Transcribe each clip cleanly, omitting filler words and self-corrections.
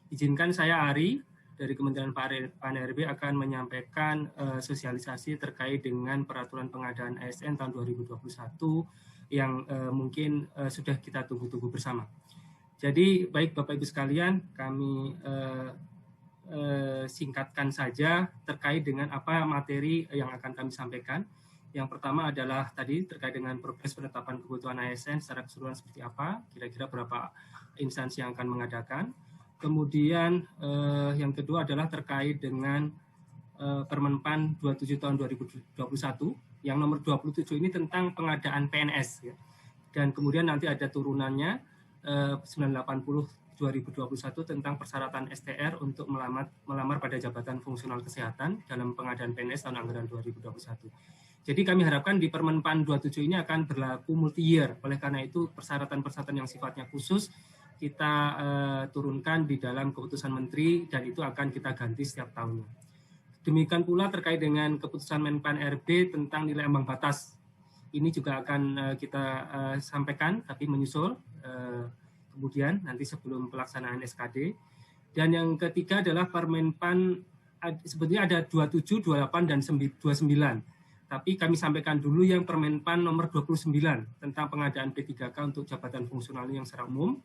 Izinkan saya Ari dari Kementerian PAN-RB akan menyampaikan sosialisasi terkait dengan peraturan pengadaan ASN tahun 2021 yang mungkin sudah kita tunggu-tunggu bersama. Jadi baik Bapak Ibu sekalian, kami singkatkan saja terkait dengan apa materi yang akan kami sampaikan. Yang pertama adalah tadi terkait dengan progres penetapan kebutuhan ASN secara keseluruhan seperti apa, kira-kira berapa instansi yang akan mengadakan. Kemudian yang kedua adalah terkait dengan Permenpan 27 tahun 2021, yang nomor 27 ini tentang pengadaan PNS. Ya. Dan kemudian nanti ada turunannya 980 2021 tentang persyaratan STR untuk melamar pada jabatan fungsional kesehatan dalam pengadaan PNS tahun anggaran 2021. Jadi kami harapkan di Permenpan 27 ini akan berlaku multi-year. Oleh karena itu persyaratan-persyaratan yang sifatnya khusus kita turunkan di dalam keputusan menteri dan itu akan kita ganti setiap tahunnya. Demikian pula terkait dengan keputusan Menpan RB tentang nilai ambang batas. Ini juga akan kita sampaikan tapi menyusul kemudian nanti sebelum pelaksanaan SKD. Dan yang ketiga adalah Permenpan sebetulnya ada 27, 28 dan 29. Tapi kami sampaikan dulu yang Permenpan nomor 29 tentang pengadaan P3K untuk jabatan fungsional yang secara umum.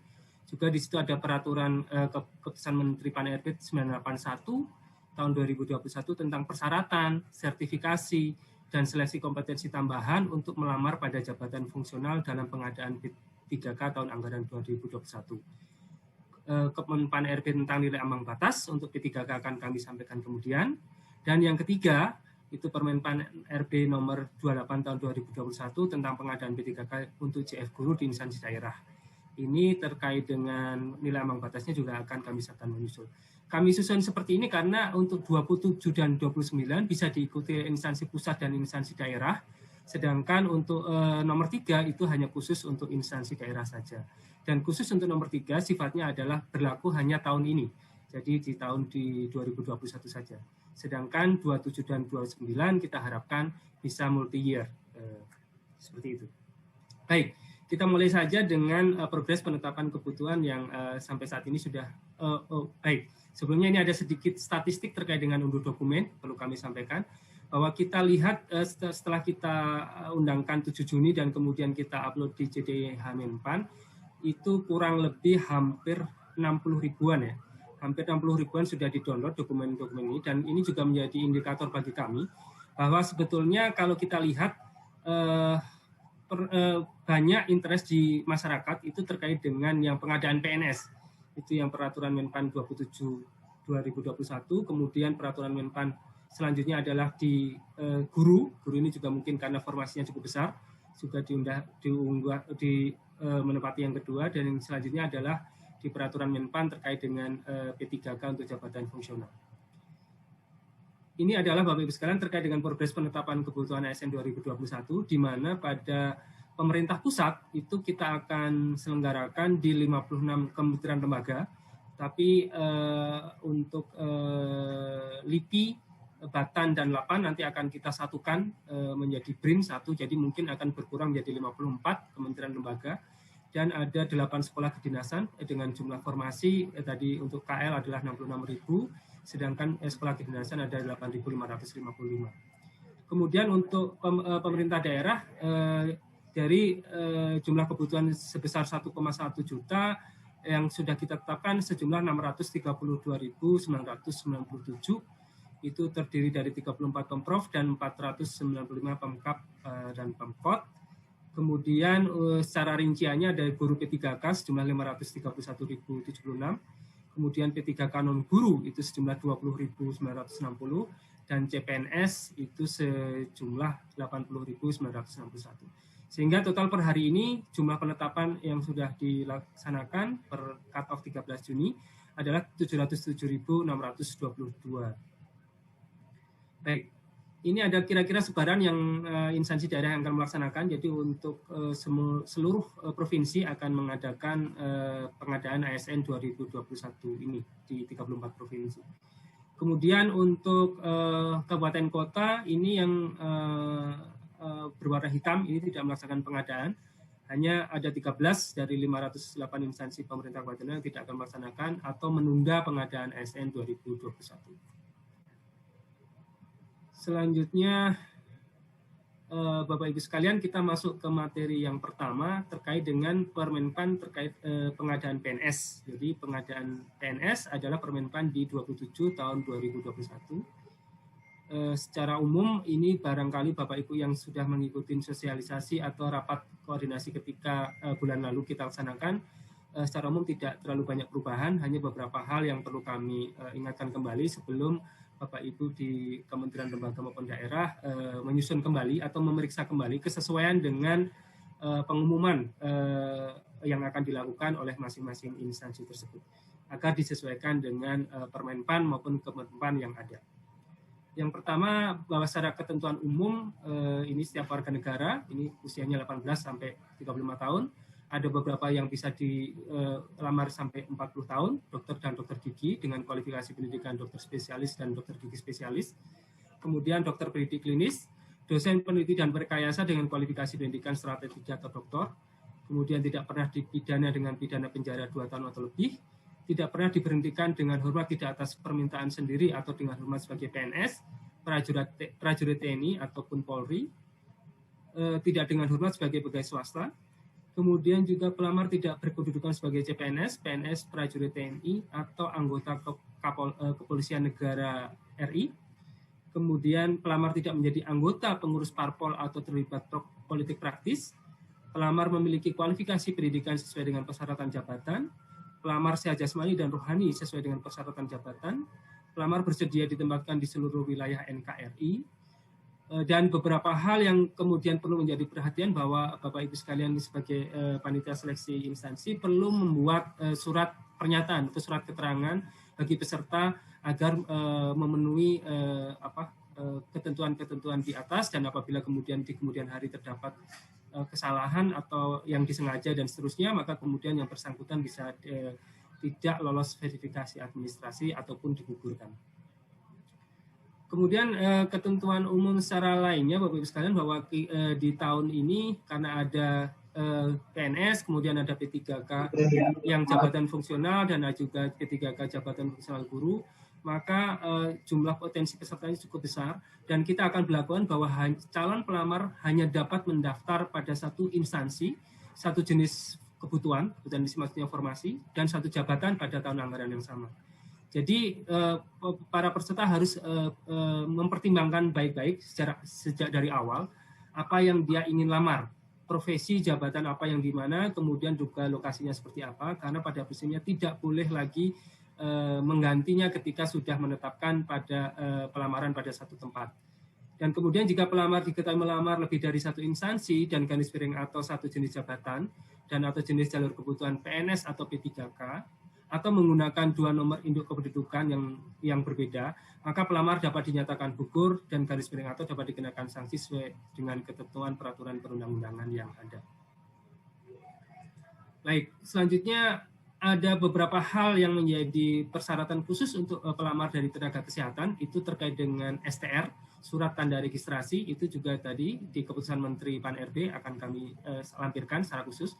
Juga di situ ada peraturan keputusan Menteri PAN-RB 981 tahun 2021 tentang persyaratan, sertifikasi, dan seleksi kompetensi tambahan untuk melamar pada jabatan fungsional dalam pengadaan P3K tahun anggaran 2021. Kemenpan RB tentang nilai ambang batas untuk P3K akan kami sampaikan kemudian. Dan yang ketiga, itu Permenpan RB nomor 28 tahun 2021 tentang pengadaan P3K untuk JF guru di instansi daerah. Ini terkait dengan nilai ambang batasnya juga akan kami menyusul. Kami susun seperti ini karena untuk 27 dan 29 bisa diikuti instansi pusat dan instansi daerah, sedangkan untuk nomor 3 itu hanya khusus untuk instansi daerah saja. Dan khusus untuk nomor 3 sifatnya adalah berlaku hanya tahun ini, jadi di tahun 2021 saja. Sedangkan 27 dan 29 kita harapkan bisa multi-year, seperti itu. Baik. Kita mulai saja dengan progres penetapan kebutuhan yang sampai saat ini sudah baik. Sebelumnya ini ada sedikit statistik terkait dengan unduh dokumen, perlu kami sampaikan. Bahwa kita lihat setelah kita undangkan 7 Juni dan kemudian kita upload di JDH Menpan, itu kurang lebih hampir 60 ribuan ya. Hampir 60 ribuan sudah di-download dokumen-dokumen ini, dan ini juga menjadi indikator bagi kami, bahwa sebetulnya kalau kita lihat banyak interest di masyarakat itu terkait dengan yang pengadaan PNS. Itu yang peraturan Menpan 27 2021, kemudian peraturan Menpan selanjutnya adalah di guru ini juga mungkin karena formasinya cukup besar, juga menempati yang kedua, dan yang selanjutnya adalah di peraturan Menpan terkait dengan P3K untuk jabatan fungsional. Ini adalah Bapak Ibu sekalian terkait dengan progres penetapan kebutuhan ASN 2021, di mana pada pemerintah pusat itu kita akan selenggarakan di 56 kementerian lembaga, tapi untuk LIPI, Batan, dan Lapan nanti akan kita satukan menjadi BRIN 1, jadi mungkin akan berkurang menjadi 54 kementerian lembaga, dan ada 8 sekolah kedinasan dengan jumlah formasi tadi untuk KL adalah 66.000, sedangkan sekolah kedinasan ada 8.555. Kemudian untuk pemerintah daerah dari jumlah kebutuhan sebesar 1,1 juta yang sudah kita tetapkan sejumlah 632.997, itu terdiri dari 34 Pemprov dan 495 Pemkab dan Pemkot. Kemudian secara rinciannya ada guru P3K sejumlah 531.076, kemudian P3K non guru itu sejumlah 20.960, dan CPNS itu sejumlah 80.961. Sehingga total per hari ini jumlah penetapan yang sudah dilaksanakan per cut-off 13 Juni adalah 707.622. Baik, ini ada kira-kira sebaran yang instansi daerah yang akan melaksanakan. Jadi untuk seluruh provinsi akan mengadakan pengadaan ASN 2021 ini di 34 provinsi. Kemudian untuk kabupaten kota ini yang berwarna hitam ini tidak melaksanakan pengadaan, hanya ada 13 dari 508 instansi pemerintah kabupaten yang tidak akan melaksanakan atau menunda pengadaan ASN 2021. Selanjutnya, Bapak Ibu sekalian, kita masuk ke materi yang pertama terkait dengan Permenpan terkait pengadaan PNS. Jadi pengadaan PNS adalah Permenpan di 27 tahun 2021. Secara umum ini barangkali Bapak Ibu yang sudah mengikuti sosialisasi atau rapat koordinasi ketika bulan lalu kita laksanakan, secara umum tidak terlalu banyak perubahan, hanya beberapa hal yang perlu kami ingatkan kembali sebelum Bapak Ibu di kementerian lembaga maupun daerah menyusun kembali atau memeriksa kembali kesesuaian dengan pengumuman yang akan dilakukan oleh masing-masing instansi tersebut agar disesuaikan dengan Permenpan maupun Kemenpan yang ada. Yang pertama, bahwa secara ketentuan umum ini setiap warga negara, ini usianya 18 sampai 35 tahun, ada beberapa yang bisa dilamar sampai 40 tahun, dokter dan dokter gigi dengan kualifikasi pendidikan dokter spesialis dan dokter gigi spesialis. Kemudian dokter pendidik klinis, dosen peneliti dan berrekayasa dengan kualifikasi pendidikan strategi atau doktor. Kemudian tidak pernah dipidana dengan pidana penjara 2 tahun atau lebih. Tidak pernah diberhentikan dengan hormat tidak atas permintaan sendiri atau dengan hormat sebagai PNS, prajurit TNI ataupun Polri. Tidak dengan hormat sebagai pegawai swasta. Kemudian juga pelamar tidak berkedudukan sebagai CPNS, PNS, prajurit TNI, atau anggota kepolisian negara RI. Kemudian pelamar tidak menjadi anggota pengurus parpol atau terlibat politik praktis. Pelamar memiliki kualifikasi pendidikan sesuai dengan persyaratan jabatan. Pelamar sehat jasmani dan rohani sesuai dengan persyaratan jabatan. Pelamar bersedia ditempatkan di seluruh wilayah NKRI. Dan beberapa hal yang kemudian perlu menjadi perhatian bahwa Bapak Ibu sekalian sebagai panitia seleksi instansi perlu membuat surat pernyataan atau surat keterangan bagi peserta agar memenuhi ketentuan-ketentuan di atas, dan apabila kemudian di kemudian hari terdapat kesalahan atau yang disengaja dan seterusnya, maka kemudian yang bersangkutan bisa tidak lolos verifikasi administrasi ataupun digugurkan. Kemudian ketentuan umum secara lainnya Bapak Ibu sekalian bahwa di tahun ini karena ada PNS, kemudian ada P3K yang jabatan fungsional dan juga P3K jabatan fungsional guru, maka jumlah potensi pesertanya cukup besar dan kita akan berlakukan bahwa calon pelamar hanya dapat mendaftar pada satu instansi, satu jenis kebutuhan maksudnya formasi, dan satu jabatan pada tahun anggaran yang sama. Jadi para peserta harus mempertimbangkan baik-baik sejak dari awal apa yang dia ingin lamar, profesi, jabatan apa yang di mana, kemudian juga lokasinya seperti apa, karena pada prinsipnya tidak boleh lagi menggantinya ketika sudah menetapkan pada pelamaran pada satu tempat. Dan kemudian jika pelamar diketahui melamar lebih dari satu instansi dan garis miring atau satu jenis jabatan dan atau jenis jalur kebutuhan PNS atau P3K, atau menggunakan 2 nomor induk kependudukan yang berbeda, maka pelamar dapat dinyatakan gugur dan garis miring atau dapat dikenakan sanksi sesuai dengan ketentuan peraturan perundang-undangan yang ada. Baik, selanjutnya ada beberapa hal yang menjadi persyaratan khusus untuk pelamar dari tenaga kesehatan, itu terkait dengan STR, surat tanda registrasi, itu juga tadi di keputusan Menteri Pan-RB akan kami lampirkan secara khusus.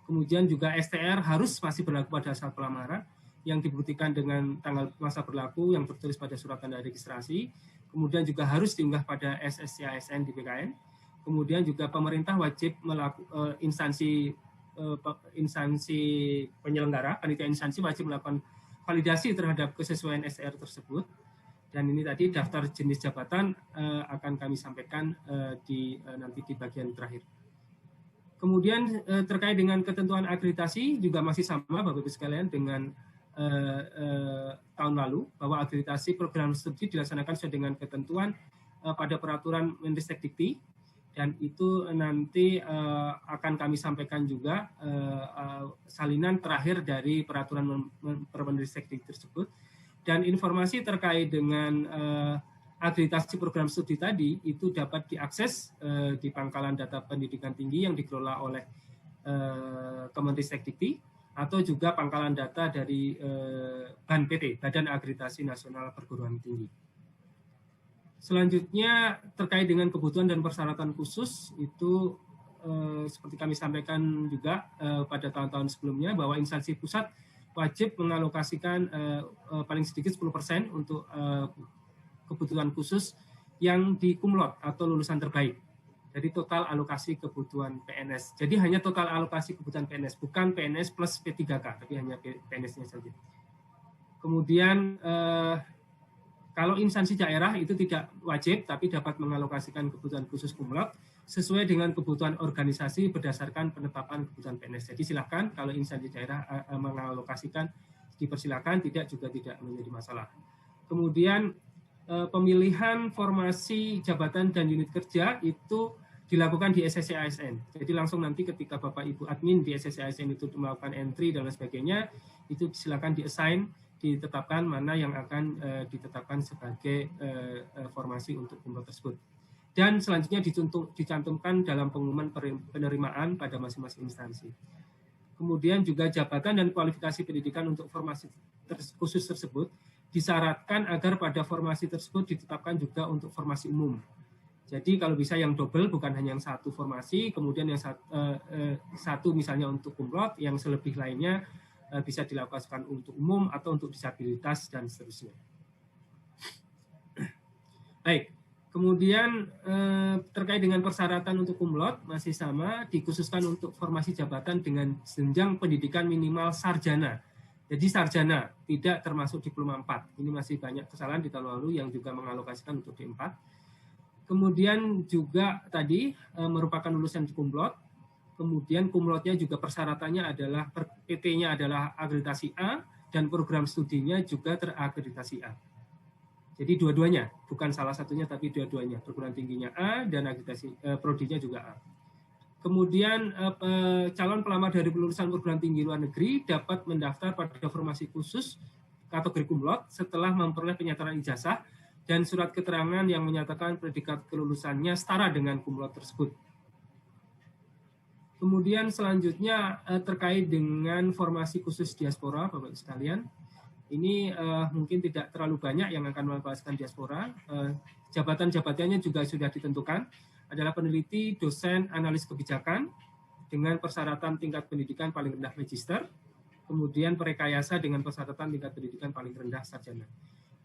Kemudian juga STR harus masih berlaku pada saat pelamaran yang dibuktikan dengan tanggal masa berlaku yang tertulis pada surat tanda registrasi. Kemudian juga harus diunggah pada SSC ASN di BKN. Kemudian juga pemerintah wajib melakukan instansi penyelenggara, panitia instansi wajib melakukan validasi terhadap kesesuaian STR tersebut. Dan ini tadi daftar jenis jabatan akan kami sampaikan nanti di bagian terakhir. Kemudian terkait dengan ketentuan akreditasi juga masih sama Bapak Ibu sekalian dengan tahun lalu, bahwa akreditasi program studi dilaksanakan sesuai dengan ketentuan pada peraturan Mendikbud, dan itu nanti akan kami sampaikan juga salinan terakhir dari peraturan Mendikbud tersebut. Dan informasi terkait dengan akreditasi program studi tadi itu dapat diakses di pangkalan data pendidikan tinggi yang dikelola oleh Kemendikbud atau juga pangkalan data dari BANPT, Badan Akreditasi Nasional Perguruan Tinggi. Selanjutnya terkait dengan kebutuhan dan persyaratan khusus itu seperti kami sampaikan juga pada tahun-tahun sebelumnya bahwa instansi pusat wajib mengalokasikan paling sedikit 10% untuk kebutuhan khusus yang di kumlot atau lulusan terbaik. Jadi total alokasi kebutuhan PNS. Jadi hanya total alokasi kebutuhan PNS, bukan PNS plus P3K, tapi hanya PNS-nya saja. Kemudian kalau instansi daerah itu tidak wajib, tapi dapat mengalokasikan kebutuhan khusus kumlot sesuai dengan kebutuhan organisasi berdasarkan penetapan kebutuhan PNS. Jadi silakan kalau instansi daerah mengalokasikan, dipersilakan, tidak juga tidak menjadi masalah. Kemudian pemilihan formasi jabatan dan unit kerja itu dilakukan di SSC ASN. Jadi langsung nanti ketika Bapak Ibu admin di SSC ASN itu melakukan entry dan lain sebagainya, itu silakan di-assign, ditetapkan mana yang akan ditetapkan sebagai formasi untuk kumlot tersebut. Dan selanjutnya dicantumkan dalam pengumuman penerimaan pada masing-masing instansi. Kemudian juga jabatan dan kualifikasi pendidikan untuk formasi khusus tersebut disyaratkan agar pada formasi tersebut ditetapkan juga untuk formasi umum. Jadi kalau bisa yang double, bukan hanya yang satu formasi, kemudian yang satu misalnya untuk kumlot, yang selebih lainnya bisa dilakukan untuk umum atau untuk disabilitas dan seterusnya. Baik, kemudian terkait dengan persyaratan untuk kumlot masih sama, dikhususkan untuk formasi jabatan dengan jenjang pendidikan minimal sarjana. Jadi sarjana, tidak termasuk diploma 4. Ini masih banyak kesalahan di tahun lalu yang juga mengalokasikan untuk D4. Kemudian juga tadi merupakan lulusan di kumlot. Kemudian kumlotnya juga persyaratannya adalah PT-nya adalah akreditasi A dan program studinya juga terakreditasi A. Jadi dua-duanya, bukan salah satunya tapi dua-duanya. Perguruan tingginya A dan akreditasi prodinya juga A. Kemudian calon pelamar dari lulusan perguruan tinggi luar negeri dapat mendaftar pada formasi khusus kategori kumlot setelah memperoleh penyataan ijazah dan surat keterangan yang menyatakan predikat kelulusannya setara dengan kumlot tersebut. Kemudian selanjutnya terkait dengan formasi khusus diaspora, Bapak-Ibu sekalian. Ini mungkin tidak terlalu banyak yang akan mengalokasikan diaspora. Jabatan-jabatannya juga sudah ditentukan, adalah peneliti, dosen, analis kebijakan dengan persyaratan tingkat pendidikan paling rendah magister, kemudian perekayasa dengan persyaratan tingkat pendidikan paling rendah sarjana.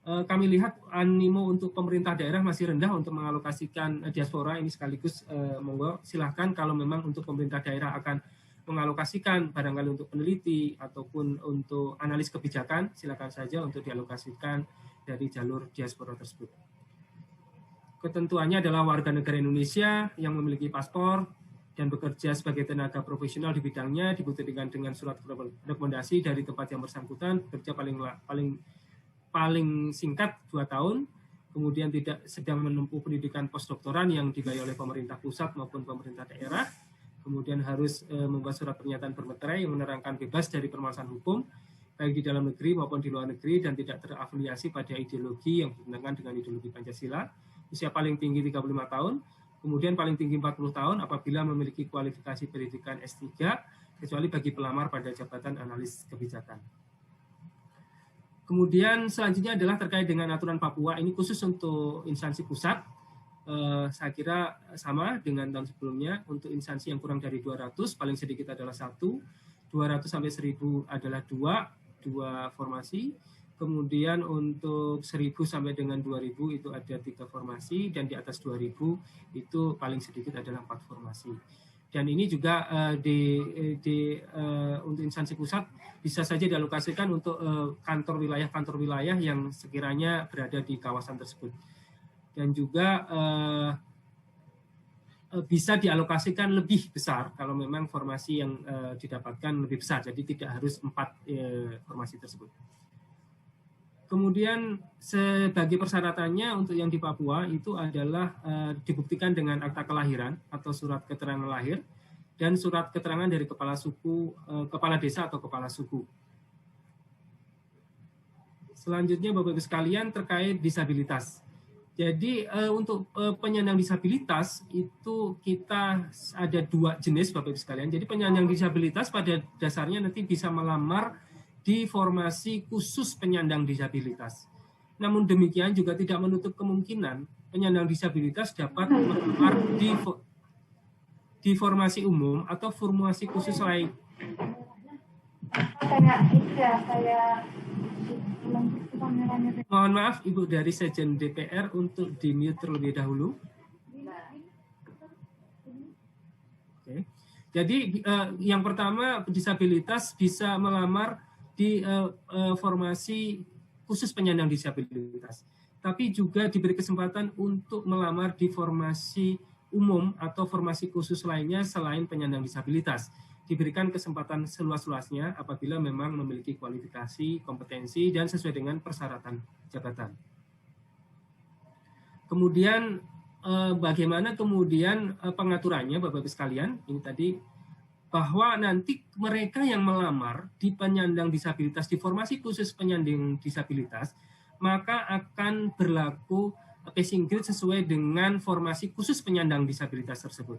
Kami lihat animo untuk pemerintah daerah masih rendah untuk mengalokasikan diaspora ini sekaligus monggo silahkan kalau memang untuk pemerintah daerah akan mengalokasikan barangkali untuk peneliti ataupun untuk analis kebijakan, silakan saja untuk dialokasikan dari jalur diaspora tersebut. Ketentuannya adalah warga negara Indonesia yang memiliki paspor dan bekerja sebagai tenaga profesional di bidangnya dibuktikan dengan surat rekomendasi dari tempat yang bersangkutan, bekerja paling singkat 2 tahun, kemudian tidak sedang menempuh pendidikan postdoktoran yang dibayar oleh pemerintah pusat maupun pemerintah daerah, kemudian harus membuat surat pernyataan bermeterai yang menerangkan bebas dari permasalahan hukum, baik di dalam negeri maupun di luar negeri, dan tidak terafiliasi pada ideologi yang bertentangan dengan ideologi Pancasila. Usia paling tinggi 35 tahun, kemudian paling tinggi 40 tahun apabila memiliki kualifikasi pendidikan S3, kecuali bagi pelamar pada jabatan analis kebijakan. Kemudian selanjutnya adalah terkait dengan aturan Papua, ini khusus untuk instansi pusat. Saya kira sama dengan tahun sebelumnya, untuk instansi yang kurang dari 200, paling sedikit adalah 1, 200 sampai 1000 adalah 2 formasi, kemudian untuk 1000 sampai dengan 2000 itu ada 3 formasi, dan di atas 2000 itu paling sedikit adalah 4 formasi. Dan ini juga untuk instansi pusat bisa saja dialokasikan untuk kantor wilayah yang sekiranya berada di kawasan tersebut. Dan juga bisa dialokasikan lebih besar kalau memang formasi yang didapatkan lebih besar, jadi tidak harus 4 formasi tersebut. Kemudian sebagai persyaratannya untuk yang di Papua itu adalah dibuktikan dengan akta kelahiran atau surat keterangan lahir dan surat keterangan dari kepala suku, kepala desa atau kepala suku. Selanjutnya Bapak-Ibu sekalian terkait disabilitas. Jadi untuk penyandang disabilitas itu kita ada 2 jenis Bapak-Ibu sekalian. Jadi penyandang disabilitas pada dasarnya nanti bisa melamar di formasi khusus penyandang disabilitas. Namun demikian juga tidak menutup kemungkinan penyandang disabilitas dapat melamar di di formasi umum atau formasi khusus lain? Mohon maaf Ibu dari Sekjen DPR untuk di-mute terlebih dahulu. Oke. Jadi yang pertama, disabilitas bisa melamar di formasi khusus penyandang disabilitas. Tapi juga diberi kesempatan untuk melamar di formasi umum atau formasi khusus lainnya selain penyandang disabilitas. Diberikan kesempatan seluas-luasnya apabila memang memiliki kualifikasi, kompetensi, dan sesuai dengan persyaratan jabatan. Kemudian bagaimana kemudian pengaturannya Bapak-Ibu sekalian, ini tadi bahwa nanti mereka yang melamar di penyandang disabilitas, di formasi khusus penyandang disabilitas, maka akan berlaku passing grade sesuai dengan formasi khusus penyandang disabilitas tersebut.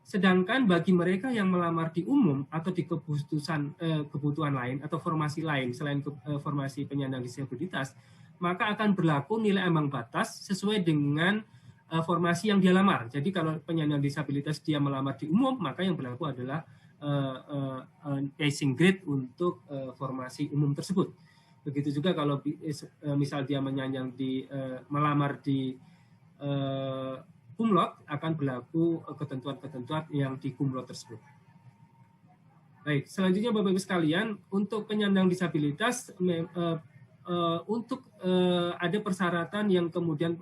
Sedangkan bagi mereka yang melamar di umum atau di kebutuhan lain atau formasi lain selain formasi penyandang disabilitas, maka akan berlaku nilai ambang batas sesuai dengan formasi yang dia lamar. Jadi kalau penyandang disabilitas dia melamar di umum, maka yang berlaku adalah passing grade untuk formasi umum tersebut. Begitu juga kalau misal dia melamar di kumlot, akan berlaku ketentuan-ketentuan yang di kumlot tersebut. Baik, selanjutnya Bapak-Ibu sekalian, untuk penyandang disabilitas untuk ada persyaratan yang kemudian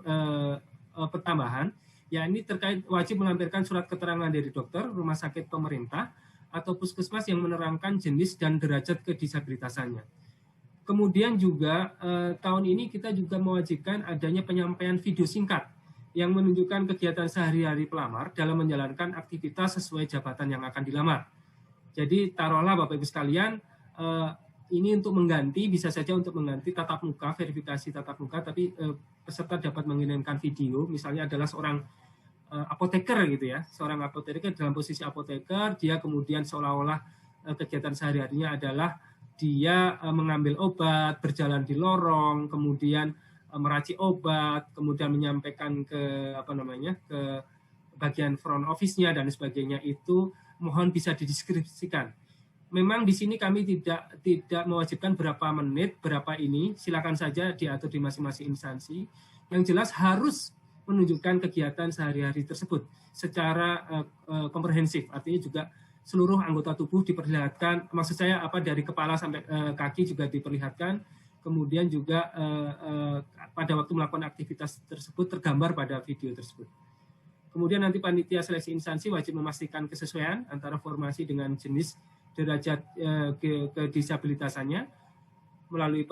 pertambahan, yakni terkait wajib melampirkan surat keterangan dari dokter, rumah sakit pemerintah, atau puskesmas yang menerangkan jenis dan derajat kedisabilitasannya. Kemudian juga tahun ini kita juga mewajibkan adanya penyampaian video singkat yang menunjukkan kegiatan sehari-hari pelamar dalam menjalankan aktivitas sesuai jabatan yang akan dilamar. Jadi taruhlah Bapak-Ibu sekalian, ini untuk mengganti, bisa saja untuk mengganti tatap muka, verifikasi tatap muka, tapi peserta dapat mengirimkan video, misalnya adalah seorang apoteker gitu ya, seorang apoteker dalam posisi apoteker, dia kemudian seolah-olah kegiatan sehari-harinya adalah dia mengambil obat, berjalan di lorong, kemudian meracik obat, kemudian menyampaikan ke ke bagian front office-nya dan sebagainya, itu mohon bisa dideskripsikan. Memang di sini kami tidak mewajibkan berapa menit, berapa ini, silakan saja diatur di masing-masing instansi. Yang jelas harus menunjukkan kegiatan sehari-hari tersebut secara komprehensif, artinya juga seluruh anggota tubuh diperlihatkan, maksud saya dari kepala sampai kaki juga diperlihatkan, kemudian juga pada waktu melakukan aktivitas tersebut tergambar pada video tersebut. Kemudian nanti panitia seleksi instansi wajib memastikan kesesuaian antara formasi dengan jenis derajat kedisabilitasannya melalui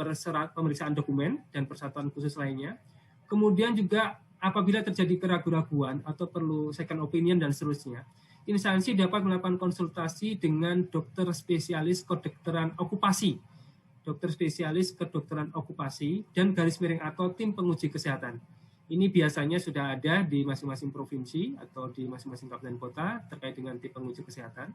pemeriksaan dokumen dan persatuan khusus lainnya. Kemudian juga apabila terjadi keraguan-raguan atau perlu second opinion dan seterusnya, instansi dapat melakukan konsultasi dengan dokter spesialis kedokteran okupasi, dokter spesialis kedokteran okupasi, dan garis miring atau tim penguji kesehatan. Ini biasanya sudah ada di masing-masing provinsi atau di masing-masing kabupaten kota terkait dengan tim penguji kesehatan.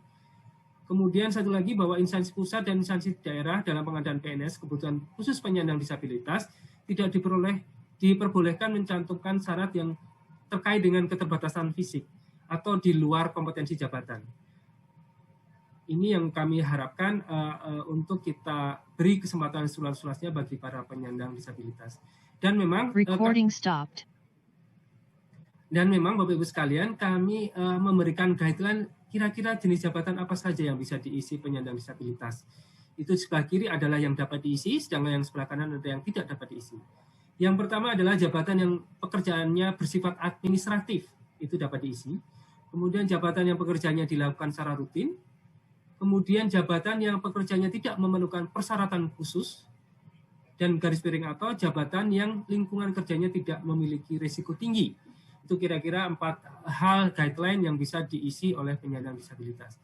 Kemudian satu lagi bahwa instansi pusat dan instansi daerah dalam pengadaan PNS kebutuhan khusus penyandang disabilitas tidak diperbolehkan mencantumkan syarat yang terkait dengan keterbatasan fisik atau di luar kompetensi jabatan. Ini yang kami harapkan untuk kita beri kesempatan seluas-luasnya bagi para penyandang disabilitas. Dan memang Dan memang Bapak Ibu sekalian, kami memberikan guideline kira-kira jenis jabatan apa saja yang bisa diisi penyandang disabilitas. Itu sebelah kiri adalah yang dapat diisi, sedangkan yang sebelah kanan ada yang tidak dapat diisi. Yang pertama adalah jabatan yang pekerjaannya bersifat administratif, itu dapat diisi. Kemudian jabatan yang pekerjaannya dilakukan secara rutin. Kemudian jabatan yang pekerjaannya tidak memerlukan persyaratan khusus. Dan garis miring atau jabatan yang lingkungan kerjanya tidak memiliki risiko tinggi. Itu kira-kira 4 hal guideline yang bisa diisi oleh penyandang disabilitas.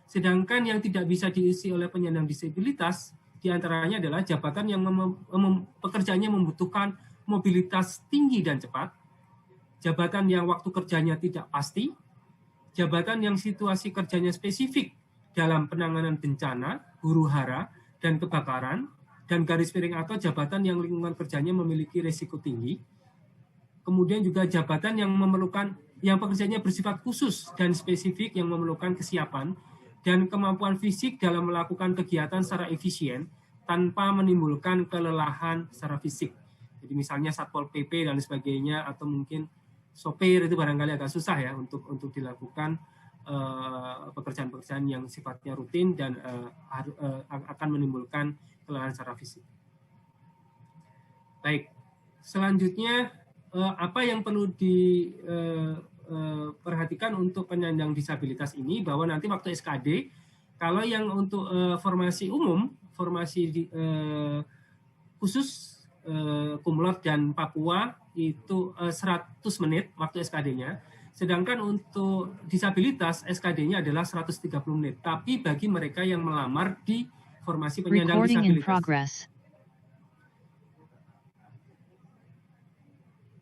Sedangkan yang tidak bisa diisi oleh penyandang disabilitas, diantaranya adalah jabatan yang pekerjaannya membutuhkan mobilitas tinggi dan cepat, jabatan yang waktu kerjanya tidak pasti, jabatan yang situasi kerjanya spesifik dalam penanganan bencana, huru-hara, dan kebakaran, dan garis miring atau jabatan yang lingkungan kerjanya memiliki risiko tinggi. Kemudian juga jabatan yang memerlukan yang pekerjaannya bersifat khusus dan spesifik yang memerlukan kesiapan dan kemampuan fisik dalam melakukan kegiatan secara efisien tanpa menimbulkan kelelahan secara fisik. Jadi misalnya Satpol PP dan sebagainya, atau mungkin sopir itu barangkali agak susah ya untuk dilakukan pekerjaan-pekerjaan yang sifatnya rutin dan akan menimbulkan kelelahan secara fisik. Baik, selanjutnya apa yang perlu diperhatikan untuk penyandang disabilitas ini, bahwa nanti waktu SKD, kalau yang untuk formasi umum, formasi khusus Kumlot dan Papua itu 100 menit waktu SKD-nya, sedangkan untuk disabilitas SKD-nya adalah 130 menit. Tapi bagi mereka yang melamar di formasi penyandang disabilitas.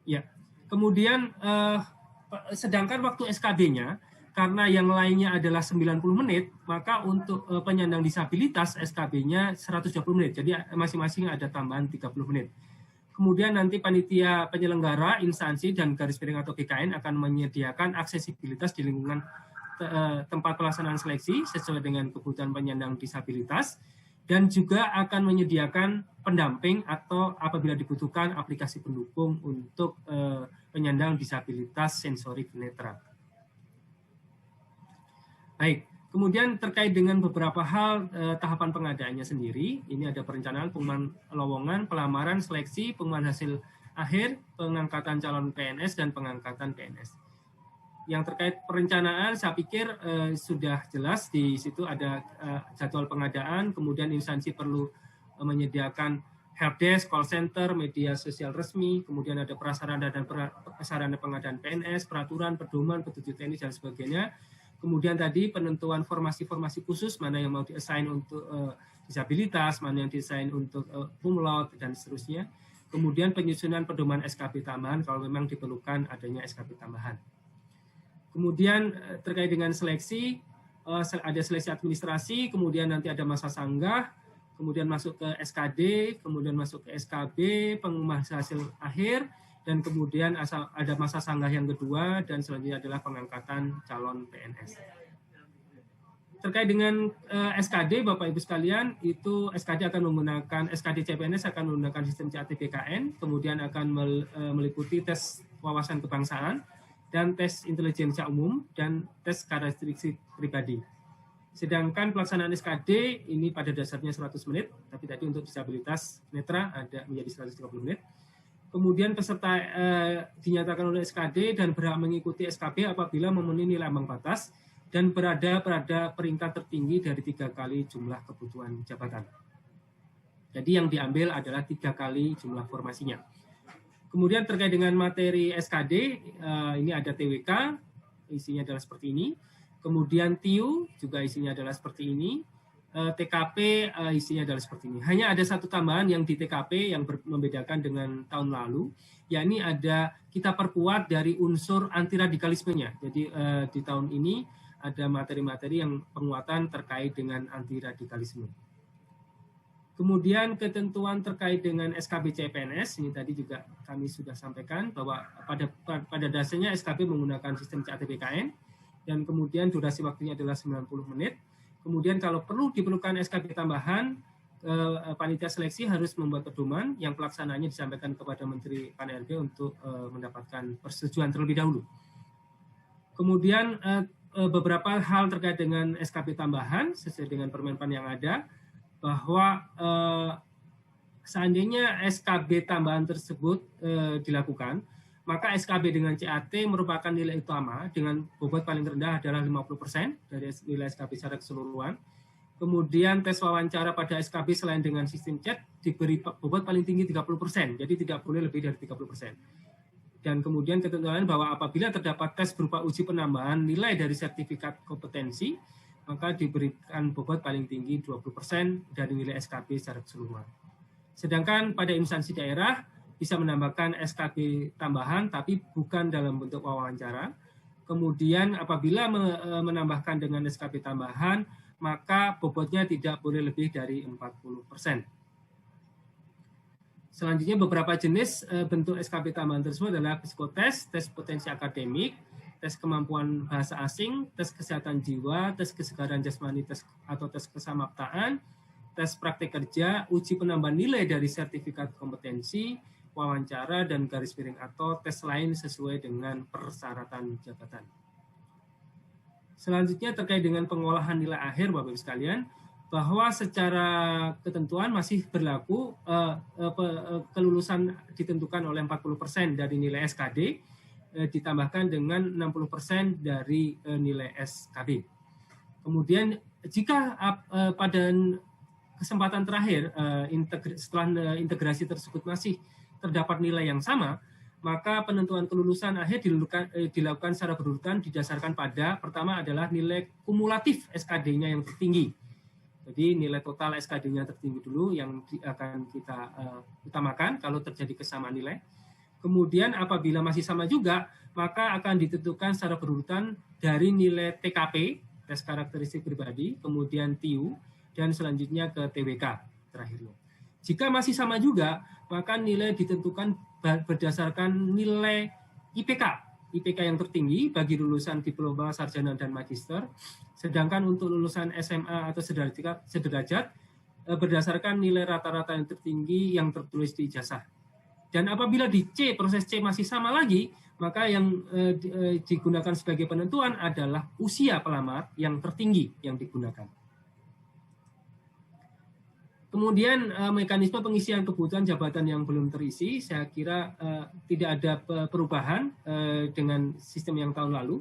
Ya, kemudian sedangkan waktu SKB-nya, karena yang lainnya adalah 90 menit, maka untuk penyandang disabilitas SKB-nya 120 menit. Jadi masing-masing ada tambahan 30 menit. Kemudian nanti panitia penyelenggara, instansi, dan garis miring atau GKN akan menyediakan aksesibilitas di lingkungan tempat pelaksanaan seleksi sesuai dengan kebutuhan penyandang disabilitas, dan juga akan menyediakan pendamping atau apabila dibutuhkan aplikasi pendukung untuk penyandang disabilitas sensorik netra. Baik, kemudian terkait dengan beberapa hal tahapan pengadaannya sendiri, ini ada perencanaan, pengumuman lowongan, pelamaran, seleksi, pengumuman hasil akhir, pengangkatan calon PNS, dan pengangkatan PNS. Yang terkait perencanaan, saya pikir sudah jelas, di situ ada jadwal pengadaan, kemudian instansi perlu menyediakan helpdesk, call center, media sosial resmi, kemudian ada prasarana dan prasarana pengadaan PNS, peraturan, pedoman, petunjuk teknis, dan sebagainya. Kemudian tadi penentuan formasi-formasi khusus, mana yang mau di-assign untuk disabilitas, mana yang di-assign untuk kumlot, dan seterusnya. Kemudian penyusunan pedoman SKP tambahan kalau memang diperlukan adanya SKP tambahan. Kemudian terkait dengan seleksi, ada seleksi administrasi, kemudian nanti ada masa sanggah, kemudian masuk ke SKD, kemudian masuk ke SKB, pengumuman hasil akhir, dan kemudian ada masa sanggah yang kedua, dan selanjutnya adalah pengangkatan calon PNS. Terkait dengan SKD, Bapak Ibu sekalian, itu SKD akan menggunakan, SKD CPNS akan menggunakan sistem CAT-BKN, kemudian akan meliputi tes wawasan kebangsaan, dan tes intelijensia umum, dan tes karakteristik pribadi. Sedangkan pelaksanaan SKD ini pada dasarnya 100 menit, tapi tadi untuk disabilitas netra ada menjadi 130 menit. Kemudian peserta dinyatakan oleh SKD dan berhak mengikuti SKB apabila memenuhi nilai ambang batas dan berada pada peringkat tertinggi dari 3 kali jumlah kebutuhan jabatan. Jadi yang diambil adalah 3 kali jumlah formasinya. Kemudian terkait dengan materi SKD, ini ada TWK, isinya adalah seperti ini. Kemudian TIU, juga isinya adalah seperti ini. TKP, isinya adalah seperti ini. Hanya ada satu tambahan yang di TKP yang membedakan dengan tahun lalu, yakni ada kita perkuat dari unsur antiradikalismenya. Jadi di tahun ini ada materi-materi yang penguatan terkait dengan antiradikalisme. Kemudian ketentuan terkait dengan SKB CPNS, ini tadi juga kami sudah sampaikan bahwa pada dasarnya SKB menggunakan sistem CAT-BKN, dan kemudian durasi waktunya adalah 90 menit. Kemudian kalau diperlukan SKB tambahan, panitia seleksi harus membuat pedoman yang pelaksanaannya disampaikan kepada Menteri PAN-RB untuk mendapatkan persetujuan terlebih dahulu. Kemudian beberapa hal terkait dengan SKB tambahan sesuai dengan Permenpan yang ada, bahwa seandainya SKB tambahan tersebut dilakukan, maka SKB dengan CAT merupakan nilai utama dengan bobot paling rendah adalah 50% dari nilai SKB secara keseluruhan. Kemudian tes wawancara pada SKB selain dengan sistem chat diberi bobot paling tinggi 30%, jadi tidak boleh lebih dari 30%. Dan kemudian ketentuan bahwa apabila terdapat tes berupa uji penambahan nilai dari sertifikat kompetensi, maka diberikan bobot paling tinggi 20% dari nilai SKB secara keseluruhan. Sedangkan pada instansi daerah bisa menambahkan SKB tambahan, tapi bukan dalam bentuk wawancara. Kemudian apabila menambahkan dengan SKB tambahan, maka bobotnya tidak boleh lebih dari 40%. Selanjutnya beberapa jenis bentuk SKB tambahan tersebut adalah psikotes, tes potensi akademik, tes kemampuan bahasa asing, tes kesehatan jiwa, tes kesegaran jasmani, tes kesamaptaan, tes praktek kerja, uji penambahan nilai dari sertifikat kompetensi, wawancara, dan garis miring atau tes lain sesuai dengan persyaratan jabatan. Selanjutnya terkait dengan pengolahan nilai akhir, Bapak-Ibu sekalian, bahwa secara ketentuan masih berlaku kelulusan ditentukan oleh 40% dari nilai SKD, ditambahkan dengan 60% dari nilai SKB. Kemudian jika pada kesempatan terakhir setelah integrasi tersebut masih terdapat nilai yang sama, maka penentuan kelulusan akhir dilakukan secara berurutan didasarkan pada pertama adalah nilai kumulatif SKD-nya yang tertinggi. Jadi nilai total SKD-nya tertinggi dulu yang akan kita utamakan kalau terjadi kesamaan nilai. Kemudian apabila masih sama juga, maka akan ditentukan secara berurutan dari nilai TKP, tes karakteristik pribadi, kemudian TIU, dan selanjutnya ke TWK terakhirnya. Jika masih sama juga, maka nilai ditentukan berdasarkan nilai IPK yang tertinggi bagi lulusan diploma, sarjana, dan magister, sedangkan untuk lulusan SMA atau sederajat berdasarkan nilai rata-rata yang tertinggi yang tertulis di ijazah. Dan apabila di C, proses C masih sama lagi, maka yang digunakan sebagai penentuan adalah usia pelamar yang tertinggi yang digunakan. Kemudian mekanisme pengisian kebutuhan jabatan yang belum terisi, saya kira tidak ada perubahan dengan sistem yang tahun lalu.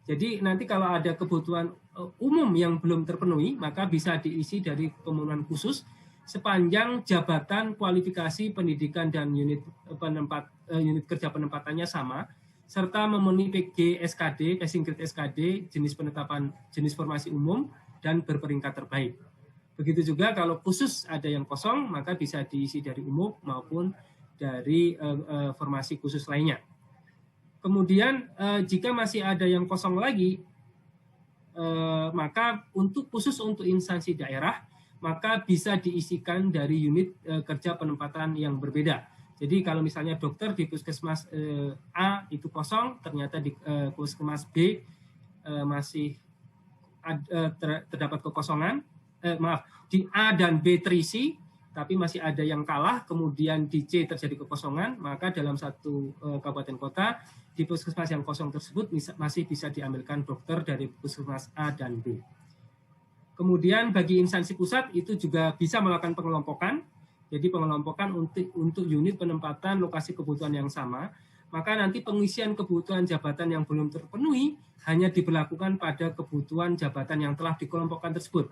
Jadi nanti kalau ada kebutuhan umum yang belum terpenuhi, maka bisa diisi dari pemenuhan khusus sepanjang jabatan, kualifikasi, pendidikan, dan unit kerja penempatannya sama, serta memenuhi PG SKD, passing grade SKD, jenis formasi umum, dan berperingkat terbaik. Begitu juga kalau khusus ada yang kosong, maka bisa diisi dari umum maupun dari formasi khusus lainnya. Kemudian jika masih ada yang kosong lagi, maka khusus untuk instansi daerah, maka bisa diisikan dari unit kerja penempatan yang berbeda. Jadi kalau misalnya dokter di puskesmas A itu kosong, ternyata di puskesmas B masih terdapat kekosongan, di A dan B terisi, tapi masih ada yang kalah, kemudian di C terjadi kekosongan, maka dalam satu kabupaten kota, di puskesmas yang kosong tersebut masih bisa diambilkan dokter dari puskesmas A dan B. Kemudian bagi instansi pusat itu juga bisa melakukan pengelompokan, jadi pengelompokan untuk unit penempatan lokasi kebutuhan yang sama, maka nanti pengisian kebutuhan jabatan yang belum terpenuhi hanya diberlakukan pada kebutuhan jabatan yang telah dikelompokkan tersebut.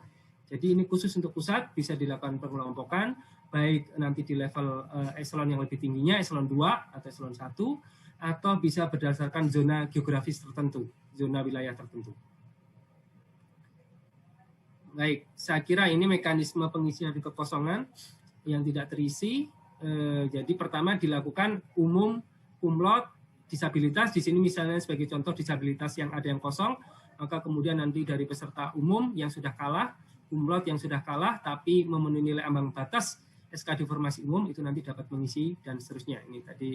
Jadi ini khusus untuk pusat, bisa dilakukan pengelompokan, baik nanti di level eselon yang lebih tingginya, eselon 2 atau eselon 1, atau bisa berdasarkan zona geografis tertentu, zona wilayah tertentu. Baik, saya kira ini mekanisme pengisian kekosongan yang tidak terisi. Jadi pertama dilakukan umum, kumlot, disabilitas. Di sini misalnya sebagai contoh disabilitas yang ada yang kosong, maka kemudian nanti dari peserta umum yang sudah kalah, kumlot yang sudah kalah tapi memenuhi nilai ambang batas SKD formasi umum itu nanti dapat mengisi dan seterusnya. Ini tadi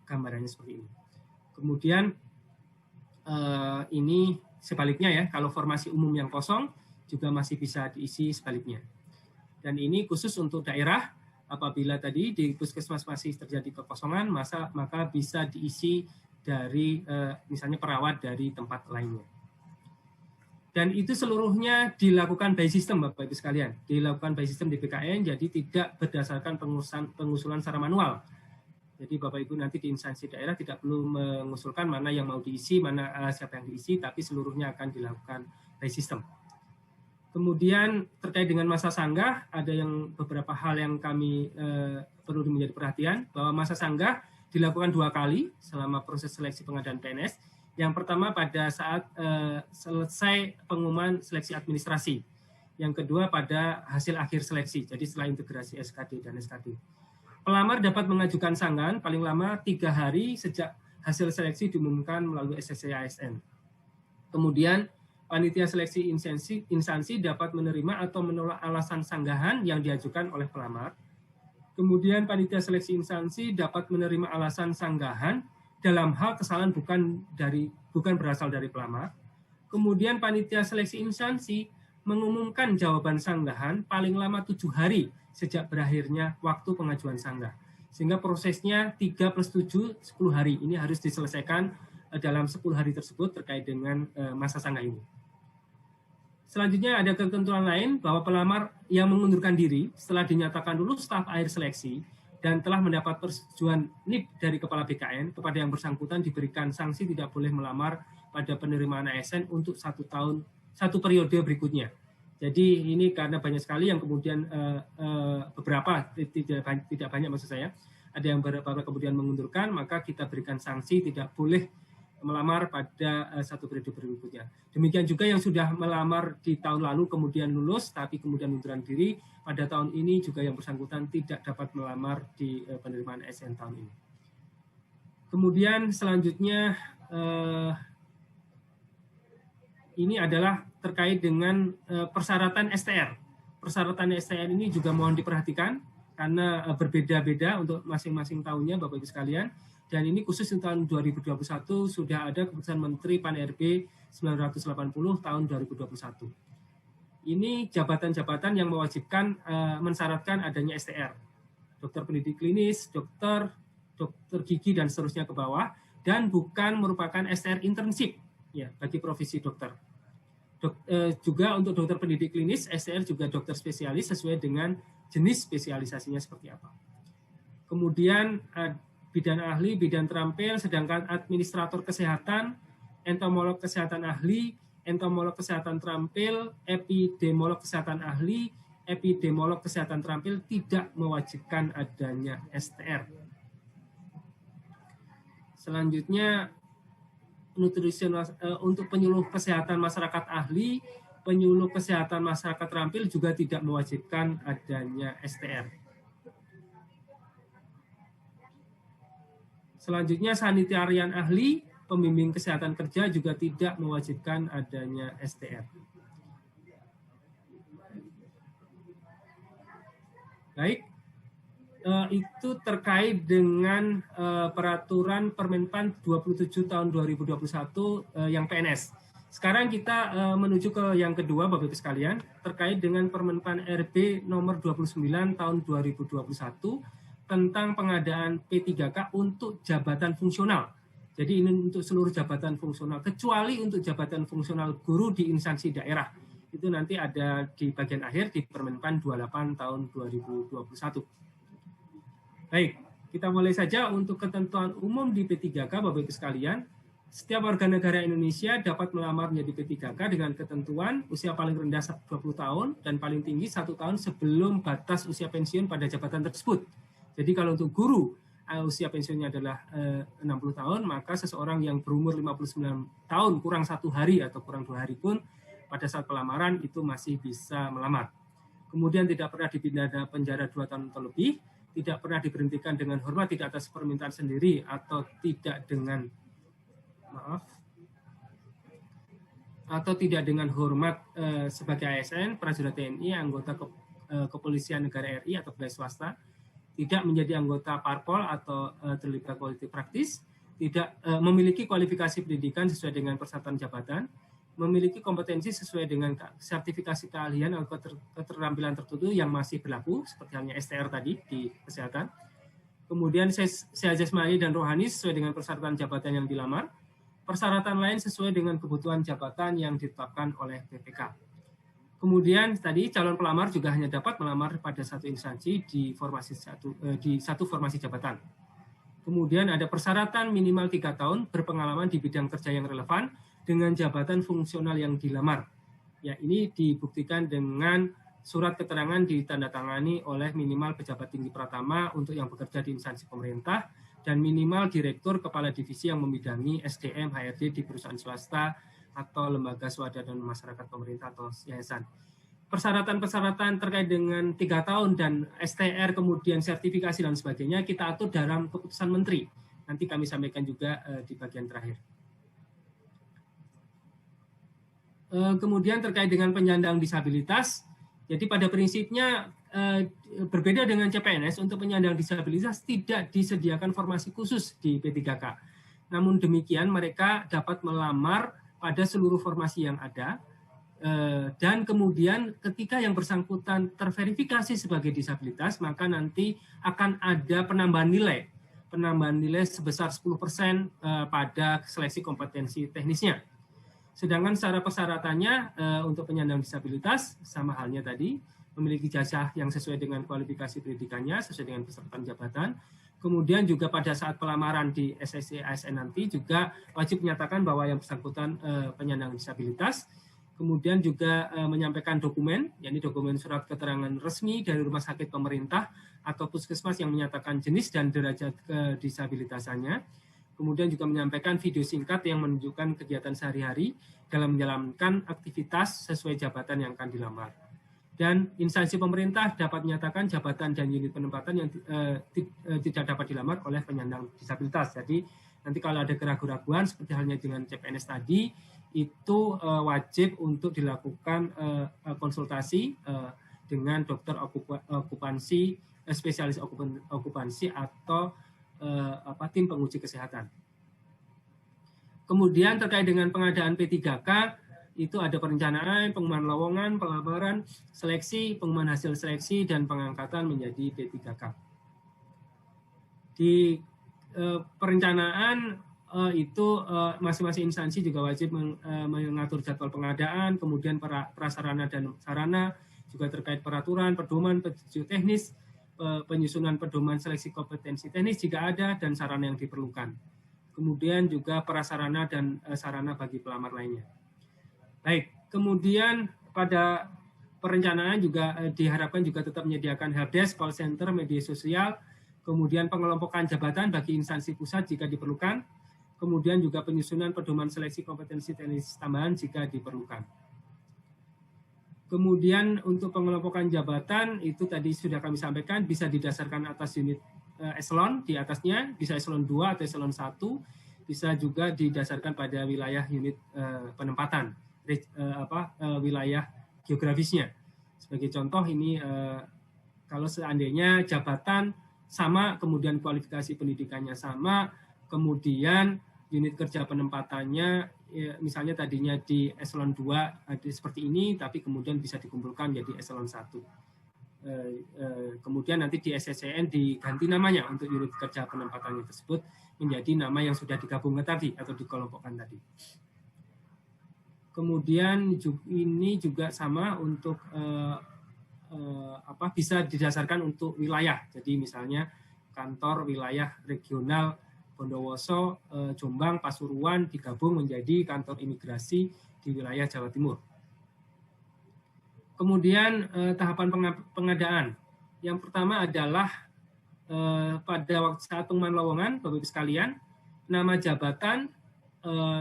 gambarannya seperti ini. Kemudian ini sebaliknya ya, kalau formasi umum yang kosong juga masih bisa diisi sebaliknya. Dan ini khusus untuk daerah, apabila tadi di puskesmas masih terjadi kekosongan, maka bisa diisi dari misalnya perawat dari tempat lainnya. Dan itu seluruhnya dilakukan by system, Bapak Ibu sekalian. Dilakukan by system di BKN, jadi tidak berdasarkan pengusulan secara manual. Jadi Bapak Ibu nanti di instansi daerah tidak perlu mengusulkan mana yang mau diisi, mana siapa yang diisi, tapi seluruhnya akan dilakukan by system. Kemudian terkait dengan masa sanggah, ada beberapa hal yang kami perlu menjadi perhatian, bahwa masa sanggah dilakukan 2 kali selama proses seleksi pengadaan PNS. Yang pertama pada saat selesai pengumuman seleksi administrasi. Yang kedua pada hasil akhir seleksi, jadi setelah integrasi SKD dan SKD. Pelamar dapat mengajukan sanggahan paling lama 3 hari sejak hasil seleksi diumumkan melalui SSC ASN. Kemudian, panitia seleksi instansi dapat menerima atau menolak alasan sanggahan yang diajukan oleh pelamar. Kemudian, panitia seleksi instansi dapat menerima alasan sanggahan dalam hal kesalahan bukan berasal dari pelamar. Kemudian panitia seleksi instansi mengumumkan jawaban sanggahan paling lama 7 hari sejak berakhirnya waktu pengajuan sanggah. Sehingga prosesnya 3 plus 7, 10 hari. Ini harus diselesaikan dalam 10 hari tersebut terkait dengan masa sanggah ini. Selanjutnya ada ketentuan lain bahwa pelamar yang mengundurkan diri setelah dinyatakan lulus tahap akhir seleksi dan telah mendapat persetujuan NIP dari Kepala BKN, kepada yang bersangkutan diberikan sanksi tidak boleh melamar pada penerimaan ASN untuk 1 tahun, 1 periode berikutnya. Jadi ini karena banyak sekali yang kemudian beberapa, tidak banyak maksud saya, ada yang beberapa kemudian mengundurkan, maka kita berikan sanksi tidak boleh melamar pada 1 periode berikutnya. Demikian juga yang sudah melamar di tahun lalu kemudian lulus tapi kemudian mengundurkan diri, pada tahun ini juga yang bersangkutan tidak dapat melamar di penerimaan ASN tahun ini. Kemudian selanjutnya ini adalah terkait dengan persyaratan STR. Persyaratan STR ini juga mohon diperhatikan karena berbeda-beda untuk masing-masing tahunnya Bapak Ibu sekalian. Dan ini khusus untuk tahun 2021 sudah ada keputusan Menteri Pan-RB 980 tahun 2021. Ini jabatan-jabatan yang mewajibkan mensyaratkan adanya STR. Dokter pendidik klinis, dokter gigi, dan seterusnya ke bawah. Dan bukan merupakan STR internship ya, bagi profesi dokter. Juga untuk dokter pendidik klinis, STR juga dokter spesialis sesuai dengan jenis spesialisasinya seperti apa. Kemudian bidan ahli, bidan terampil, sedangkan administrator kesehatan, entomolog kesehatan ahli, entomolog kesehatan terampil, epidemiolog kesehatan ahli, epidemiolog kesehatan terampil tidak mewajibkan adanya STR. Selanjutnya, nutrisional untuk penyuluh kesehatan masyarakat ahli, penyuluh kesehatan masyarakat terampil juga tidak mewajibkan adanya STR. Selanjutnya, sanitarian ahli, pembimbing kesehatan kerja juga tidak mewajibkan adanya STR. Baik, itu terkait dengan peraturan Permenpan 27 tahun 2021 yang PNS. Sekarang kita menuju ke yang kedua Bapak Ibu sekalian, terkait dengan Permenpan RB nomor 29 tahun 2021 tentang pengadaan P3K untuk jabatan fungsional. Jadi ini untuk seluruh jabatan fungsional, kecuali untuk jabatan fungsional guru di instansi daerah. Itu nanti ada di bagian akhir di Permenpan 28 tahun 2021. Baik, kita mulai saja untuk ketentuan umum di P3K, Bapak Ibu sekalian. Setiap warga negara Indonesia dapat melamar menjadi P3K dengan ketentuan usia paling rendah 20 tahun dan paling tinggi 1 tahun sebelum batas usia pensiun pada jabatan tersebut. Jadi kalau untuk guru usia pensiunnya adalah 60 tahun, maka seseorang yang berumur 59 tahun kurang 1 hari atau kurang 2 hari pun pada saat pelamaran itu masih bisa melamar. Kemudian tidak pernah dipidana penjara 2 tahun atau lebih, tidak pernah diberhentikan dengan hormat tidak atas permintaan sendiri atau tidak dengan hormat sebagai ASN, prajurit TNI, anggota kepolisian negara RI atau pegawai swasta, tidak menjadi anggota parpol atau terlibat politik praktis, tidak memiliki kualifikasi pendidikan sesuai dengan persyaratan jabatan, memiliki kompetensi sesuai dengan sertifikasi keahlian atau keterampilan tertentu yang masih berlaku, seperti halnya STR tadi di kesehatan. Kemudian sehat jasmani dan rohani sesuai dengan persyaratan jabatan yang dilamar. Persyaratan lain sesuai dengan kebutuhan jabatan yang ditetapkan oleh BPK. Kemudian tadi calon pelamar juga hanya dapat melamar pada satu instansi di satu formasi jabatan. Kemudian ada persyaratan minimal 3 tahun berpengalaman di bidang kerja yang relevan dengan jabatan fungsional yang dilamar. Ya, ini dibuktikan dengan surat keterangan ditandatangani oleh minimal pejabat tinggi pratama untuk yang bekerja di instansi pemerintah dan minimal direktur kepala divisi yang membidangi SDM HRD di perusahaan swasta atau lembaga swadaya dan masyarakat pemerintah atau yayasan. Persyaratan-persyaratan terkait dengan 3 tahun dan STR, kemudian sertifikasi dan sebagainya, kita atur dalam keputusan Menteri. Nanti kami sampaikan juga di bagian terakhir. Kemudian terkait dengan penyandang disabilitas, jadi pada prinsipnya berbeda dengan CPNS, untuk penyandang disabilitas tidak disediakan formasi khusus di P3K. namun demikian mereka dapat melamar pada seluruh formasi yang ada, dan kemudian ketika yang bersangkutan terverifikasi sebagai disabilitas, maka nanti akan ada penambahan nilai sebesar 10% pada seleksi kompetensi teknisnya. Sedangkan secara persyaratannya untuk penyandang disabilitas sama halnya tadi, memiliki ijazah yang sesuai dengan kualifikasi pendidikannya, sesuai dengan pesertaan jabatan. Kemudian juga pada saat pelamaran di SSC ASN nanti juga wajib menyatakan bahwa yang bersangkutan penyandang disabilitas. Kemudian juga menyampaikan dokumen, yakni dokumen surat keterangan resmi dari rumah sakit pemerintah atau puskesmas yang menyatakan jenis dan derajat kedisabilitasannya. Kemudian juga menyampaikan video singkat yang menunjukkan kegiatan sehari-hari dalam menjalankan aktivitas sesuai jabatan yang akan dilamar. Dan instansi pemerintah dapat menyatakan jabatan dan unit penempatan yang tidak dapat dilamar oleh penyandang disabilitas. Jadi nanti kalau ada keraguan-keraguan seperti halnya dengan CPNS tadi, itu wajib untuk dilakukan konsultasi dengan dokter okupansi, spesialis okupansi atau tim penguji kesehatan. Kemudian terkait dengan pengadaan P3K, itu ada perencanaan, pengumuman lowongan, pelamaran, seleksi, pengumuman hasil seleksi, dan pengangkatan menjadi P3K. Di perencanaan itu masing-masing instansi juga wajib mengatur jadwal pengadaan, kemudian prasarana dan sarana, juga terkait peraturan, pedoman, petunjuk teknis, penyusunan pedoman seleksi kompetensi teknis jika ada, dan sarana yang diperlukan. Kemudian juga prasarana dan sarana bagi pelamar lainnya. Baik, kemudian pada perencanaan juga diharapkan juga tetap menyediakan helpdesk, call center, media sosial, kemudian pengelompokan jabatan bagi instansi pusat jika diperlukan, kemudian juga penyusunan pedoman seleksi kompetensi teknis tambahan jika diperlukan. Kemudian untuk pengelompokan jabatan itu tadi sudah kami sampaikan bisa didasarkan atas unit eselon di atasnya, bisa eselon 2 atau eselon 1, bisa juga didasarkan pada wilayah unit penempatan, wilayah geografisnya. Sebagai contoh ini kalau seandainya jabatan sama, kemudian kualifikasi pendidikannya sama, kemudian unit kerja penempatannya misalnya tadinya di eselon 2 seperti ini, tapi kemudian bisa dikumpulkan menjadi eselon 1. Kemudian nanti di SSCN diganti namanya untuk unit kerja penempatannya tersebut menjadi nama yang sudah digabungkan tadi atau dikelompokkan tadi. Kemudian ini juga sama untuk bisa didasarkan untuk wilayah. Jadi misalnya kantor wilayah regional Bondowoso, Jombang, Pasuruan digabung menjadi kantor imigrasi di wilayah Jawa Timur. Kemudian tahapan pengadaan. Yang pertama adalah pada waktu saat pengumuman lowongan, Bapak Ibu sekalian, nama jabatan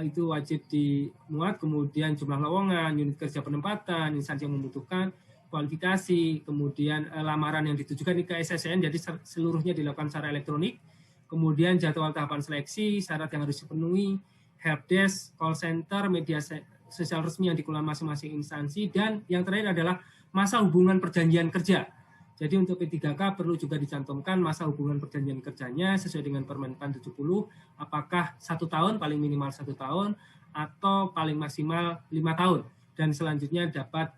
itu wajib dimuat, kemudian jumlah lowongan, unit kerja penempatan, instansi yang membutuhkan, kualifikasi, kemudian lamaran yang ditujukan ke SSCN, jadi seluruhnya dilakukan secara elektronik. Kemudian jadwal tahapan seleksi, syarat yang harus dipenuhi, helpdesk, call center, media sosial resmi yang dikelola masing-masing instansi, dan yang terakhir adalah masa hubungan perjanjian kerja. Jadi untuk P3K perlu juga dicantumkan masa hubungan perjanjian kerjanya sesuai dengan Permenpan 70, apakah 1 tahun, paling minimal 1 tahun, atau paling maksimal 5 tahun, dan selanjutnya dapat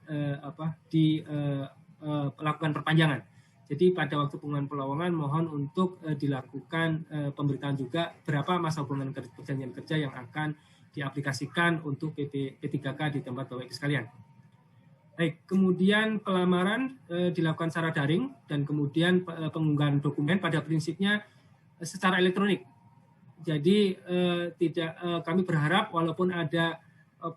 dilakukan perpanjangan. Jadi pada waktu pengumuman pelowongan mohon untuk dilakukan pemberitaan juga berapa masa hubungan perjanjian kerja yang akan diaplikasikan untuk P3K di tempat Bapak Ibu sekalian. Baik, kemudian pelamaran dilakukan secara daring dan kemudian pengunggahan dokumen pada prinsipnya secara elektronik. Jadi kami berharap walaupun ada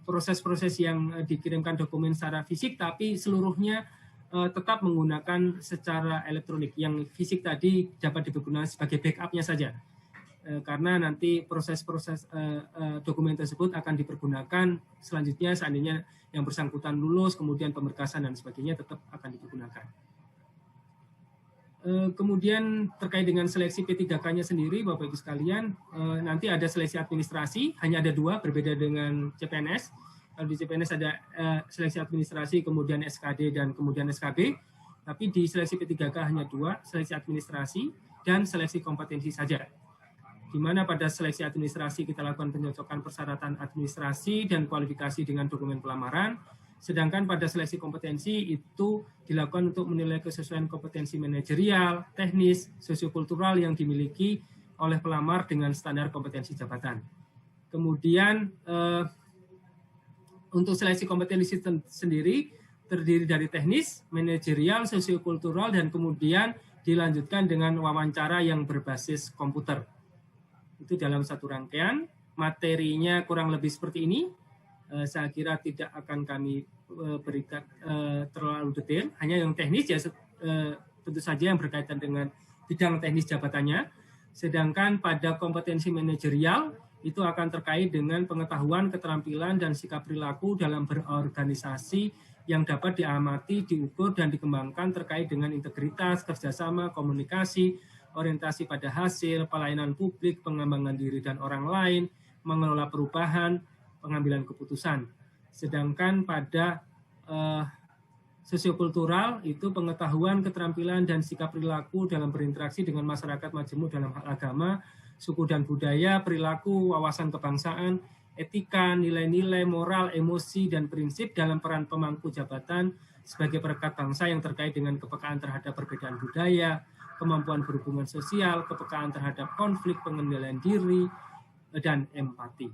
proses-proses yang dikirimkan dokumen secara fisik, tapi seluruhnya tetap menggunakan secara elektronik. Yang fisik tadi dapat digunakan sebagai backupnya saja. Karena nanti proses-proses dokumen tersebut akan dipergunakan selanjutnya seandainya yang bersangkutan lulus, kemudian pemberkasan dan sebagainya tetap akan digunakan. Kemudian terkait dengan seleksi P3K-nya sendiri, Bapak Ibu sekalian, nanti ada seleksi administrasi, hanya ada 2, berbeda dengan CPNS. Kalau di CPNS ada seleksi administrasi, kemudian SKD, dan kemudian SKB. Tapi di seleksi P3K hanya 2, seleksi administrasi dan seleksi kompetensi saja. di mana pada seleksi administrasi kita lakukan pencocokan persyaratan administrasi dan kualifikasi dengan dokumen pelamaran, sedangkan pada seleksi kompetensi itu dilakukan untuk menilai kesesuaian kompetensi manajerial, teknis, sosiokultural yang dimiliki oleh pelamar dengan standar kompetensi jabatan. Kemudian untuk seleksi kompetensi sendiri terdiri dari teknis, manajerial, sosiokultural, dan kemudian dilanjutkan dengan wawancara yang berbasis komputer. Itu dalam satu rangkaian, materinya kurang lebih seperti ini. Saya kira tidak akan kami berikan terlalu detail, hanya yang teknis ya tentu saja yang berkaitan dengan bidang teknis jabatannya. Sedangkan pada kompetensi manajerial itu akan terkait dengan pengetahuan, keterampilan, dan sikap perilaku dalam berorganisasi yang dapat diamati, diukur, dan dikembangkan terkait dengan integritas, kerjasama, komunikasi, orientasi pada hasil, pelayanan publik, pengembangan diri dan orang lain, mengelola perubahan, pengambilan keputusan. Sedangkan pada sosiokultural itu pengetahuan, keterampilan, dan sikap perilaku dalam berinteraksi dengan masyarakat majemuk dalam hal agama, suku dan budaya, perilaku, wawasan kebangsaan, etika, nilai-nilai, moral, emosi, dan prinsip dalam peran pemangku jabatan sebagai perekat bangsa yang terkait dengan kepekaan terhadap perbedaan budaya, kemampuan berhubungan sosial, kepekaan terhadap konflik, pengendalian diri, dan empati.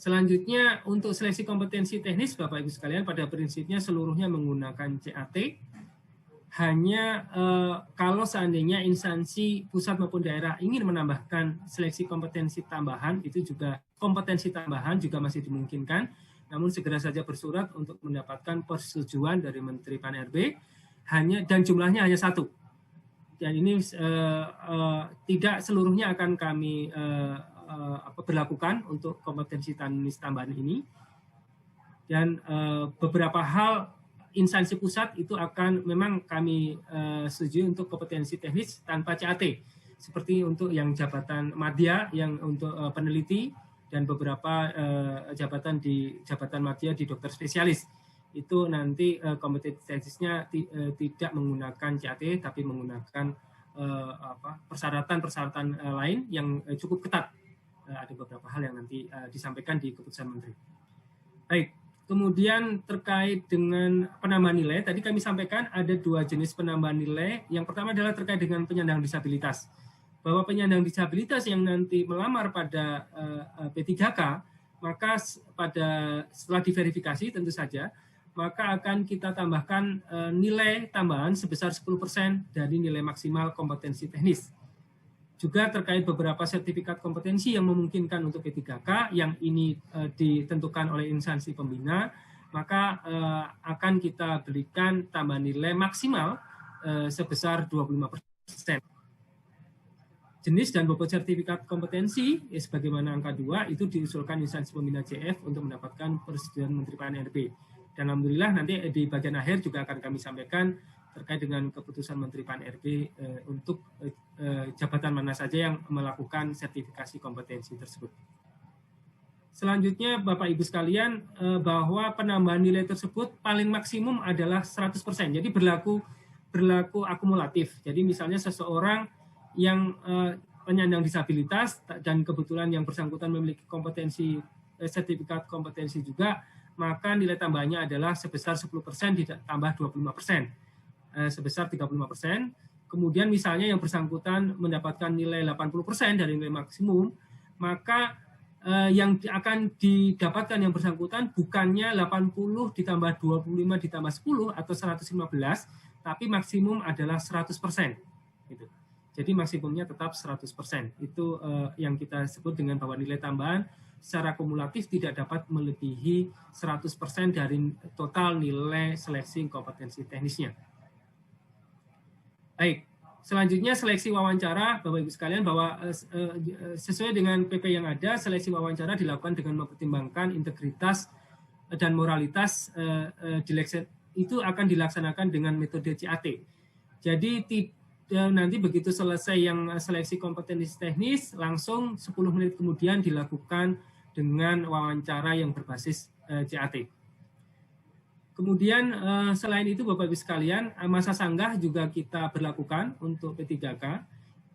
Selanjutnya, untuk seleksi kompetensi teknis, Bapak Ibu sekalian, pada prinsipnya seluruhnya menggunakan CAT. Hanya kalau seandainya instansi pusat maupun daerah ingin menambahkan seleksi kompetensi tambahan, itu juga kompetensi tambahan juga masih dimungkinkan, namun segera saja bersurat untuk mendapatkan persetujuan dari Menteri Pan-RB, dan jumlahnya hanya 1. Dan ini tidak seluruhnya akan kami berlakukan untuk kompetensi teknis tambahan ini. Dan beberapa hal instansi pusat itu akan memang kami setuju untuk kompetensi teknis tanpa CAT, seperti untuk yang jabatan madya, yang untuk peneliti, dan beberapa jabatan madya di dokter spesialis. Itu nanti kompetensi teknisnya tidak menggunakan CAT, tapi menggunakan persyaratan-persyaratan lain yang cukup ketat. Ada beberapa hal yang nanti disampaikan di keputusan Menteri. Baik. Kemudian terkait dengan penambahan nilai, tadi kami sampaikan ada 2 jenis penambahan nilai. Yang pertama adalah terkait dengan penyandang disabilitas. Bahwa penyandang disabilitas yang nanti melamar pada P3K, maka setelah diverifikasi tentu saja, maka akan kita tambahkan nilai tambahan sebesar 10% dari nilai maksimal kompetensi teknis. Juga terkait beberapa sertifikat kompetensi yang memungkinkan untuk P3K yang ini ditentukan oleh instansi pembina, maka akan kita berikan tambahan nilai maksimal sebesar 25%. Jenis dan bobot sertifikat kompetensi sebagaimana angka 2 itu diusulkan instansi pembina CF untuk mendapatkan persetujuan Menteri Pan-RB. Dan alhamdulillah nanti di bagian akhir juga akan kami sampaikan terkait dengan keputusan Menteri Pan-RB untuk jabatan mana saja yang melakukan sertifikasi kompetensi tersebut. Selanjutnya Bapak Ibu sekalian, bahwa penambahan nilai tersebut paling maksimum adalah 100%. Jadi berlaku akumulatif. Jadi misalnya seseorang yang penyandang disabilitas dan kebetulan yang bersangkutan memiliki kompetensi sertifikat kompetensi juga, maka nilai tambahnya adalah sebesar 10% ditambah 25%. Sebesar 35%. Kemudian misalnya yang bersangkutan mendapatkan nilai 80% dari nilai maksimum, maka yang akan didapatkan yang bersangkutan bukannya 80 ditambah 25 ditambah 10 atau 115, tapi maksimum adalah 100%. Gitu. Jadi maksimumnya tetap 100%. Itu yang kita sebut dengan bahwa nilai tambahan secara kumulatif tidak dapat melebihi 100% dari total nilai seleksi kompetensi teknisnya. Baik, selanjutnya seleksi wawancara, Bapak Ibu sekalian, bahwa sesuai dengan PP yang ada, seleksi wawancara dilakukan dengan mempertimbangkan integritas dan moralitas itu akan dilaksanakan dengan metode CAT. Jadi nanti begitu selesai yang seleksi kompetensi teknis, langsung 10 menit kemudian dilakukan dengan wawancara yang berbasis CAT. Kemudian selain itu Bapak Ibu sekalian, masa sanggah juga kita berlakukan untuk P3K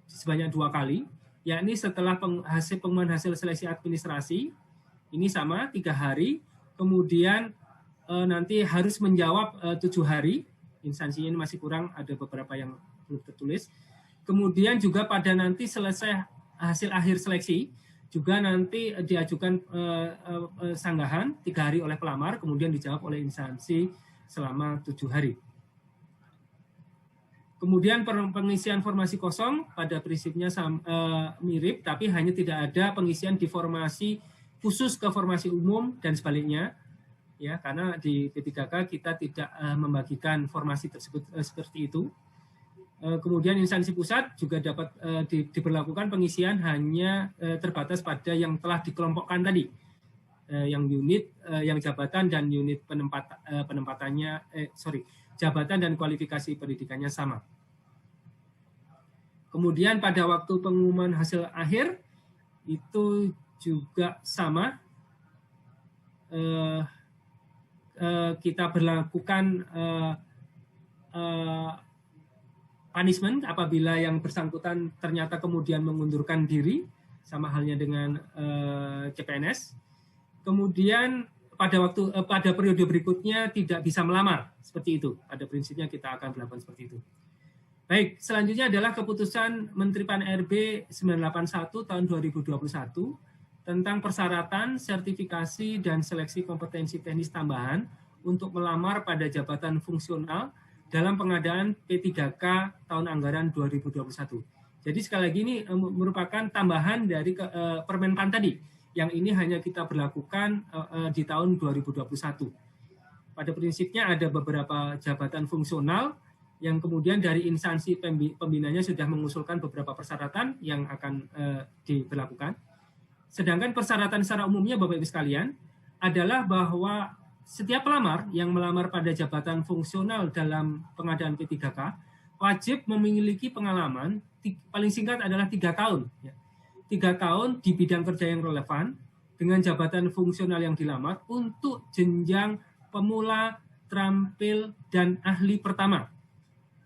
sebanyak 2 kali. yakni setelah pengumuman hasil seleksi administrasi, ini sama 3 hari, kemudian nanti harus menjawab 7 hari, instansinya ini masih kurang, ada beberapa yang belum tertulis. Kemudian juga pada nanti selesai hasil akhir seleksi, juga nanti diajukan sanggahan 3 hari oleh pelamar, kemudian dijawab oleh instansi selama 7 hari. Kemudian pengisian formasi kosong pada prinsipnya mirip, tapi hanya tidak ada pengisian di formasi khusus ke formasi umum dan sebaliknya, ya, karena di P3K kita tidak membagikan formasi tersebut seperti itu. Kemudian instansi pusat juga dapat diberlakukan pengisian hanya terbatas pada yang telah dikelompokkan tadi, yang unit, yang jabatan dan unit penempatannya, jabatan dan kualifikasi pendidikannya sama. Kemudian pada waktu pengumuman hasil akhir itu juga sama, kita berlakukan punishment apabila yang bersangkutan ternyata kemudian mengundurkan diri, sama halnya dengan CPNS. Kemudian pada periode berikutnya tidak bisa melamar, seperti itu. Pada prinsipnya kita akan melakukan seperti itu. Baik, selanjutnya adalah keputusan Menteri Pan-RB 981 tahun 2021 tentang persyaratan, sertifikasi, dan seleksi kompetensi teknis tambahan untuk melamar pada jabatan fungsional dalam pengadaan P3K tahun anggaran 2021. Jadi sekali lagi ini merupakan tambahan dari Permenpan tadi, yang ini hanya kita berlakukan di tahun 2021. Pada prinsipnya ada beberapa jabatan fungsional yang kemudian dari instansi pembinanya sudah mengusulkan beberapa persyaratan yang akan diberlakukan. Sedangkan persyaratan secara umumnya Bapak Ibu sekalian adalah bahwa setiap pelamar yang melamar pada jabatan fungsional dalam pengadaan P3K wajib memiliki pengalaman paling singkat adalah 3 tahun. 3 tahun di bidang kerja yang relevan dengan jabatan fungsional yang dilamar untuk jenjang pemula, terampil, dan ahli pertama.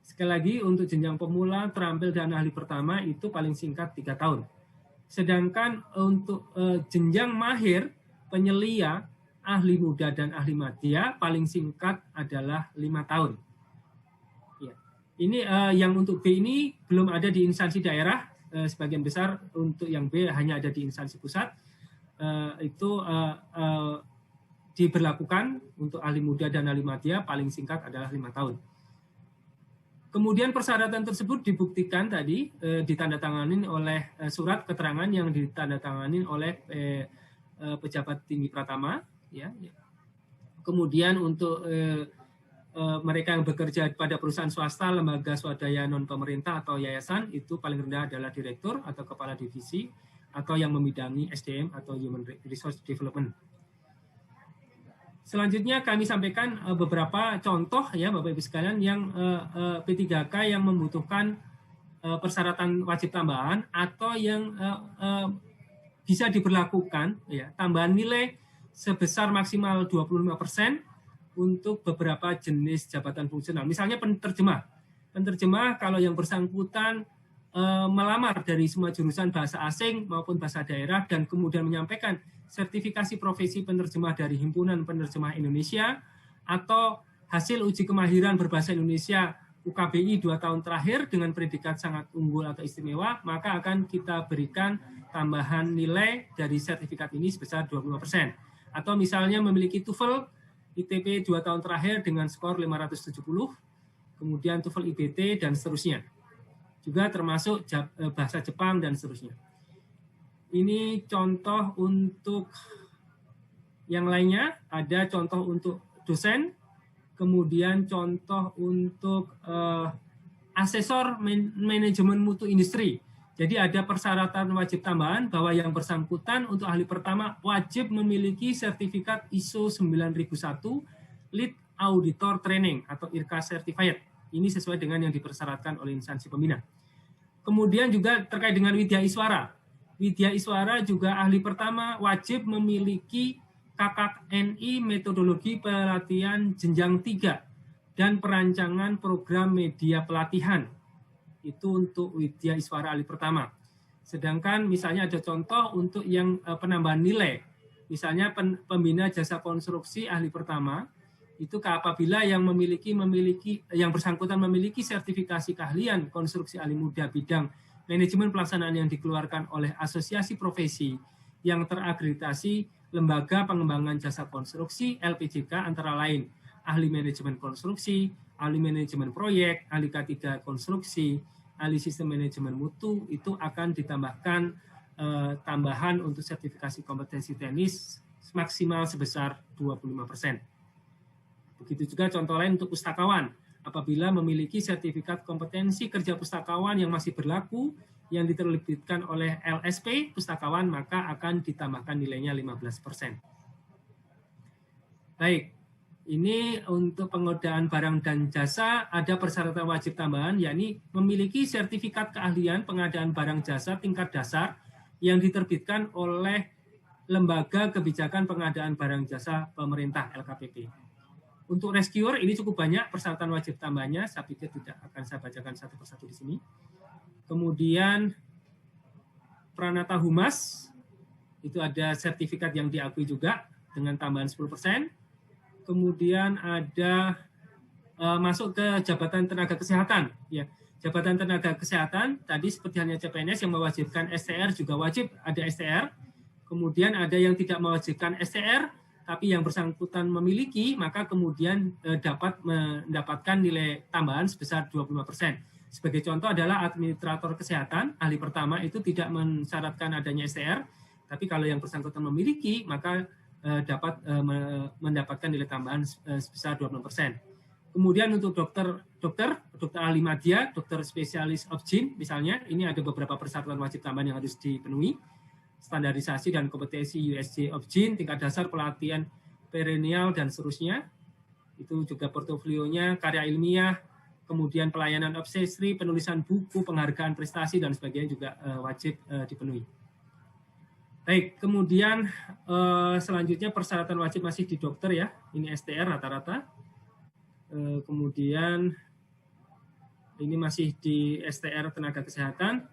Sekali lagi untuk jenjang pemula, terampil, dan ahli pertama itu paling singkat 3 tahun. Sedangkan untuk jenjang mahir, penyelia, ahli muda, dan ahli madya paling singkat adalah 5 tahun. Ya. Ini yang untuk B ini belum ada di instansi daerah, sebagian besar. Untuk yang B hanya ada di instansi pusat. Itu diberlakukan untuk ahli muda dan ahli madya paling singkat adalah 5 tahun. Kemudian persyaratan tersebut dibuktikan tadi ditandatangani oleh surat keterangan yang ditandatangani oleh pejabat tinggi pratama, ya. Kemudian untuk mereka yang bekerja pada perusahaan swasta, lembaga swadaya non pemerintah atau yayasan, itu paling rendah adalah direktur atau kepala divisi atau yang membidangi SDM atau Human Resource Development. Selanjutnya kami sampaikan beberapa contoh ya Bapak Ibu sekalian yang P3K yang membutuhkan persyaratan wajib tambahan atau yang bisa diberlakukan ya tambahan nilai sebesar maksimal 25% untuk beberapa jenis jabatan fungsional. Misalnya penerjemah. Penerjemah kalau yang bersangkutan melamar dari semua jurusan bahasa asing maupun bahasa daerah dan kemudian menyampaikan sertifikasi profesi penerjemah dari Himpunan Penerjemah Indonesia atau hasil uji kemahiran berbahasa Indonesia UKBI 2 tahun terakhir dengan predikat sangat unggul atau istimewa, maka akan kita berikan tambahan nilai dari sertifikat ini sebesar 20%. Atau misalnya memiliki TOEFL ITP 2 tahun terakhir dengan skor 570, kemudian TOEFL IBT dan seterusnya. Juga termasuk bahasa Jepang dan seterusnya. Ini contoh untuk yang lainnya, ada contoh untuk dosen, kemudian contoh untuk asesor manajemen mutu industri. Jadi ada persyaratan wajib tambahan bahwa yang bersangkutan untuk ahli pertama wajib memiliki sertifikat ISO 9001 Lead Auditor Training atau IRCA Certified. Ini sesuai dengan yang dipersyaratkan oleh instansi pembina. Kemudian juga terkait dengan Widya Iswara. Widya Iswara juga ahli pertama wajib memiliki KKNI metodologi pelatihan jenjang 3 dan perancangan program media pelatihan. Itu untuk Widya Iswara ahli pertama. Sedangkan misalnya ada contoh untuk yang penambahan nilai, misalnya pembina jasa konstruksi ahli pertama, itu apabila yang yang bersangkutan memiliki sertifikasi keahlian konstruksi ahli muda bidang manajemen pelaksanaan yang dikeluarkan oleh asosiasi profesi yang terakreditasi Lembaga Pengembangan Jasa Konstruksi LPJK antara lain ahli manajemen konstruksi, ahli manajemen proyek, ahli K3 konstruksi, ahli sistem manajemen mutu, itu akan ditambahkan tambahan untuk sertifikasi kompetensi teknis maksimal sebesar 25%. Begitu juga contoh lain untuk pustakawan. Apabila memiliki sertifikat kompetensi kerja pustakawan yang masih berlaku, yang diterbitkan oleh LSP pustakawan, maka akan ditambahkan nilainya 15%. Baik, ini untuk pengadaan barang dan jasa ada persyaratan wajib tambahan, yakni memiliki sertifikat keahlian pengadaan barang jasa tingkat dasar yang diterbitkan oleh Lembaga Kebijakan Pengadaan Barang Jasa Pemerintah LKPP. Untuk rescuer ini cukup banyak persyaratan wajib tambahnya, saya pikir tidak akan saya bacakan satu persatu di sini. Kemudian Pranata Humas, itu ada sertifikat yang diakui juga dengan tambahan 10%. Kemudian ada masuk ke jabatan tenaga kesehatan. Ya, jabatan tenaga kesehatan, tadi seperti hanya CPNS yang mewajibkan STR, juga wajib ada STR. Kemudian ada yang tidak mewajibkan STR, tapi yang bersangkutan memiliki, maka kemudian dapat mendapatkan nilai tambahan sebesar 25%. Sebagai contoh adalah administrator kesehatan, ahli pertama itu tidak mensyaratkan adanya STR, tapi kalau yang bersangkutan memiliki, maka dapat mendapatkan nilai tambahan sebesar 20%. Kemudian untuk dokter ahli madya, dokter spesialis obgyn misalnya, ini ada beberapa persyaratan wajib tambahan yang harus dipenuhi. Standarisasi dan kompetensi USJ obgyn, tingkat dasar pelatihan perennial dan seterusnya. Itu juga portofolionya, karya ilmiah, kemudian pelayanan obstetri, penulisan buku, penghargaan prestasi dan sebagainya juga wajib dipenuhi. Baik, kemudian selanjutnya persyaratan wajib masih di dokter ya, ini STR rata-rata. Kemudian ini masih di STR tenaga kesehatan.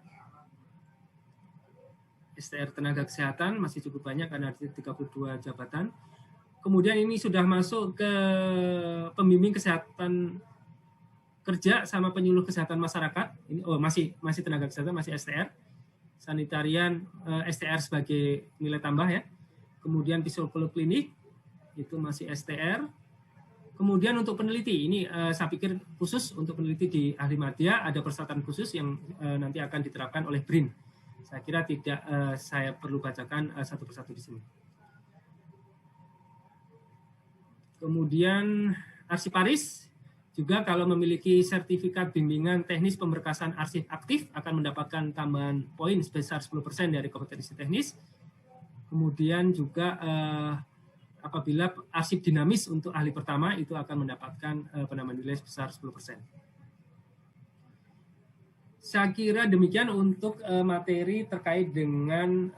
STR tenaga kesehatan masih cukup banyak karena ada 32 jabatan. Kemudian ini sudah masuk ke pembimbing kesehatan kerja sama penyuluh kesehatan masyarakat. Ini masih tenaga kesehatan, masih STR. Sanitarian STR sebagai nilai tambah ya. Kemudian psikolog klinik itu masih STR. Kemudian untuk peneliti ini saya pikir khusus untuk peneliti di ahli madya ada persyaratan khusus yang nanti akan diterapkan oleh BRIN. Saya kira tidak saya perlu bacakan satu persatu di sini. Kemudian arsiparis juga kalau memiliki sertifikat bimbingan teknis pemberkasan arsip aktif akan mendapatkan tambahan poin sebesar 10% dari kompetensi teknis. Kemudian juga apabila arsip dinamis untuk ahli pertama itu akan mendapatkan penambahan nilai sebesar 10%. Saya kira demikian untuk materi terkait dengan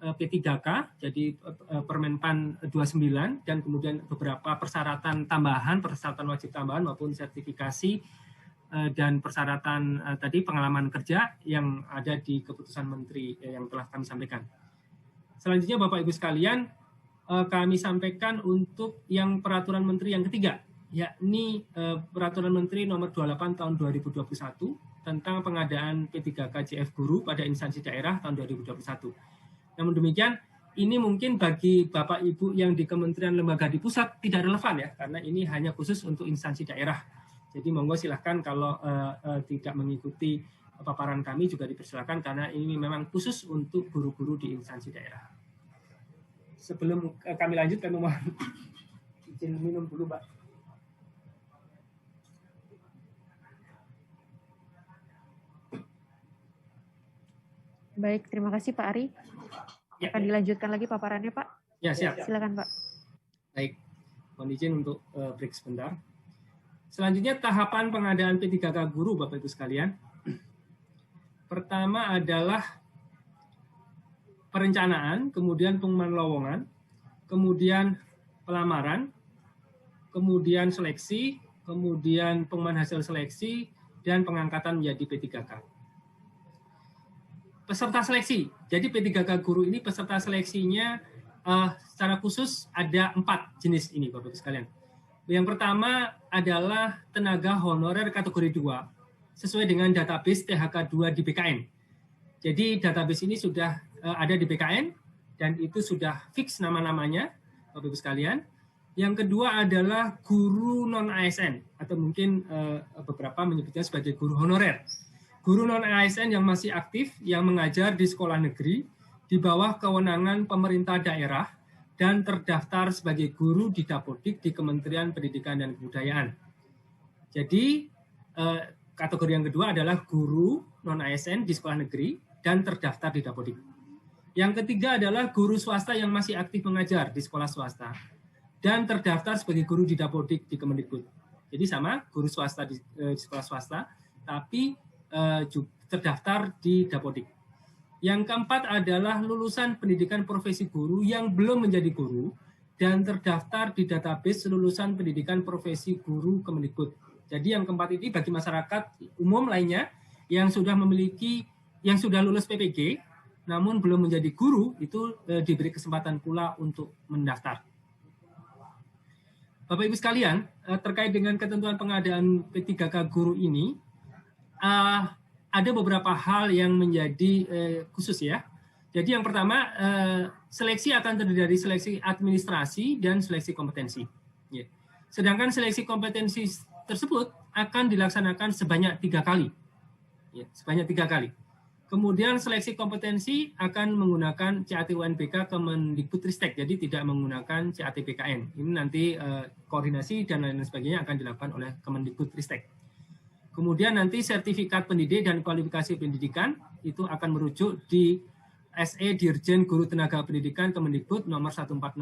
P3K, jadi Permenpan 29, dan kemudian beberapa persyaratan tambahan, persyaratan wajib tambahan maupun sertifikasi dan persyaratan tadi pengalaman kerja yang ada di keputusan Menteri yang telah kami sampaikan. Selanjutnya Bapak Ibu sekalian, kami sampaikan untuk yang peraturan Menteri yang ketiga, yakni Peraturan Menteri Nomor 28 Tahun 2021 tentang pengadaan P3K JF Guru pada instansi daerah tahun 2021. Namun demikian, ini mungkin bagi Bapak Ibu yang di kementerian lembaga di pusat tidak relevan ya, karena ini hanya khusus untuk instansi daerah. Jadi monggo silahkan kalau tidak mengikuti paparan kami juga dipersilakan karena ini memang khusus untuk guru-guru di instansi daerah. Sebelum kami lanjut, kami mohon izin minum dulu, Pak. Baik, terima kasih Pak Ari. Akan dilanjutkan lagi paparannya Pak. Ya, siap. Silakan Pak. Baik, mohon izin untuk break sebentar. Selanjutnya tahapan pengadaan P3K guru Bapak Ibu sekalian. Pertama adalah perencanaan, kemudian pengumuman lowongan, kemudian pelamaran, kemudian seleksi, kemudian pengumuman hasil seleksi, dan pengangkatan menjadi P3K. peserta seleksi. Jadi P3K Guru ini peserta seleksinya secara khusus ada 4 jenis ini, Bapak-Ibu sekalian. Yang pertama adalah tenaga honorer kategori 2 sesuai dengan database THK2 di BKN. Jadi database ini sudah ada di BKN dan itu sudah fix nama-namanya, Bapak-Ibu sekalian. Yang kedua adalah guru non-ASN atau mungkin beberapa menyebutnya sebagai guru honorer. Guru non-ASN yang masih aktif yang mengajar di sekolah negeri di bawah kewenangan pemerintah daerah dan terdaftar sebagai guru di Dapodik di Kementerian Pendidikan dan Kebudayaan. Jadi kategori yang kedua adalah guru non-ASN di sekolah negeri dan terdaftar di Dapodik. Yang ketiga adalah guru swasta yang masih aktif mengajar di sekolah swasta dan terdaftar sebagai guru di Dapodik di Kemendikbud. Jadi sama, guru swasta di sekolah swasta, tapi terdaftar di Dapodik. Yang keempat adalah lulusan pendidikan profesi guru yang belum menjadi guru dan terdaftar di database lulusan pendidikan profesi guru Kemendikbud. Jadi yang keempat ini bagi masyarakat umum lainnya yang sudah lulus PPG namun belum menjadi guru, itu diberi kesempatan pula untuk mendaftar. Bapak Ibu sekalian, terkait dengan ketentuan pengadaan P3K Guru ini, ada beberapa hal yang menjadi khusus ya. Jadi yang pertama, seleksi akan terdiri dari seleksi administrasi dan seleksi kompetensi. Ya. Sedangkan seleksi kompetensi tersebut akan dilaksanakan sebanyak 3 kali. Ya, sebanyak 3 kali. Kemudian seleksi kompetensi akan menggunakan CAT UNBK Kemendikbudristek, jadi tidak menggunakan CAT BKN. Ini nanti koordinasi dan lain sebagainya akan dilakukan oleh Kemendikbudristek. Kemudian nanti sertifikat pendidik dan kualifikasi pendidikan itu akan merujuk di SE Dirjen Guru Tenaga Pendidikan Kemendikbud nomor 1460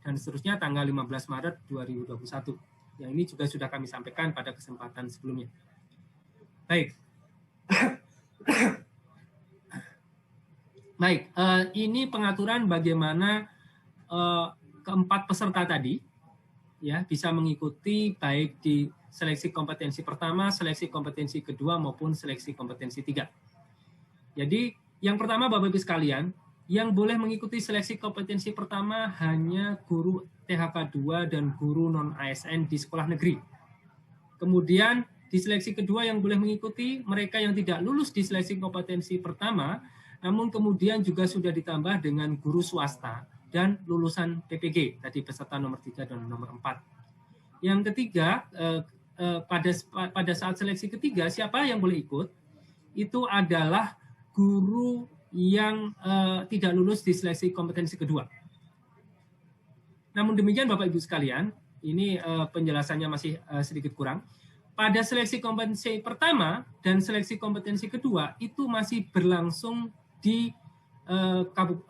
dan seterusnya tanggal 15 Maret 2021. Yang ini juga sudah kami sampaikan pada kesempatan sebelumnya. Baik. Baik, ini pengaturan bagaimana keempat peserta tadi ya bisa mengikuti baik di seleksi kompetensi pertama, seleksi kompetensi kedua maupun seleksi kompetensi 3. Jadi yang pertama Bapak Ibu sekalian, yang boleh mengikuti seleksi kompetensi pertama hanya guru THK 2 dan guru non-ASN di sekolah negeri. Kemudian di seleksi kedua yang boleh mengikuti mereka yang tidak lulus di seleksi kompetensi pertama, namun kemudian juga sudah ditambah dengan guru swasta dan lulusan PPG, tadi peserta nomor 3 dan nomor 4. Yang ketiga, pada saat seleksi ketiga, siapa yang boleh ikut? Itu adalah guru yang tidak lulus di seleksi kompetensi kedua. Namun demikian Bapak Ibu sekalian, ini penjelasannya masih sedikit kurang. Pada seleksi kompetensi pertama dan seleksi kompetensi kedua, itu masih berlangsung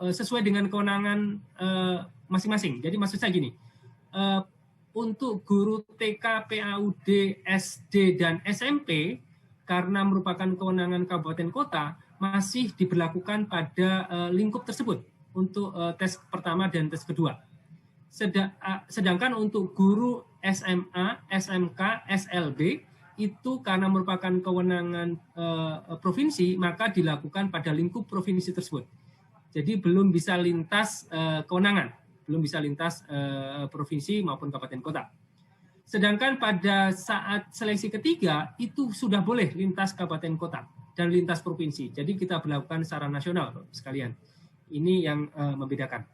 sesuai dengan kewenangan masing-masing. Jadi maksud saya gini, untuk guru TK, PAUD, SD, dan SMP, karena merupakan kewenangan kabupaten kota, masih diberlakukan pada lingkup tersebut untuk tes pertama dan tes kedua. Sedangkan untuk guru SMA, SMK, SLB, itu karena merupakan kewenangan provinsi, maka dilakukan pada lingkup provinsi tersebut. Jadi belum bisa lintas kewenangan, belum bisa lintas provinsi maupun kabupaten kota. Sedangkan pada saat seleksi ketiga, itu sudah boleh lintas kabupaten kota dan lintas provinsi. Jadi kita berlakukan secara nasional, sekalian. Ini yang membedakan.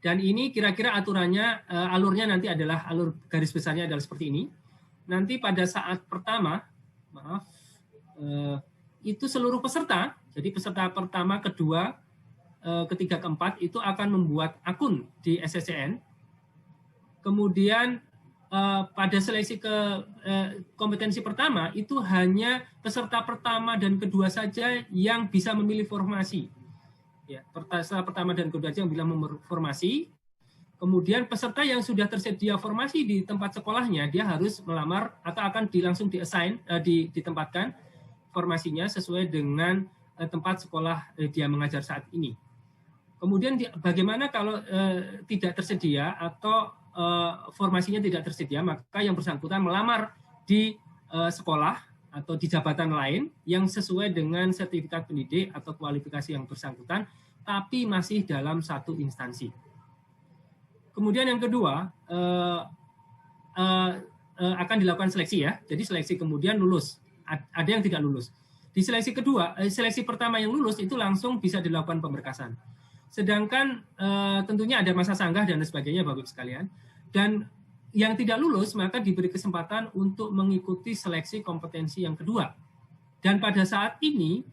Dan ini kira-kira aturannya, alurnya nanti adalah, alur garis besarnya adalah seperti ini. Nanti pada saat pertama, itu seluruh peserta, jadi peserta pertama, kedua, ketiga, keempat, itu akan membuat akun di SSCN. Kemudian pada seleksi kompetensi pertama, itu hanya peserta pertama dan kedua saja yang bisa memilih formasi. Ya, peserta pertama dan kedua saja yang bisa memilih formasi. Kemudian peserta yang sudah tersedia formasi di tempat sekolahnya, dia harus melamar atau akan langsung ditempatkan formasinya sesuai dengan tempat sekolah dia mengajar saat ini. Kemudian bagaimana kalau tidak tersedia atau formasinya tidak tersedia, maka yang bersangkutan melamar di sekolah atau di jabatan lain yang sesuai dengan sertifikat pendidik atau kualifikasi yang bersangkutan, tapi masih dalam satu instansi. Kemudian yang kedua, akan dilakukan seleksi ya. Jadi seleksi kemudian lulus. Ada yang tidak lulus. Di seleksi kedua, seleksi pertama yang lulus itu langsung bisa dilakukan pemberkasan. Sedangkan tentunya ada masa sanggah dan sebagainya Bapak Ibu sekalian. Dan yang tidak lulus maka diberi kesempatan untuk mengikuti seleksi kompetensi yang kedua. Dan pada saat ini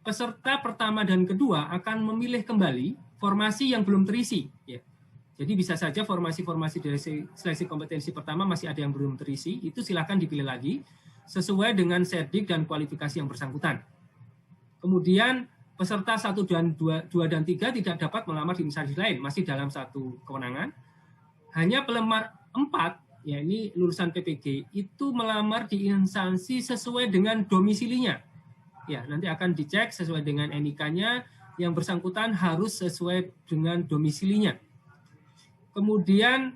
peserta pertama dan kedua akan memilih kembali formasi yang belum terisi. Ya. Jadi bisa saja formasi-formasi dari seleksi kompetensi pertama masih ada yang belum terisi, itu silakan dipilih lagi sesuai dengan serdik dan kualifikasi yang bersangkutan. Kemudian peserta 1 dan 2 dan 3 tidak dapat melamar di instansi lain, masih dalam satu kewenangan. Hanya pelamar 4, ya ini lulusan PPG, itu melamar di instansi sesuai dengan domisilinya. Ya, nanti akan dicek sesuai dengan NIK-nya, yang bersangkutan harus sesuai dengan domisilinya. Kemudian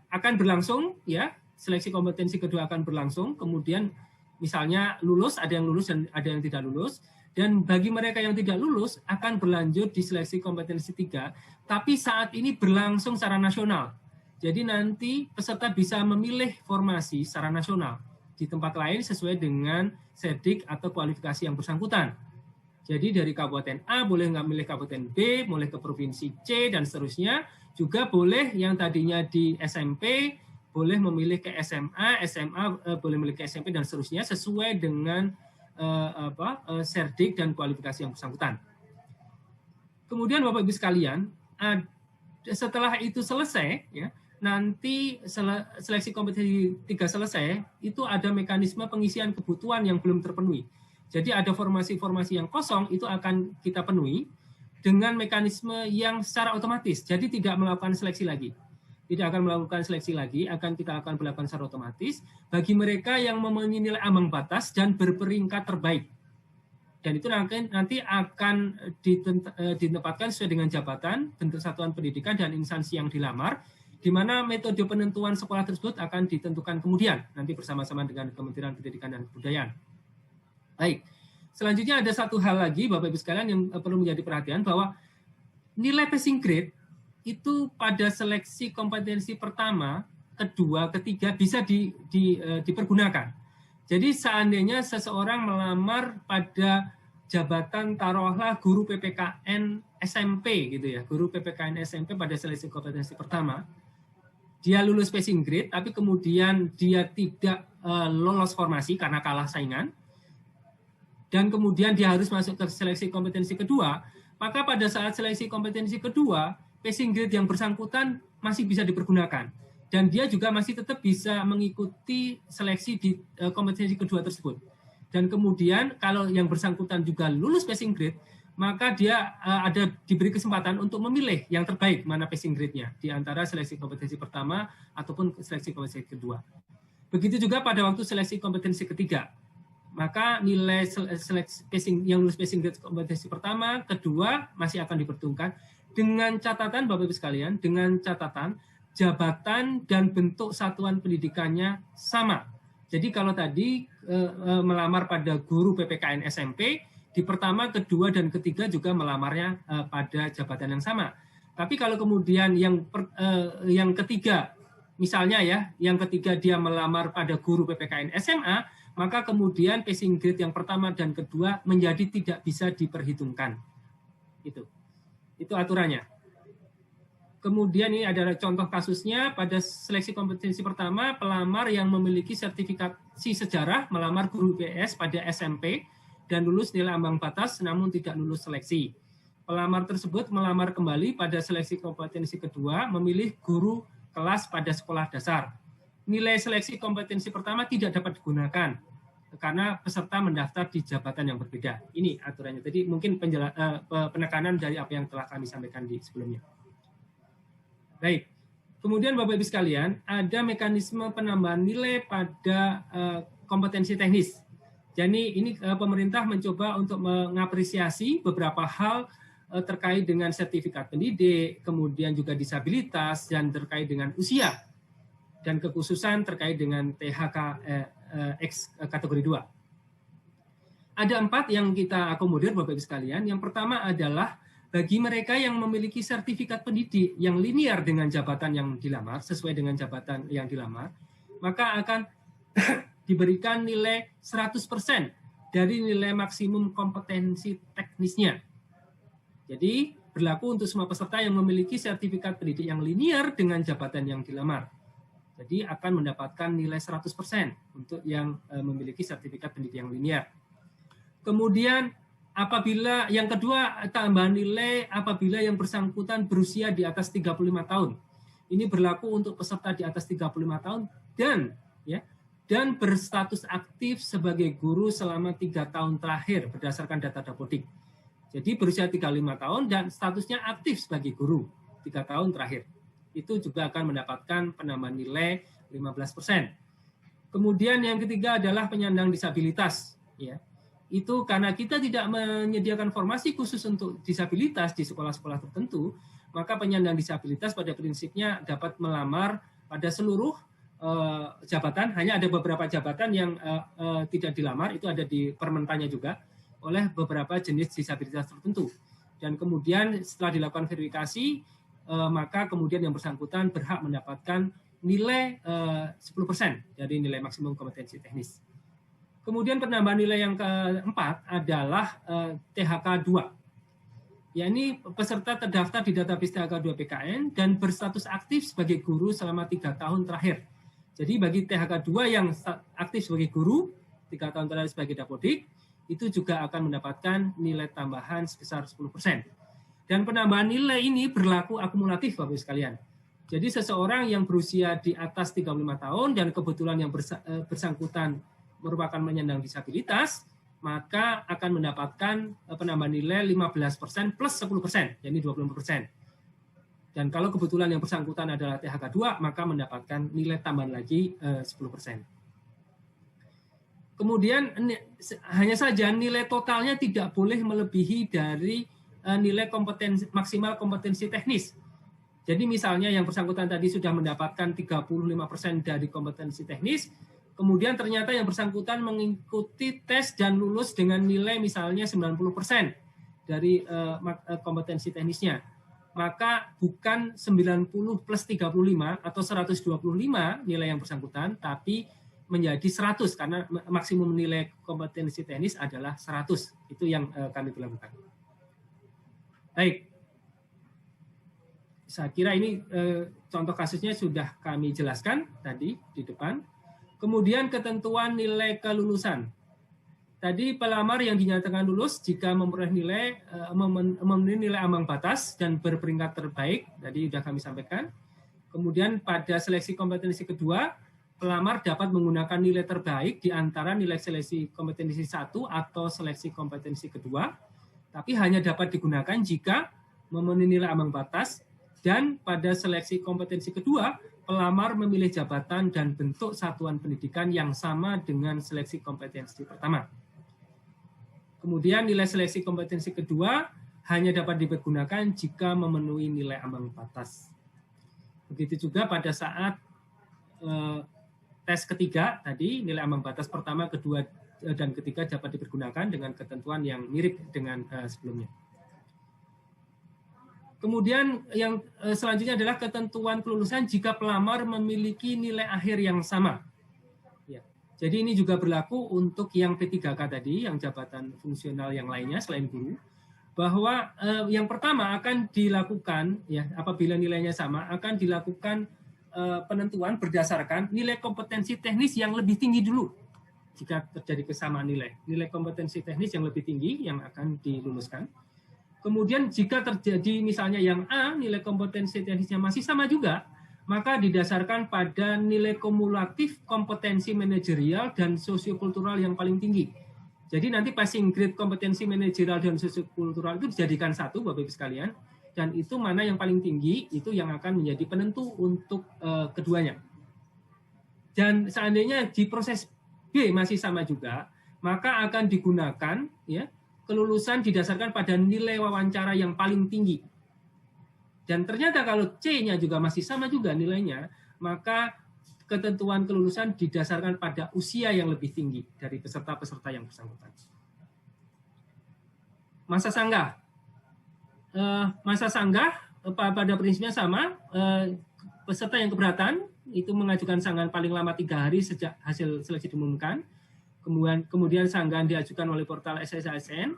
akan berlangsung, ya seleksi kompetensi kedua akan berlangsung. Kemudian misalnya lulus, ada yang lulus dan ada yang tidak lulus. Dan bagi mereka yang tidak lulus akan berlanjut di seleksi kompetensi 3, tapi saat ini berlangsung secara nasional. Jadi nanti peserta bisa memilih formasi secara nasional di tempat lain sesuai dengan serdik atau kualifikasi yang bersangkutan. Jadi dari kabupaten A boleh nggak milih kabupaten B, boleh ke provinsi C dan seterusnya. Juga boleh yang tadinya di SMP boleh memilih ke SMA, SMA boleh memilih ke SMP dan seterusnya sesuai dengan serdik dan kualifikasi yang bersangkutan. Kemudian Bapak Ibu sekalian, setelah itu selesai, ya, nanti seleksi kompetensi 3 selesai, itu ada mekanisme pengisian kebutuhan yang belum terpenuhi. Jadi ada formasi-formasi yang kosong itu akan kita penuhi dengan mekanisme yang secara otomatis. Jadi tidak melakukan seleksi lagi. Tidak akan melakukan seleksi lagi, kita akan melakukan secara otomatis bagi mereka yang memenuhi nilai ambang batas dan berperingkat terbaik. Dan itu nanti akan ditempatkan sesuai dengan jabatan, bentuk satuan pendidikan dan instansi yang dilamar, di mana metode penentuan sekolah tersebut akan ditentukan kemudian, nanti bersama-sama dengan Kementerian Pendidikan dan Kebudayaan. Baik, selanjutnya ada satu hal lagi Bapak Ibu sekalian yang perlu menjadi perhatian, bahwa nilai passing grade itu pada seleksi kompetensi pertama, kedua, ketiga bisa dipergunakan. Jadi seandainya seseorang melamar pada jabatan taruhlah guru PPKN SMP gitu ya, guru PPKN SMP pada seleksi kompetensi pertama, dia lulus passing grade tapi kemudian dia tidak lolos formasi karena kalah saingan, dan kemudian dia harus masuk ke seleksi kompetensi kedua, maka pada saat seleksi kompetensi kedua, passing grade yang bersangkutan masih bisa dipergunakan. Dan dia juga masih tetap bisa mengikuti seleksi di kompetensi kedua tersebut. Dan kemudian kalau yang bersangkutan juga lulus passing grade, maka dia diberi kesempatan untuk memilih yang terbaik mana passing grade-nya di antara seleksi kompetensi pertama ataupun seleksi kompetensi kedua. Begitu juga pada waktu seleksi kompetensi ketiga. Maka nilai seleksi yang lulus passing grade kompetensi pertama, kedua masih akan diperhitungkan dengan catatan Bapak Ibu sekalian, dengan catatan jabatan dan bentuk satuan pendidikannya sama. Jadi kalau tadi melamar pada guru PPKN SMP, di pertama, kedua, dan ketiga juga melamarnya pada jabatan yang sama. Tapi kalau kemudian yang ketiga, misalnya ya, yang ketiga dia melamar pada guru PPKN SMA, maka kemudian passing grade yang pertama dan kedua menjadi tidak bisa diperhitungkan. Itu aturannya. Kemudian ini adalah contoh kasusnya pada seleksi kompetensi pertama, pelamar yang memiliki sertifikasi sejarah melamar guru IPS pada SMP dan lulus nilai ambang batas namun tidak lulus seleksi. Pelamar tersebut melamar kembali pada seleksi kompetensi kedua, memilih guru kelas pada sekolah dasar. Nilai seleksi kompetensi pertama tidak dapat digunakan karena peserta mendaftar di jabatan yang berbeda. Ini aturannya. Jadi mungkin penekanan dari apa yang telah kami sampaikan di sebelumnya. Baik. Kemudian Bapak Ibu sekalian, ada mekanisme penambahan nilai pada kompetensi teknis. Jadi ini pemerintah mencoba untuk mengapresiasi beberapa hal terkait dengan sertifikat pendidik, kemudian juga disabilitas, dan terkait dengan usia. Dan kekhususan terkait dengan kategori 2. Ada 4 yang kita akomodir Bapak Ibu sekalian. Yang pertama adalah bagi mereka yang memiliki sertifikat pendidik yang linear dengan jabatan yang dilamar, sesuai dengan jabatan yang dilamar, maka akan diberikan nilai 100% dari nilai maksimum kompetensi teknisnya. Jadi berlaku untuk semua peserta yang memiliki sertifikat pendidik yang linear dengan jabatan yang dilamar. Jadi akan mendapatkan nilai 100% untuk yang memiliki sertifikat pendidik yang linear. Kemudian apabila yang kedua, tambahan nilai apabila yang bersangkutan berusia di atas 35 tahun. Ini berlaku untuk peserta di atas 35 tahun dan berstatus aktif sebagai guru selama 3 tahun terakhir berdasarkan data Dapodik. Jadi berusia 35 tahun dan statusnya aktif sebagai guru 3 tahun terakhir. Itu juga akan mendapatkan penambahan nilai 15%. Kemudian yang ketiga adalah penyandang disabilitas. Ya. Itu karena kita tidak menyediakan formasi khusus untuk disabilitas di sekolah-sekolah tertentu, maka penyandang disabilitas pada prinsipnya dapat melamar pada seluruh jabatan. Hanya ada beberapa jabatan yang tidak dilamar, itu ada di permentanya juga, oleh beberapa jenis disabilitas tertentu. Dan kemudian setelah dilakukan verifikasi, maka kemudian yang bersangkutan berhak mendapatkan nilai 10% dari nilai maksimum kompetensi teknis. Kemudian penambahan nilai yang keempat adalah THK 2. Yakni peserta terdaftar di database THK 2 PKN dan berstatus aktif sebagai guru selama 3 tahun terakhir. Jadi bagi THK 2 yang aktif sebagai guru 3 tahun terakhir sebagai Dapodik, itu juga akan mendapatkan nilai tambahan sebesar 10%. Dan penambahan nilai ini berlaku akumulatif Bapak Ibu sekalian. Jadi seseorang yang berusia di atas 35 tahun dan kebetulan yang bersangkutan merupakan penyandang disabilitas, maka akan mendapatkan penambahan nilai 15% plus 10%, yakni 20%. Dan kalau kebetulan yang bersangkutan adalah THK 2, maka mendapatkan nilai tambahan lagi 10%. Kemudian hanya saja nilai totalnya tidak boleh melebihi dari nilai maksimal kompetensi teknis. Jadi misalnya yang bersangkutan tadi sudah mendapatkan 35% dari kompetensi teknis, kemudian ternyata yang bersangkutan mengikuti tes dan lulus dengan nilai misalnya 90% dari kompetensi teknisnya. Maka bukan 90 plus 35 atau 125 nilai yang bersangkutan, tapi menjadi 100 karena maksimum nilai kompetensi teknis adalah 100. Itu yang kami lakukan. Baik. Saya kira ini contoh kasusnya sudah kami jelaskan tadi di depan. Kemudian ketentuan nilai kelulusan. Tadi pelamar yang dinyatakan lulus jika memperoleh memenuhi nilai ambang batas dan berperingkat terbaik, tadi sudah kami sampaikan. Kemudian pada seleksi kompetensi kedua, pelamar dapat menggunakan nilai terbaik di antara nilai seleksi kompetensi 1 atau seleksi kompetensi kedua, tapi hanya dapat digunakan jika memenuhi nilai ambang batas, dan pada seleksi kompetensi kedua, pelamar memilih jabatan dan bentuk satuan pendidikan yang sama dengan seleksi kompetensi pertama. Kemudian nilai seleksi kompetensi kedua hanya dapat dipergunakan jika memenuhi nilai ambang batas. Begitu juga pada saat tes ketiga tadi, nilai ambang batas pertama, kedua, dan ketiga dapat dipergunakan dengan ketentuan yang mirip dengan sebelumnya. Kemudian yang selanjutnya adalah ketentuan kelulusan jika pelamar memiliki nilai akhir yang sama. Ya. Jadi ini juga berlaku untuk yang P3K tadi, yang jabatan fungsional yang lainnya selain guru, bahwa yang pertama akan dilakukan, ya, apabila nilainya sama, akan dilakukan penentuan berdasarkan nilai kompetensi teknis yang lebih tinggi dulu. Jika terjadi kesamaan nilai kompetensi teknis yang lebih tinggi yang akan diluluskan. Kemudian jika terjadi misalnya yang A, nilai kompetensi teknisnya masih sama juga, maka didasarkan pada nilai kumulatif kompetensi manajerial dan sosiokultural yang paling tinggi. Jadi nanti passing grade kompetensi manajerial dan sosiokultural itu dijadikan satu, Bapak Ibu sekalian, dan itu mana yang paling tinggi, itu yang akan menjadi penentu untuk keduanya. Dan seandainya di proses B masih sama juga, maka akan digunakan, ya, kelulusan didasarkan pada nilai wawancara yang paling tinggi. Dan ternyata kalau C-nya juga masih sama juga nilainya, maka ketentuan kelulusan didasarkan pada usia yang lebih tinggi dari peserta-peserta yang bersangkutan. Masa sanggah. Masa sanggah pada prinsipnya sama, peserta yang keberatan itu mengajukan sanggahan paling lama 3 hari sejak hasil seleksi diumumkan. Kemudian sanggahan diajukan oleh portal SSASN.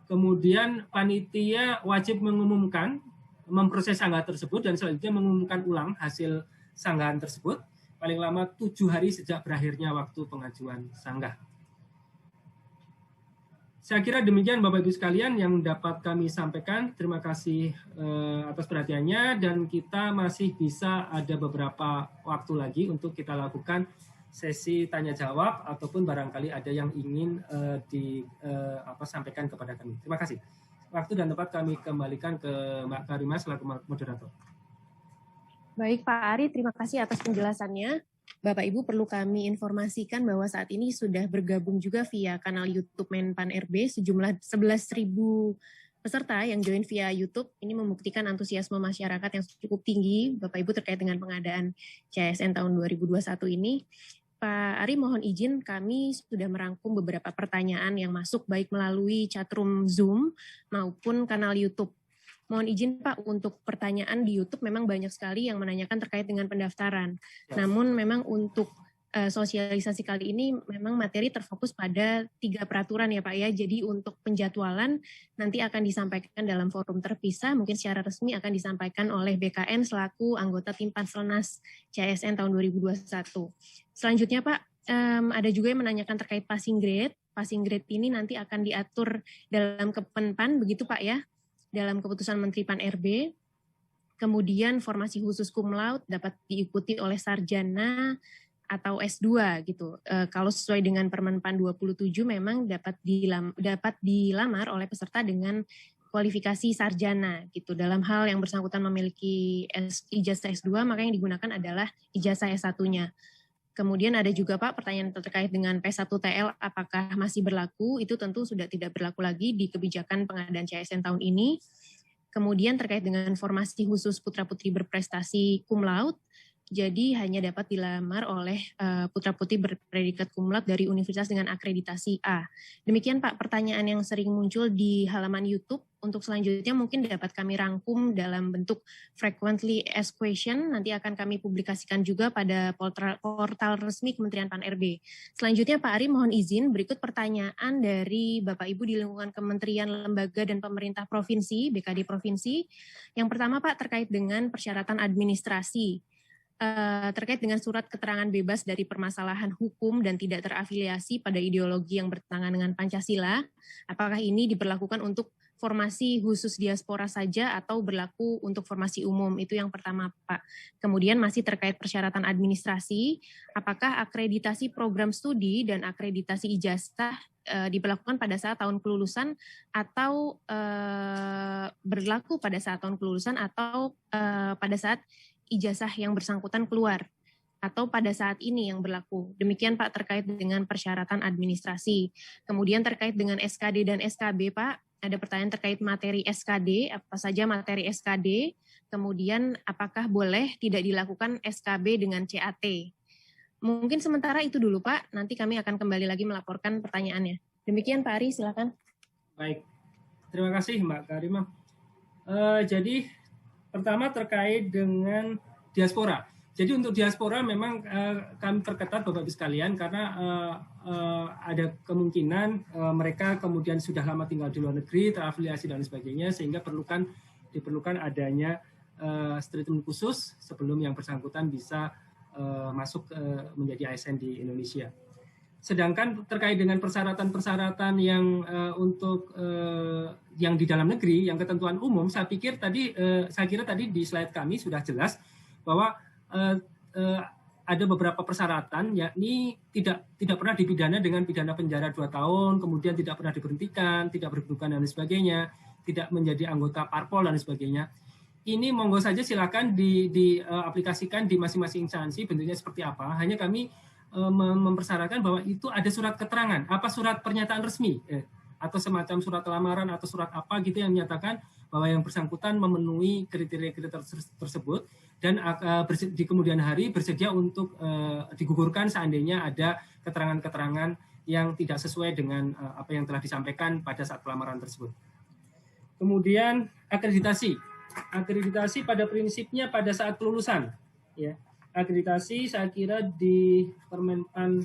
Kemudian panitia wajib mengumumkan, memproses sanggahan tersebut dan selanjutnya mengumumkan ulang hasil sanggahan tersebut paling lama 7 hari sejak berakhirnya waktu pengajuan sanggah. Saya kira demikian Bapak Ibu sekalian yang dapat kami sampaikan. Terima kasih atas perhatiannya dan kita masih bisa ada beberapa waktu lagi untuk kita lakukan sesi tanya jawab ataupun barangkali ada yang ingin disampaikan kepada kami. Terima kasih. Waktu dan tempat kami kembalikan ke Mbak Karimah selaku moderator. Baik Pak Ari, terima kasih atas penjelasannya. Bapak Ibu perlu kami informasikan bahwa saat ini sudah bergabung juga via kanal YouTube Menpan RB sejumlah 11.000 peserta yang join via YouTube. Ini membuktikan antusiasme masyarakat yang cukup tinggi Bapak Ibu terkait dengan pengadaan CASN tahun 2021 ini. Pak Ari mohon izin kami sudah merangkum beberapa pertanyaan yang masuk baik melalui chatroom Zoom maupun kanal YouTube. Mohon izin Pak, untuk pertanyaan di YouTube memang banyak sekali yang menanyakan terkait dengan pendaftaran. Namun memang untuk sosialisasi kali ini memang materi terfokus pada 3 peraturan ya Pak ya. Jadi untuk penjadwalan nanti akan disampaikan dalam forum terpisah, mungkin secara resmi akan disampaikan oleh BKN selaku anggota tim Panselnas CASN tahun 2021. Selanjutnya Pak, ada juga yang menanyakan terkait passing grade. Passing grade ini nanti akan diatur dalam Kemenpan, begitu Pak ya? Dalam keputusan Menteri Pan RB, kemudian formasi khusus cum laude dapat diikuti oleh sarjana atau S2 gitu. Kalau sesuai dengan Permenpan 27 memang dapat dilamar oleh peserta dengan kualifikasi sarjana gitu. Dalam hal yang bersangkutan memiliki ijazah S2, maka yang digunakan adalah ijazah S1-nya. Kemudian ada juga Pak pertanyaan terkait dengan P1TL apakah masih berlaku, itu tentu sudah tidak berlaku lagi di kebijakan pengadaan CASN tahun ini. Kemudian terkait dengan formasi khusus putra-putri berprestasi cum laude, jadi hanya dapat dilamar oleh putra-putri berpredikat cum laude dari universitas dengan akreditasi A. Demikian Pak pertanyaan yang sering muncul di halaman YouTube. Untuk selanjutnya mungkin dapat kami rangkum dalam bentuk frequently asked question, nanti akan kami publikasikan juga pada portal resmi Kementerian Pan RB. Selanjutnya Pak Ari mohon izin berikut pertanyaan dari Bapak Ibu di lingkungan Kementerian, Lembaga dan Pemerintah Provinsi, BKD Provinsi. Yang pertama Pak terkait dengan persyaratan administrasi. Terkait dengan surat keterangan bebas dari permasalahan hukum dan tidak terafiliasi pada ideologi yang bertentangan dengan Pancasila, apakah ini diberlakukan untuk formasi khusus diaspora saja atau berlaku untuk formasi umum? Itu yang pertama Pak. Kemudian masih terkait persyaratan administrasi, apakah akreditasi program studi dan akreditasi ijazah diberlakukan pada saat tahun kelulusan atau berlaku pada saat tahun kelulusan atau pada saat ijazah yang bersangkutan keluar atau pada saat ini yang berlaku. Demikian Pak terkait dengan persyaratan administrasi. Kemudian terkait dengan SKD dan SKB Pak, ada pertanyaan terkait materi SKD, apa saja materi SKD, kemudian apakah boleh tidak dilakukan SKB dengan CAT. Mungkin sementara itu dulu Pak, nanti kami akan kembali lagi melaporkan pertanyaannya. Demikian Pak Ari, silakan. Baik, terima kasih Mbak Karimah. Jadi pertama terkait dengan diaspora. Jadi untuk diaspora memang kami perketat Bapak Ibu sekalian karena ada kemungkinan mereka kemudian sudah lama tinggal di luar negeri, terafiliasi dan sebagainya, sehingga diperlukan adanya treatment khusus sebelum yang bersangkutan bisa masuk menjadi ASN di Indonesia. Sedangkan terkait dengan persyaratan-persyaratan yang untuk yang di dalam negeri, yang ketentuan umum, saya kira tadi di slide kami sudah jelas bahwa ada beberapa persyaratan, yakni tidak pernah dipidana dengan pidana penjara 2 tahun, kemudian tidak pernah diberhentikan, tidak berkedudukan dan sebagainya, tidak menjadi anggota parpol dan sebagainya. Ini monggo saja silakan diaplikasikan di masing-masing instansi, bentuknya seperti apa. Hanya kami mempersyaratkan bahwa itu ada surat keterangan, surat pernyataan resmi. atau semacam surat lamaran atau surat apa gitu yang menyatakan bahwa yang bersangkutan memenuhi kriteria-kriteria tersebut dan di kemudian hari bersedia untuk digugurkan seandainya ada keterangan-keterangan yang tidak sesuai dengan apa yang telah disampaikan pada saat pelamaran tersebut. Kemudian akreditasi. Akreditasi pada prinsipnya pada saat kelulusan, ya. Akreditasi saya kira di Permenpan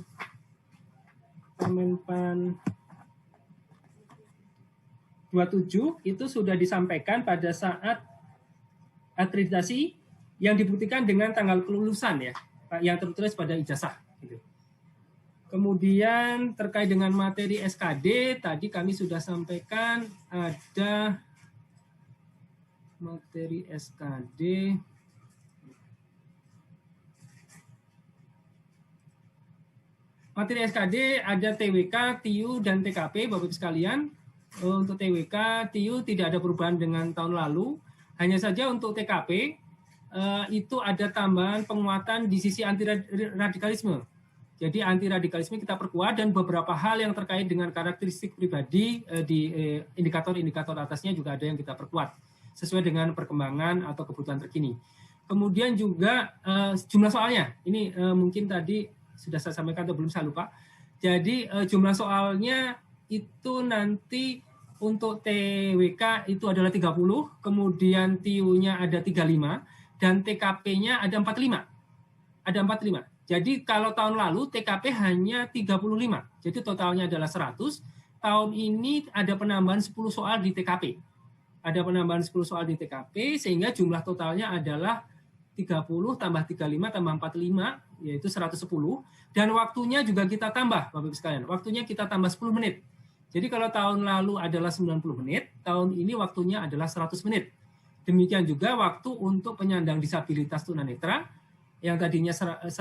27 itu sudah disampaikan pada saat akreditasi yang dibuktikan dengan tanggal kelulusan, ya, yang tertulis pada ijazah. Gitu. Kemudian terkait dengan materi SKD tadi kami sudah sampaikan ada materi SKD. Materi SKD ada TWK, TIU, dan TKP, Bapak-Ibu sekalian. Untuk TWK, TIU tidak ada perubahan dengan tahun lalu. Hanya saja untuk TKP, itu ada tambahan penguatan di sisi anti-radikalisme. Jadi anti-radikalisme kita perkuat dan beberapa hal yang terkait dengan karakteristik pribadi di indikator-indikator atasnya juga ada yang kita perkuat sesuai dengan perkembangan atau kebutuhan terkini. Kemudian juga jumlah soalnya, ini mungkin tadi sudah saya sampaikan atau belum saya lupa. Jadi jumlah soalnya itu nanti untuk TWK itu adalah 30, kemudian TIU-nya ada 35, dan TKP-nya ada 45. Ada 45. Jadi kalau tahun lalu TKP hanya 35, jadi totalnya adalah 100. Tahun ini ada penambahan 10 soal di TKP. Ada penambahan 10 soal di TKP, sehingga jumlah totalnya adalah 30 tambah 35 tambah 45, yaitu 110. Dan waktunya juga kita tambah, Bapak-Ibu sekalian. Waktunya kita tambah 10 menit. Jadi kalau tahun lalu adalah 90 menit, tahun ini waktunya adalah 100 menit. Demikian juga waktu untuk penyandang disabilitas tunanetra, yang tadinya 120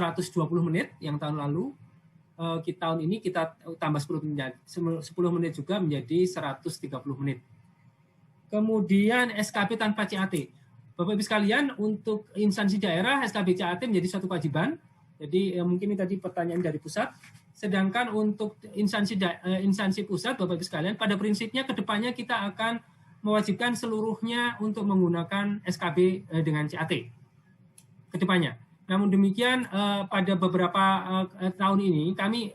menit yang tahun lalu, tahun ini kita tambah 10 menit juga menjadi 130 menit. Kemudian SKB tanpa CAT. Bapak-Ibu sekalian, untuk instansi daerah SKB CAT menjadi suatu kewajiban. Jadi mungkin ini tadi pertanyaan dari pusat. Sedangkan untuk instansi pusat, Bapak-Ibu sekalian, pada prinsipnya ke depannya kita akan mewajibkan seluruhnya untuk menggunakan SKB dengan CAT ke depannya. Namun demikian pada beberapa tahun ini kami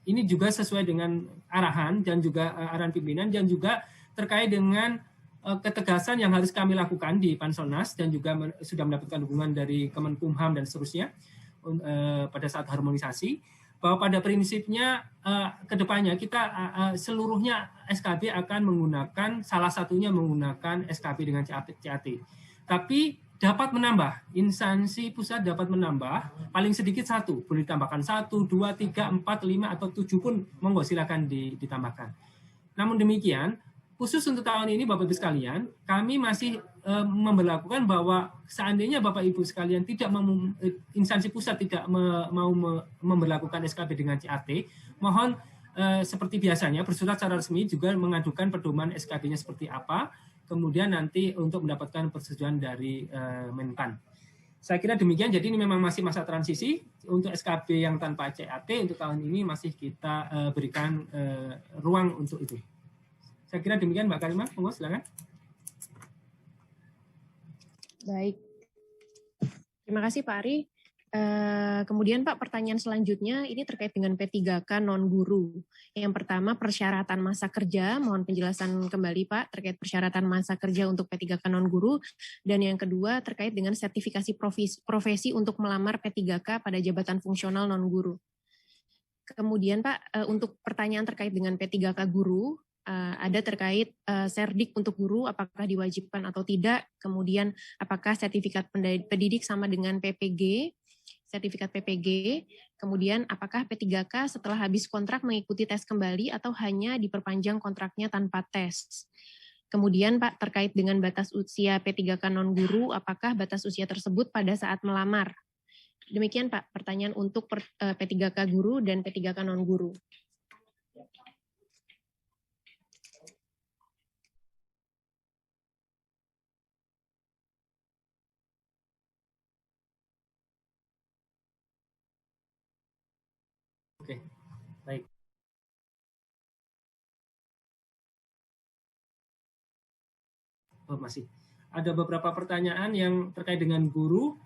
ini juga sesuai dengan arahan dan juga arahan pimpinan dan juga terkait dengan ketegasan yang harus kami lakukan di Panselnas dan juga sudah mendapatkan dukungan dari Kemenkumham dan seterusnya pada saat harmonisasi, bahwa pada prinsipnya ke depannya kita seluruhnya SKB akan menggunakan, salah satunya menggunakan SKB dengan CAT. Tapi dapat menambah, instansi pusat dapat menambah paling sedikit 1, boleh ditambahkan 1, 2, 3, 4, 5, atau 7 pun monggo silakan ditambahkan. Namun demikian, khusus untuk tahun ini Bapak-Ibu sekalian, kami masih memberlakukan bahwa seandainya Bapak-Ibu sekalian tidak instansi pusat tidak mau memberlakukan SKB dengan CAT, mohon seperti biasanya bersurat secara resmi juga mengadukan pedoman SKB-nya seperti apa, kemudian nanti untuk mendapatkan persetujuan dari Menpan. Saya kira demikian, jadi ini memang masih masa transisi. Untuk SKB yang tanpa CAT untuk tahun ini masih kita berikan ruang untuk itu. Saya kira demikian Mbak Karimah, monggo silakan. Baik, terima kasih Pak Ari. Kemudian Pak, pertanyaan selanjutnya ini terkait dengan P3K non-guru. Yang pertama, persyaratan masa kerja. Mohon penjelasan kembali Pak terkait persyaratan masa kerja untuk P3K non-guru. Dan yang kedua terkait dengan sertifikasi profesi untuk melamar P3K pada jabatan fungsional non-guru. Kemudian Pak, untuk pertanyaan terkait dengan P3K guru, ada terkait serdik untuk guru, apakah diwajibkan atau tidak. Kemudian apakah sertifikat pendidik sama dengan PPG, sertifikat PPG, kemudian apakah P3K setelah habis kontrak mengikuti tes kembali atau hanya diperpanjang kontraknya tanpa tes. Kemudian Pak, terkait dengan batas usia P3K non-guru, apakah batas usia tersebut pada saat melamar? Demikian Pak, pertanyaan untuk P3K guru dan P3K non-guru. Oke, baik. Ada beberapa pertanyaan yang terkait dengan guru.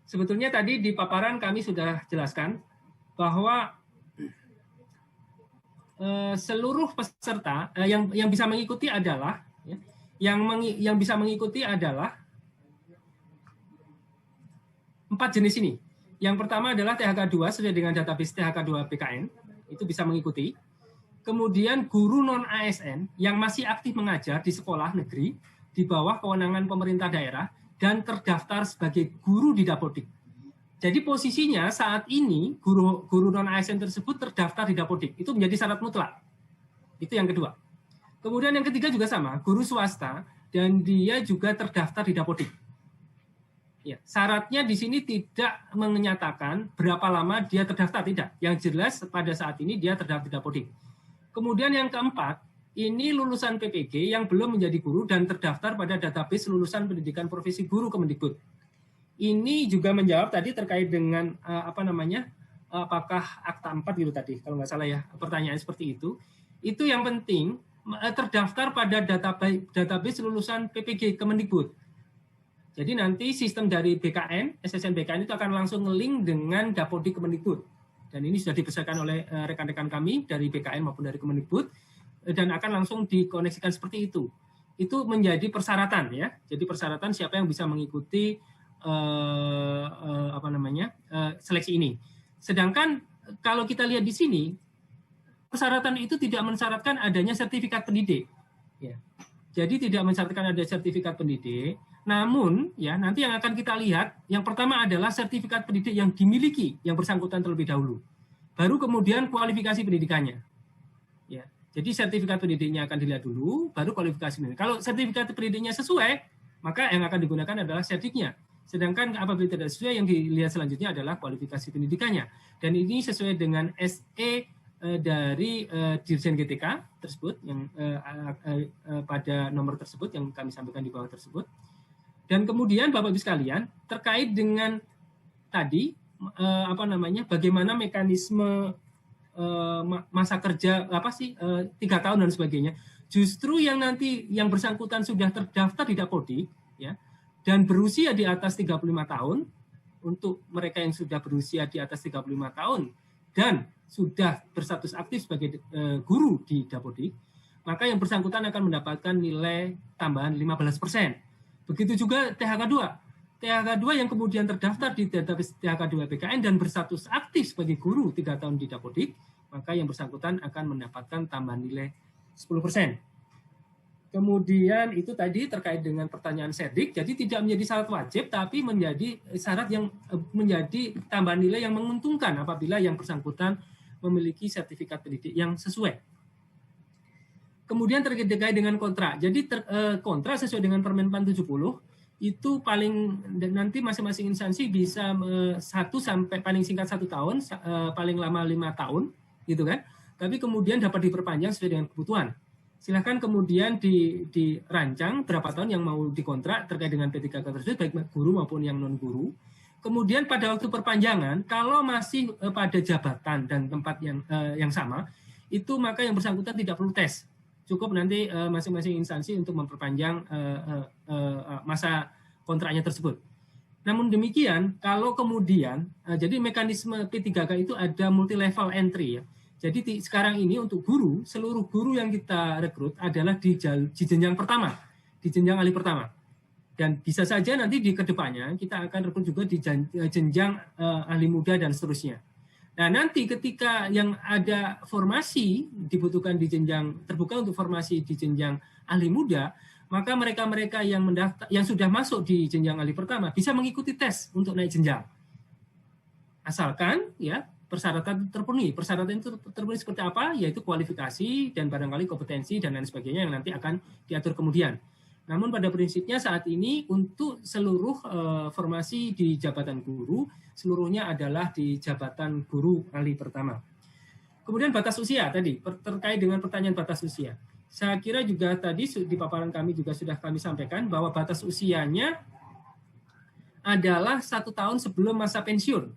Sebetulnya tadi di paparan kami sudah jelaskan bahwa seluruh peserta yang bisa mengikuti adalah yang bisa mengikuti adalah 4 jenis ini. Yang pertama adalah THK2 sesuai dengan database THK2 BKN, itu bisa mengikuti. Kemudian guru non-ASN yang masih aktif mengajar di sekolah negeri di bawah kewenangan pemerintah daerah dan terdaftar sebagai guru di Dapodik. Jadi posisinya saat ini guru non-ASN tersebut terdaftar di Dapodik. Itu menjadi syarat mutlak. Itu yang kedua. Kemudian yang ketiga juga sama, guru swasta dan dia juga terdaftar di Dapodik. Ya, syaratnya di sini tidak menyatakan berapa lama dia terdaftar, tidak. Yang jelas pada saat ini dia terdaftar di Dapodik. Kemudian yang keempat, ini lulusan PPG yang belum menjadi guru dan terdaftar pada database lulusan pendidikan profesi guru Kemendikbud. Ini juga menjawab tadi terkait dengan apakah akta 4 gitu tadi, kalau nggak salah ya, pertanyaan seperti itu. Itu yang penting terdaftar pada database lulusan PPG Kemendikbud. Jadi nanti sistem dari BKN, SSN BKN itu akan langsung nge-link dengan Dapodik Kemendikbud. Dan ini sudah dipesankan oleh rekan-rekan kami dari BKN maupun dari Kemendikbud, dan akan langsung dikoneksikan seperti itu. Itu menjadi persyaratan ya. Jadi persyaratan siapa yang bisa mengikuti seleksi ini. Sedangkan kalau kita lihat di sini, persyaratan itu tidak mensyaratkan adanya sertifikat pendidik. Ya. Jadi tidak mensyaratkan ada sertifikat pendidik. Namun ya nanti yang akan kita lihat, yang pertama adalah sertifikat pendidik yang dimiliki yang bersangkutan terlebih dahulu. Baru kemudian kualifikasi pendidikannya. Ya. Jadi sertifikat pendidiknya akan dilihat dulu, baru kualifikasi pendidik. Kalau sertifikat pendidiknya sesuai, maka yang akan digunakan adalah serdiknya. Sedangkan apabila tidak sesuai, yang dilihat selanjutnya adalah kualifikasi pendidikannya. Dan ini sesuai dengan SE dari Dirjen GTK tersebut, yang pada nomor tersebut yang kami sampaikan di bawah tersebut. Dan kemudian Bapak Ibu sekalian, terkait dengan tadi bagaimana mekanisme masa kerja 3 tahun dan sebagainya, justru yang nanti yang bersangkutan sudah terdaftar di Dapodik ya dan berusia di atas 35 tahun, untuk mereka yang sudah berusia di atas 35 tahun dan sudah berstatus aktif sebagai guru di Dapodik, maka yang bersangkutan akan mendapatkan nilai tambahan 15%. Begitu juga THK2. THK2 yang kemudian terdaftar di database THK2 BKN dan berstatus aktif sebagai guru 3 tahun di Dapodik, maka yang bersangkutan akan mendapatkan tambahan nilai 10%. Kemudian itu tadi terkait dengan pertanyaan serdik, jadi tidak menjadi syarat wajib, tapi menjadi syarat yang menjadi tambahan nilai yang menguntungkan apabila yang bersangkutan memiliki sertifikat pendidik yang sesuai. Kemudian terkait dengan kontrak, jadi kontrak sesuai dengan Permenpan 70, itu paling nanti masing-masing instansi bisa 1 sampai paling singkat 1 tahun, paling lama 5 tahun, gitu kan. Tapi kemudian dapat diperpanjang sesuai dengan kebutuhan. Silakan kemudian dirancang berapa tahun yang mau dikontrak terkait dengan P3K tersebut, baik guru maupun yang non guru. Kemudian pada waktu perpanjangan, kalau masih pada jabatan dan tempat yang sama, itu maka yang bersangkutan tidak perlu tes. Cukup nanti masing-masing instansi untuk memperpanjang masa kontraknya tersebut. Namun demikian, kalau kemudian, jadi mekanisme P3K itu ada multi level entry ya. Jadi sekarang ini untuk guru, seluruh guru yang kita rekrut adalah di jenjang pertama, di jenjang ahli pertama. Dan bisa saja nanti di kedepannya kita akan rekrut juga di jenjang ahli muda dan seterusnya. Nah nanti ketika yang ada formasi dibutuhkan di jenjang terbuka untuk formasi di jenjang ahli muda, maka mereka-mereka yang mendaftar, yang sudah masuk di jenjang ahli pertama bisa mengikuti tes untuk naik jenjang. Asalkan ya persyaratan terpenuhi. Persyaratan itu terpenuhi seperti apa? Yaitu kualifikasi dan barangkali kompetensi dan lain sebagainya yang nanti akan diatur kemudian. Namun pada prinsipnya saat ini untuk seluruh formasi di jabatan guru, seluruhnya adalah di jabatan guru ahli pertama. Kemudian batas usia tadi, terkait dengan pertanyaan batas usia. Saya kira juga tadi di paparan kami juga sudah kami sampaikan bahwa batas usianya adalah 1 tahun sebelum masa pensiun.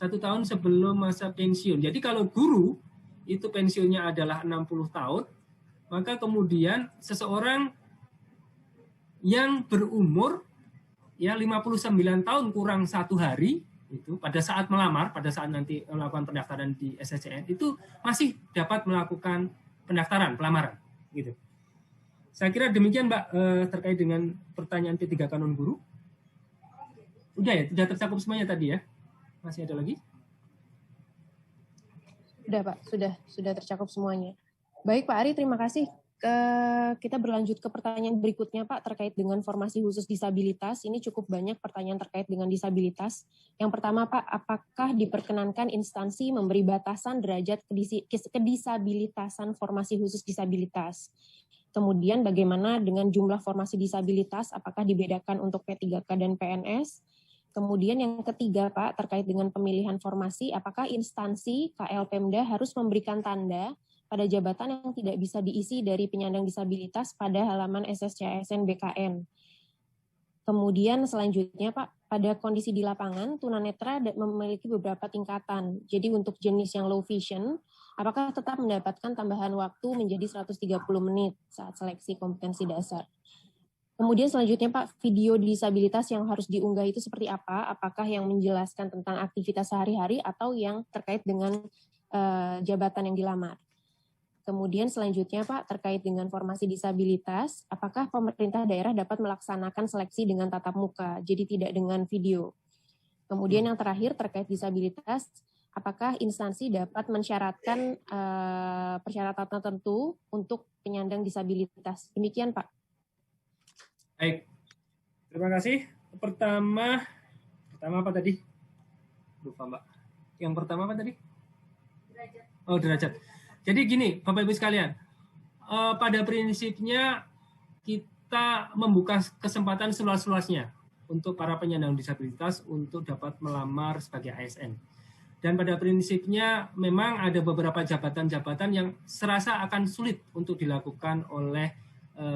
1 tahun sebelum masa pensiun. Jadi kalau guru itu pensiunnya adalah 60 tahun, maka kemudian seseorang yang berumur ya 59 tahun kurang 1 hari itu pada saat melamar, pada saat nanti melakukan pendaftaran di SSCN itu masih dapat melakukan pendaftaran pelamaran gitu. Saya kira demikian Mbak terkait dengan pertanyaan P3K non guru. Udah ya, sudah tercakup semuanya tadi ya. Masih ada lagi? Sudah Pak, sudah tercakup semuanya. Baik Pak Ari, terima kasih. Kita berlanjut ke pertanyaan berikutnya Pak, terkait dengan formasi khusus disabilitas. Ini cukup banyak pertanyaan terkait dengan disabilitas. Yang pertama Pak, apakah diperkenankan instansi memberi batasan derajat kedisabilitasan formasi khusus disabilitas? Kemudian bagaimana dengan jumlah formasi disabilitas, apakah dibedakan untuk P3K dan PNS? Kemudian yang ketiga Pak, terkait dengan pemilihan formasi, apakah instansi KL Pemda harus memberikan tanda pada jabatan yang tidak bisa diisi dari penyandang disabilitas pada halaman SSCASN BKN. Kemudian selanjutnya Pak, pada kondisi di lapangan, tunanetra memiliki beberapa tingkatan. Jadi untuk jenis yang low vision, apakah tetap mendapatkan tambahan waktu menjadi 130 menit saat seleksi kompetensi dasar? Kemudian selanjutnya Pak, video disabilitas yang harus diunggah itu seperti apa? Apakah yang menjelaskan tentang aktivitas sehari-hari atau yang terkait dengan jabatan yang dilamar? Kemudian selanjutnya Pak, terkait dengan formasi disabilitas, apakah pemerintah daerah dapat melaksanakan seleksi dengan tatap muka, jadi tidak dengan video? Kemudian yang terakhir terkait disabilitas, apakah instansi dapat mensyaratkan persyaratan tertentu untuk penyandang disabilitas? Demikian Pak. Baik, terima kasih. Pertama apa tadi? Lupa Mbak. Yang pertama apa tadi? Derajat. Oh, derajat. Jadi gini, Bapak Ibu sekalian, pada prinsipnya kita membuka kesempatan seluas-luasnya untuk para penyandang disabilitas untuk dapat melamar sebagai ASN. Dan pada prinsipnya memang ada beberapa jabatan-jabatan yang serasa akan sulit untuk dilakukan oleh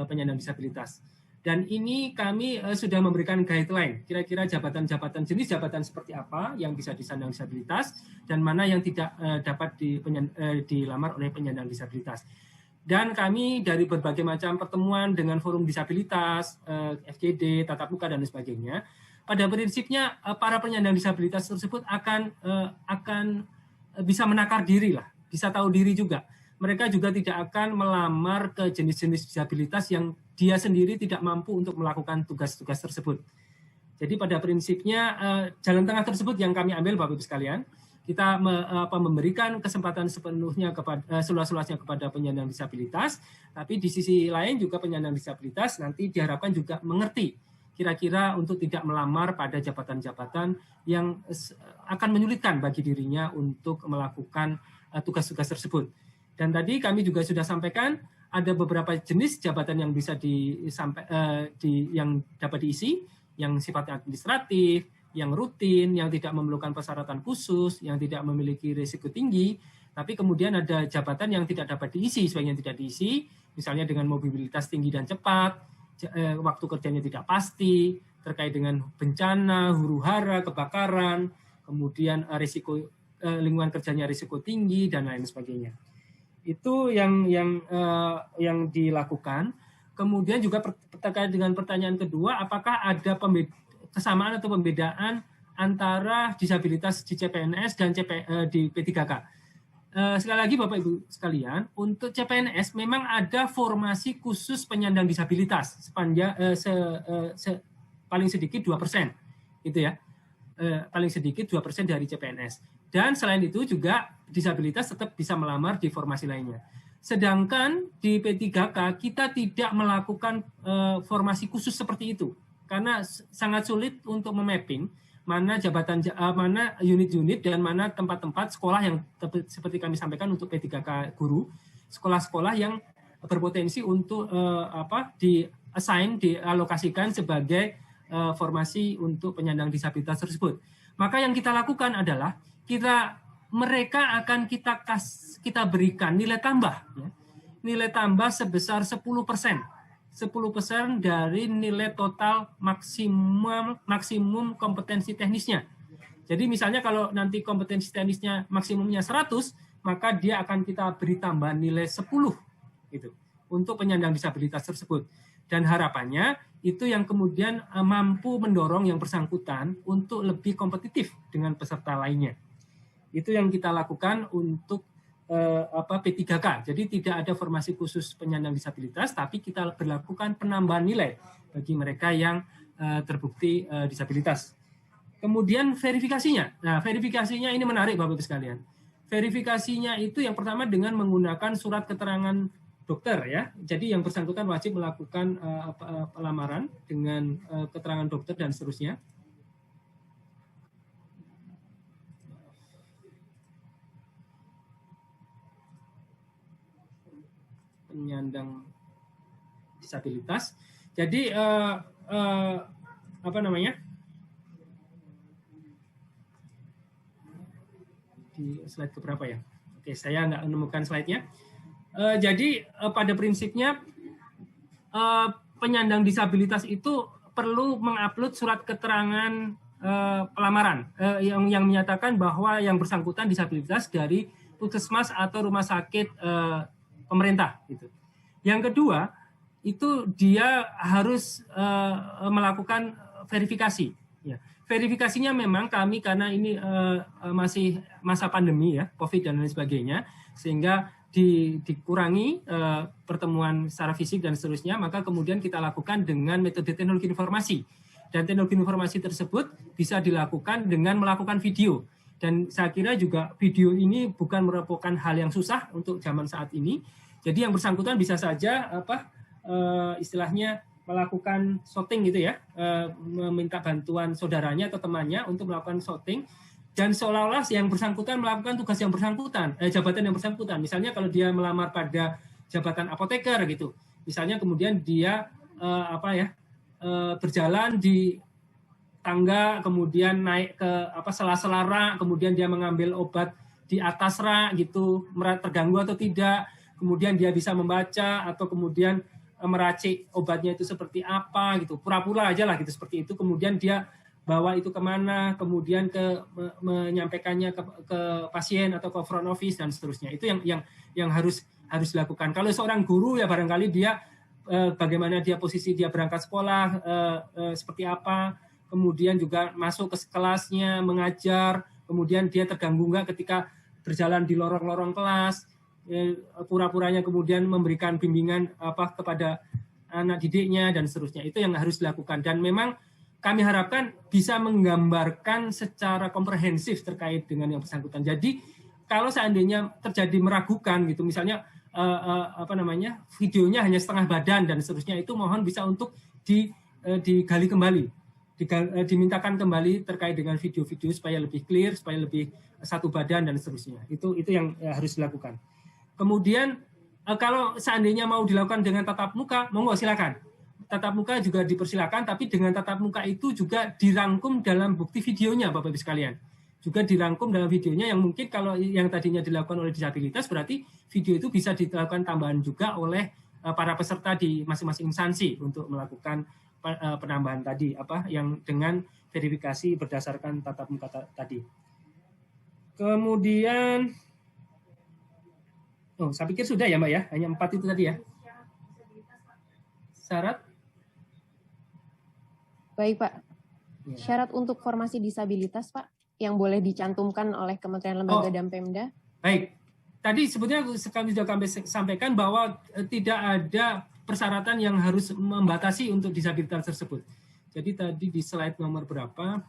penyandang disabilitas. Dan ini kami sudah memberikan guideline, kira-kira jabatan-jabatan, jenis jabatan seperti apa yang bisa disandang disabilitas, dan mana yang tidak dapat dilamar oleh penyandang disabilitas. Dan kami dari berbagai macam pertemuan dengan forum disabilitas, FGD, tatap muka, dan sebagainya, pada prinsipnya para penyandang disabilitas tersebut akan bisa menakar diri lah, bisa tahu diri juga. Mereka juga tidak akan melamar ke jenis-jenis disabilitas yang dia sendiri tidak mampu untuk melakukan tugas-tugas tersebut. Jadi pada prinsipnya jalan tengah tersebut yang kami ambil Bapak Ibu sekalian, kita memberikan kesempatan sepenuhnya kepada seluas-luasnya kepada penyandang disabilitas, tapi di sisi lain juga penyandang disabilitas nanti diharapkan juga mengerti kira-kira untuk tidak melamar pada jabatan-jabatan yang akan menyulitkan bagi dirinya untuk melakukan tugas-tugas tersebut. Dan tadi kami juga sudah sampaikan ada beberapa jenis jabatan yang bisa yang dapat diisi, yang sifatnya administratif, yang rutin, yang tidak memerlukan persyaratan khusus, yang tidak memiliki risiko tinggi, tapi kemudian ada jabatan yang tidak dapat diisi, sebagian tidak diisi, misalnya dengan mobilitas tinggi dan cepat, waktu kerjanya tidak pasti, terkait dengan bencana, huru-hara, kebakaran, kemudian risiko lingkungan kerjanya risiko tinggi, dan lain sebagainya. Itu yang dilakukan. Kemudian juga terkait dengan pertanyaan kedua, apakah ada kesamaan atau pembedaan antara disabilitas di CPNS dan di P3K? Sekali lagi Bapak Ibu sekalian, untuk CPNS memang ada formasi khusus penyandang disabilitas sepanjang paling sedikit 2%, gitu ya. Paling sedikit 2% dari CPNS. Dan selain itu juga disabilitas tetap bisa melamar di formasi lainnya. Sedangkan di P3K kita tidak melakukan formasi khusus seperti itu karena sangat sulit untuk memapping mana jabatan, mana unit-unit dan mana tempat-tempat sekolah yang seperti kami sampaikan untuk P3K guru, sekolah-sekolah yang berpotensi untuk dialokasikan sebagai formasi untuk penyandang disabilitas tersebut. Maka yang kita lakukan adalah mereka akan kita berikan nilai tambah, ya. Nilai tambah sebesar 10% dari nilai total maksimum kompetensi teknisnya. Jadi misalnya kalau nanti kompetensi teknisnya maksimumnya 100, maka dia akan kita beri tambahan nilai 10 gitu. untuk penyandang disabilitas tersebut. Dan harapannya itu yang kemudian mampu mendorong yang bersangkutan untuk lebih kompetitif dengan peserta lainnya. Itu yang kita lakukan untuk P3K. Jadi tidak ada formasi khusus penyandang disabilitas, tapi kita berlakukan penambahan nilai bagi mereka yang terbukti disabilitas. Kemudian verifikasinya. Nah, verifikasinya ini menarik Bapak-Ibu sekalian. Verifikasinya itu yang pertama dengan menggunakan surat keterangan dokter ya. Jadi yang bersangkutan wajib melakukan pelamaran dengan keterangan dokter dan seterusnya. Penyandang disabilitas. Jadi apa namanya? Di slide keberapa ya? Oke, saya nggak menemukan slide-nya. Jadi pada prinsipnya penyandang disabilitas itu perlu mengupload surat keterangan pelamaran yang menyatakan bahwa yang bersangkutan disabilitas dari puskesmas atau rumah sakit pemerintah. Gitu. Yang kedua itu dia harus melakukan verifikasi. Ya. Verifikasinya memang kami karena ini masih masa pandemi ya, COVID dan lain sebagainya, sehingga dikurangi pertemuan secara fisik dan seterusnya, maka kemudian kita lakukan dengan metode teknologi informasi. Dan teknologi informasi tersebut bisa dilakukan dengan melakukan video. Dan saya kira juga video ini bukan merupakan hal yang susah untuk zaman saat ini. Jadi yang bersangkutan bisa saja istilahnya melakukan shooting gitu ya, meminta bantuan saudaranya atau temannya untuk melakukan shooting. Dan seolah-olah yang bersangkutan melakukan tugas yang bersangkutan, jabatan yang bersangkutan. Misalnya kalau dia melamar pada jabatan apoteker gitu, misalnya kemudian dia berjalan di tangga, kemudian naik ke sela-sela rak, kemudian dia mengambil obat di atas rak gitu, terganggu atau tidak, kemudian dia bisa membaca atau kemudian meracik obatnya itu seperti apa gitu, pura-pura aja lah gitu seperti itu, kemudian dia bawa itu kemana, kemudian menyampaikannya ke pasien atau ke front office dan seterusnya. Itu yang harus dilakukan. Kalau seorang guru ya barangkali dia bagaimana dia posisi dia berangkat sekolah seperti apa, kemudian juga masuk ke kelasnya mengajar, kemudian dia terganggu nggak ketika berjalan di lorong-lorong kelas, pura-puranya kemudian memberikan bimbingan kepada anak didiknya dan seterusnya. Itu yang harus dilakukan dan memang kami harapkan bisa menggambarkan secara komprehensif terkait dengan yang bersangkutan. Jadi kalau seandainya terjadi meragukan gitu, misalnya videonya hanya setengah badan dan seterusnya, itu mohon bisa untuk digali kembali, dimintakan kembali terkait dengan video-video supaya lebih clear, supaya lebih satu badan dan seterusnya. Itu yang harus dilakukan. Kemudian kalau seandainya mau dilakukan dengan tatap muka, monggo silakan. Tatap muka juga dipersilakan, tapi dengan tatap muka itu juga dirangkum dalam bukti videonya, Bapak-Ibu sekalian. Juga dirangkum dalam videonya yang mungkin kalau yang tadinya dilakukan oleh disabilitas, berarti video itu bisa dilakukan tambahan juga oleh para peserta di masing-masing instansi untuk melakukan penambahan tadi, yang dengan verifikasi berdasarkan tatap muka tadi. Kemudian, saya pikir sudah ya Mbak ya, hanya 4 itu tadi ya. Syarat? Baik Pak, syarat untuk formasi disabilitas Pak, yang boleh dicantumkan oleh Kementerian Lembaga dan Pemda. Baik, tadi sebetulnya kami sudah sampaikan bahwa tidak ada persyaratan yang harus membatasi untuk disabilitas tersebut. Jadi tadi di slide nomor berapa?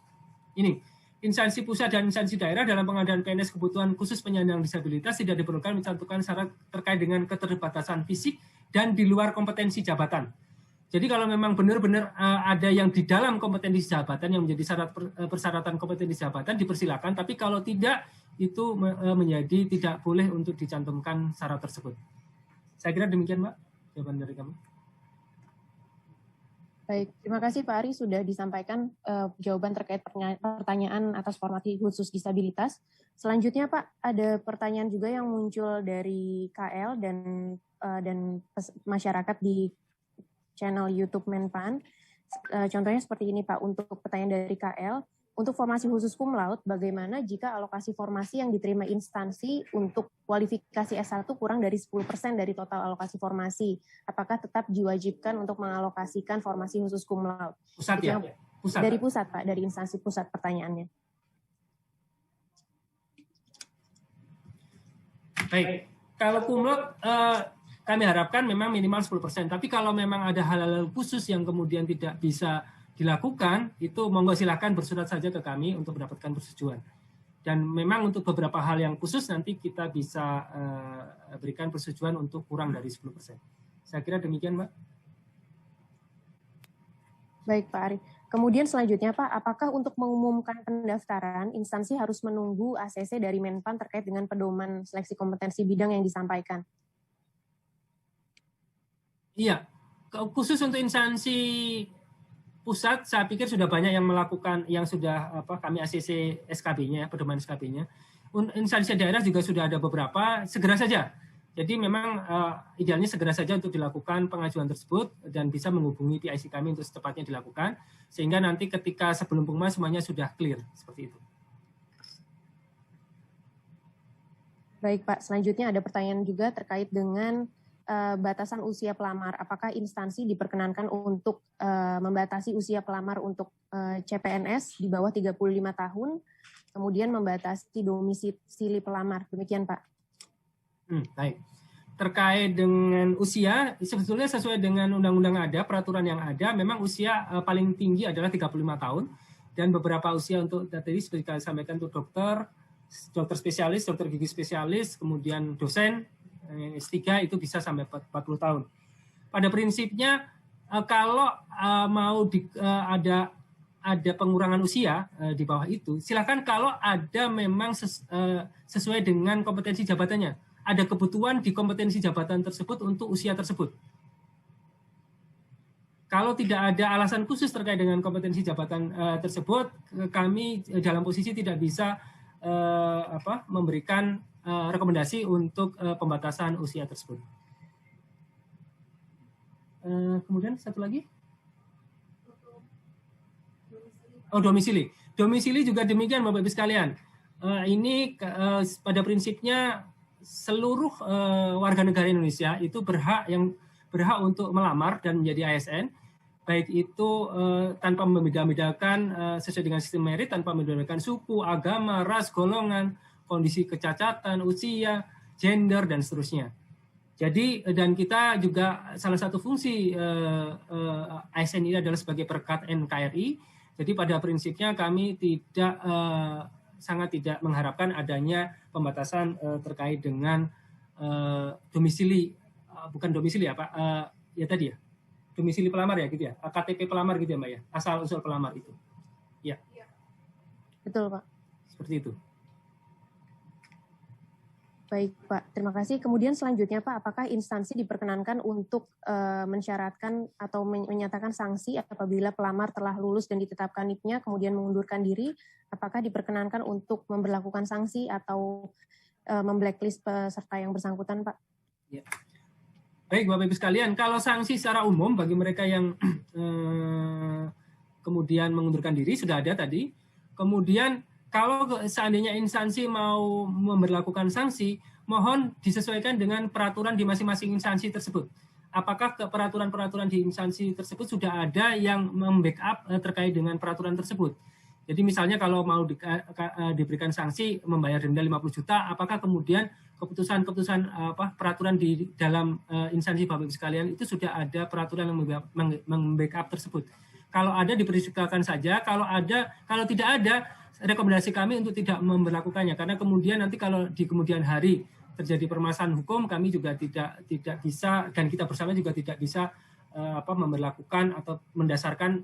Ini, instansi pusat dan instansi daerah dalam pengadaan PNS kebutuhan khusus penyandang disabilitas tidak diperlukan mencantumkan syarat terkait dengan keterbatasan fisik dan di luar kompetensi jabatan. Jadi kalau memang benar-benar ada yang di dalam kompetensi jabatan yang menjadi syarat persyaratan kompetensi jabatan dipersilakan, tapi kalau tidak itu menjadi tidak boleh untuk dicantumkan syarat tersebut. Saya kira demikian Mbak, jawaban dari kami. Baik, terima kasih Pak Ari sudah disampaikan jawaban terkait pertanyaan atas formasi khusus disabilitas. Selanjutnya Pak, ada pertanyaan juga yang muncul dari KL dan masyarakat di channel YouTube Menpan. Contohnya seperti ini Pak, untuk pertanyaan dari KL, Untuk formasi khusus cum laude, bagaimana jika alokasi formasi yang diterima instansi untuk kualifikasi S1 kurang dari 10% dari total alokasi formasi? Apakah tetap diwajibkan untuk mengalokasikan formasi khusus cum laude? Pusat ya? Pusat. Dari pusat, Pak, dari instansi pusat pertanyaannya. Baik, kalau cum laude kami harapkan memang minimal 10%. Tapi kalau memang ada hal-hal khusus yang kemudian tidak bisa dilakukan, itu monggo silahkan bersurat saja ke kami untuk mendapatkan persetujuan. Dan memang untuk beberapa hal yang khusus nanti kita bisa berikan persetujuan untuk kurang dari 10%. Saya kira demikian, Mbak. Baik, Pak Ari. Kemudian selanjutnya, Pak, apakah untuk mengumumkan pendaftaran, instansi harus menunggu ACC dari Menpan terkait dengan pedoman seleksi kompetensi bidang yang disampaikan? Iya, khusus untuk instansi pusat, saya pikir sudah banyak yang melakukan, yang sudah kami ACC SKB-nya, pedoman SKB-nya. Instansi daerah juga sudah ada beberapa, segera saja. Jadi memang idealnya segera saja untuk dilakukan pengajuan tersebut dan bisa menghubungi PIC kami untuk secepatnya dilakukan, sehingga nanti ketika sebelum pengumuman semuanya sudah clear, seperti itu. Baik, Pak. Selanjutnya ada pertanyaan juga terkait dengan batasan usia pelamar. Apakah instansi diperkenankan untuk membatasi usia pelamar untuk CPNS di bawah 35 tahun, kemudian membatasi domisili pelamar. Demikian, Pak. Baik. Terkait dengan usia, sebetulnya sesuai dengan undang-undang ada, peraturan yang ada, memang usia paling tinggi adalah 35 tahun, dan beberapa usia untuk tadi seperti kami sampaikan untuk dokter spesialis, dokter gigi spesialis, kemudian dosen, S3 itu bisa sampai 40 tahun. Pada prinsipnya kalau mau ada pengurangan usia di bawah itu, silakan kalau ada memang sesuai dengan kompetensi jabatannya. Ada kebutuhan di kompetensi jabatan tersebut untuk usia tersebut. Kalau tidak ada alasan khusus terkait dengan kompetensi jabatan tersebut, kami dalam posisi tidak bisa memberikan rekomendasi untuk pembatasan usia tersebut. Kemudian satu lagi. Domisili. Domisili juga demikian, Bapak Ibu sekalian. Ini pada prinsipnya seluruh warga negara Indonesia itu berhak untuk melamar dan menjadi ASN, baik itu tanpa membeda-bedakan sesuai dengan sistem merit, tanpa membeda-bedakan suku, agama, ras, golongan, kondisi kecacatan, usia, gender, dan seterusnya. Jadi, dan kita juga salah satu fungsi ASN ini adalah sebagai perekat NKRI. Jadi pada prinsipnya kami sangat tidak mengharapkan adanya pembatasan terkait dengan domisili, bukan domisili ya Pak, ya tadi ya, domisili pelamar ya gitu ya, KTP pelamar gitu ya Mbak ya, asal usul pelamar itu. Ya. Betul Pak. Seperti itu. Baik Pak, terima kasih. Kemudian selanjutnya Pak, apakah instansi diperkenankan untuk mensyaratkan atau menyatakan sanksi apabila pelamar telah lulus dan ditetapkan NIP-nya kemudian mengundurkan diri? Apakah diperkenankan untuk memberlakukan sanksi atau memblacklist peserta yang bersangkutan Pak? Ya. Baik Bapak Ibu sekalian, kalau sanksi secara umum bagi mereka yang kemudian mengundurkan diri sudah ada tadi. Kemudian kalau seandainya instansi mau memberlakukan sanksi, mohon disesuaikan dengan peraturan di masing-masing instansi tersebut. Apakah peraturan-peraturan di instansi tersebut sudah ada yang membackup terkait dengan peraturan tersebut? Jadi misalnya kalau mau diberikan sanksi membayar denda 50 juta, apakah kemudian keputusan peraturan di dalam instansi Bapak Ibu sekalian itu sudah ada peraturan yang membackup tersebut? Kalau ada dipersilakan saja, kalau tidak ada, rekomendasi kami untuk tidak memberlakukannya, karena kemudian nanti kalau di kemudian hari terjadi permasalahan hukum, kami juga tidak bisa, dan kita bersama juga tidak bisa memberlakukan atau mendasarkan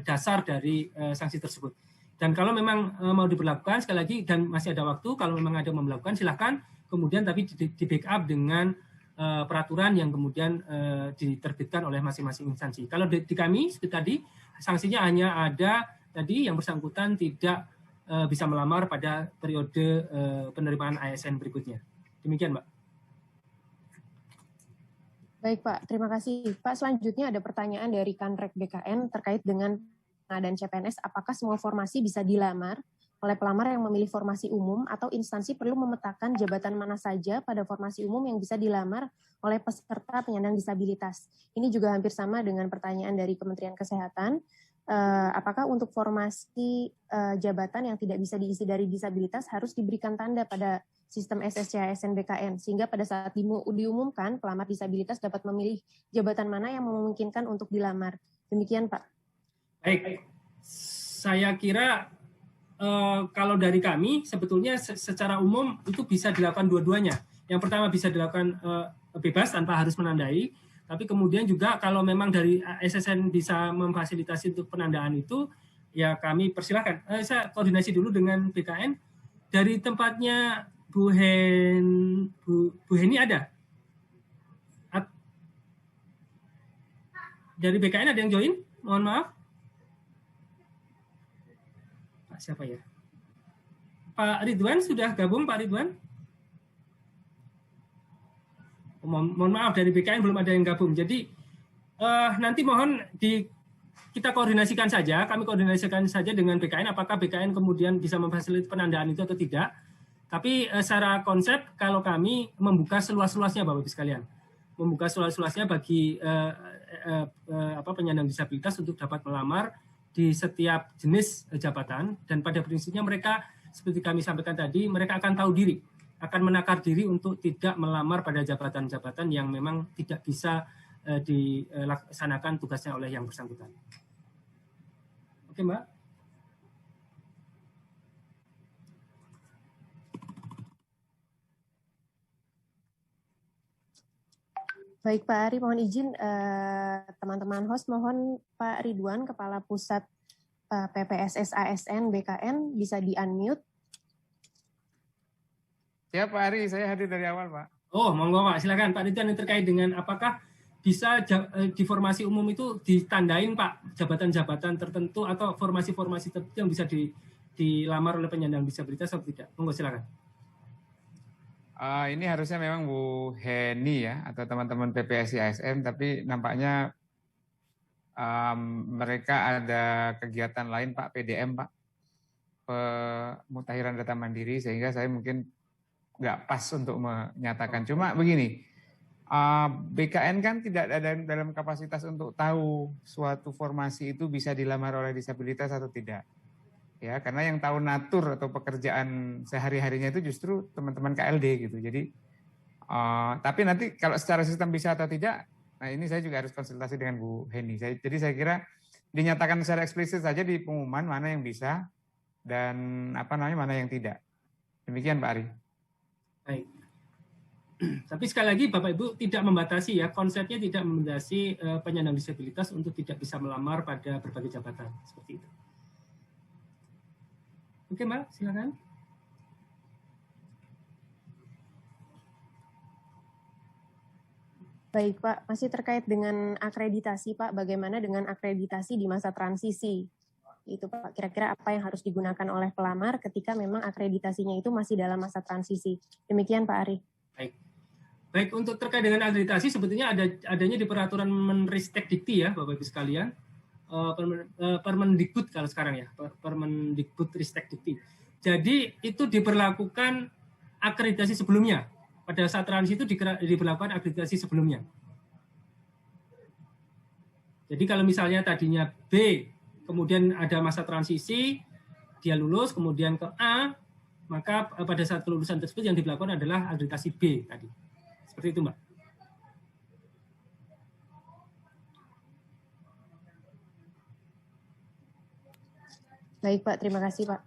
dasar dari sanksi tersebut. Dan kalau memang mau diberlakukan, sekali lagi, dan masih ada waktu, kalau memang ada memberlakukan, silahkan, kemudian tapi di backup dengan peraturan yang kemudian diterbitkan oleh masing-masing instansi. Kalau di kami, seperti tadi, sanksinya hanya ada tadi yang bersangkutan tidak bisa melamar pada periode penerimaan ASN berikutnya. Demikian, Mbak. Baik, Pak. Terima kasih. Pak, selanjutnya ada pertanyaan dari Kanrek BKN terkait dengan pengadaan CPNS, apakah semua formasi bisa dilamar oleh pelamar yang memilih formasi umum atau instansi perlu memetakan jabatan mana saja pada formasi umum yang bisa dilamar oleh peserta penyandang disabilitas. Ini juga hampir sama dengan pertanyaan dari Kementerian Kesehatan. Apakah untuk formasi jabatan yang tidak bisa diisi dari disabilitas harus diberikan tanda pada sistem SSC-ASN BKN, sehingga pada saat diumumkan, pelamar disabilitas dapat memilih jabatan mana yang memungkinkan untuk dilamar. Demikian, Pak. Baik, saya kira kalau dari kami sebetulnya secara umum itu bisa dilakukan dua-duanya. Yang pertama bisa dilakukan bebas tanpa harus menandai, tapi kemudian juga kalau memang dari SSN bisa memfasilitasi untuk penandaan itu, ya kami persilahkan. Saya koordinasi dulu dengan BKN. Dari tempatnya Bu Heni ada? Dari BKN ada yang join? Mohon maaf. Siapa ya? Pak Ridwan sudah gabung, Pak Ridwan? Mohon maaf, dari BKN belum ada yang gabung. Jadi nanti mohon kita koordinasikan saja, kami koordinasikan saja dengan BKN, apakah BKN kemudian bisa memfasilitasi penandaan itu atau tidak. Tapi secara konsep, kalau kami membuka seluas-luasnya, Bapak Ibu sekalian, membuka seluas-luasnya bagi penyandang disabilitas untuk dapat melamar di setiap jenis jabatan, dan pada prinsipnya mereka, seperti kami sampaikan tadi, mereka akan tahu diri, akan menakar diri untuk tidak melamar pada jabatan-jabatan yang memang tidak bisa dilaksanakan tugasnya oleh yang bersangkutan. Oke, Mbak? Baik Pak Ari, mohon izin teman-teman host, mohon Pak Ridwan, Kepala Pusat PPSS ASN BKN, bisa di-unmute. Siap Pak Ari, saya hadir dari awal Pak. Oh, monggo Pak, silakan Pak Ridwan, yang terkait dengan apakah bisa di formasi umum itu ditandain Pak jabatan-jabatan tertentu atau formasi-formasi tertentu yang bisa dilamar oleh penyandang disabilitas atau tidak? Monggo silakan. Ini harusnya memang Bu Heni ya, atau teman-teman PPSI ASN, tapi nampaknya mereka ada kegiatan lain Pak, PDM Pak, pemutahiran data mandiri, sehingga saya mungkin nggak pas untuk menyatakan. Cuma begini, BKN kan tidak ada dalam kapasitas untuk tahu suatu formasi itu bisa dilamar oleh disabilitas atau tidak. Ya, karena yang tahu natur atau pekerjaan sehari-harinya itu justru teman-teman KLD gitu. Jadi, tapi nanti kalau secara sistem bisa atau tidak, nah ini saya juga harus konsultasi dengan Bu Heni. Jadi saya kira dinyatakan secara eksplisit saja di pengumuman mana yang bisa dan mana yang tidak. Demikian Pak Ari. Baik. Tapi sekali lagi Bapak Ibu tidak membatasi ya, konsepnya tidak membatasi penyandang disabilitas untuk tidak bisa melamar pada berbagai jabatan seperti itu. Oke Mbak, silakan. Baik Pak, masih terkait dengan akreditasi Pak, bagaimana dengan akreditasi di masa transisi? Itu Pak, kira-kira apa yang harus digunakan oleh pelamar ketika memang akreditasinya itu masih dalam masa transisi? Demikian Pak Ari. Baik, untuk terkait dengan akreditasi sebetulnya adanya di peraturan Menristek Dikti ya Bapak Ibu sekalian. Permendikbud kalau sekarang ya, Permendikbud Ristek Dikti. Jadi itu diberlakukan akreditasi sebelumnya. Pada saat transisi itu diberlakukan akreditasi sebelumnya. Jadi kalau misalnya tadinya B, kemudian ada masa transisi, dia lulus, kemudian ke A, maka pada saat kelulusan tersebut yang diberlakukan adalah akreditasi B tadi. Seperti itu Mbak. Baik Pak, terima kasih Pak.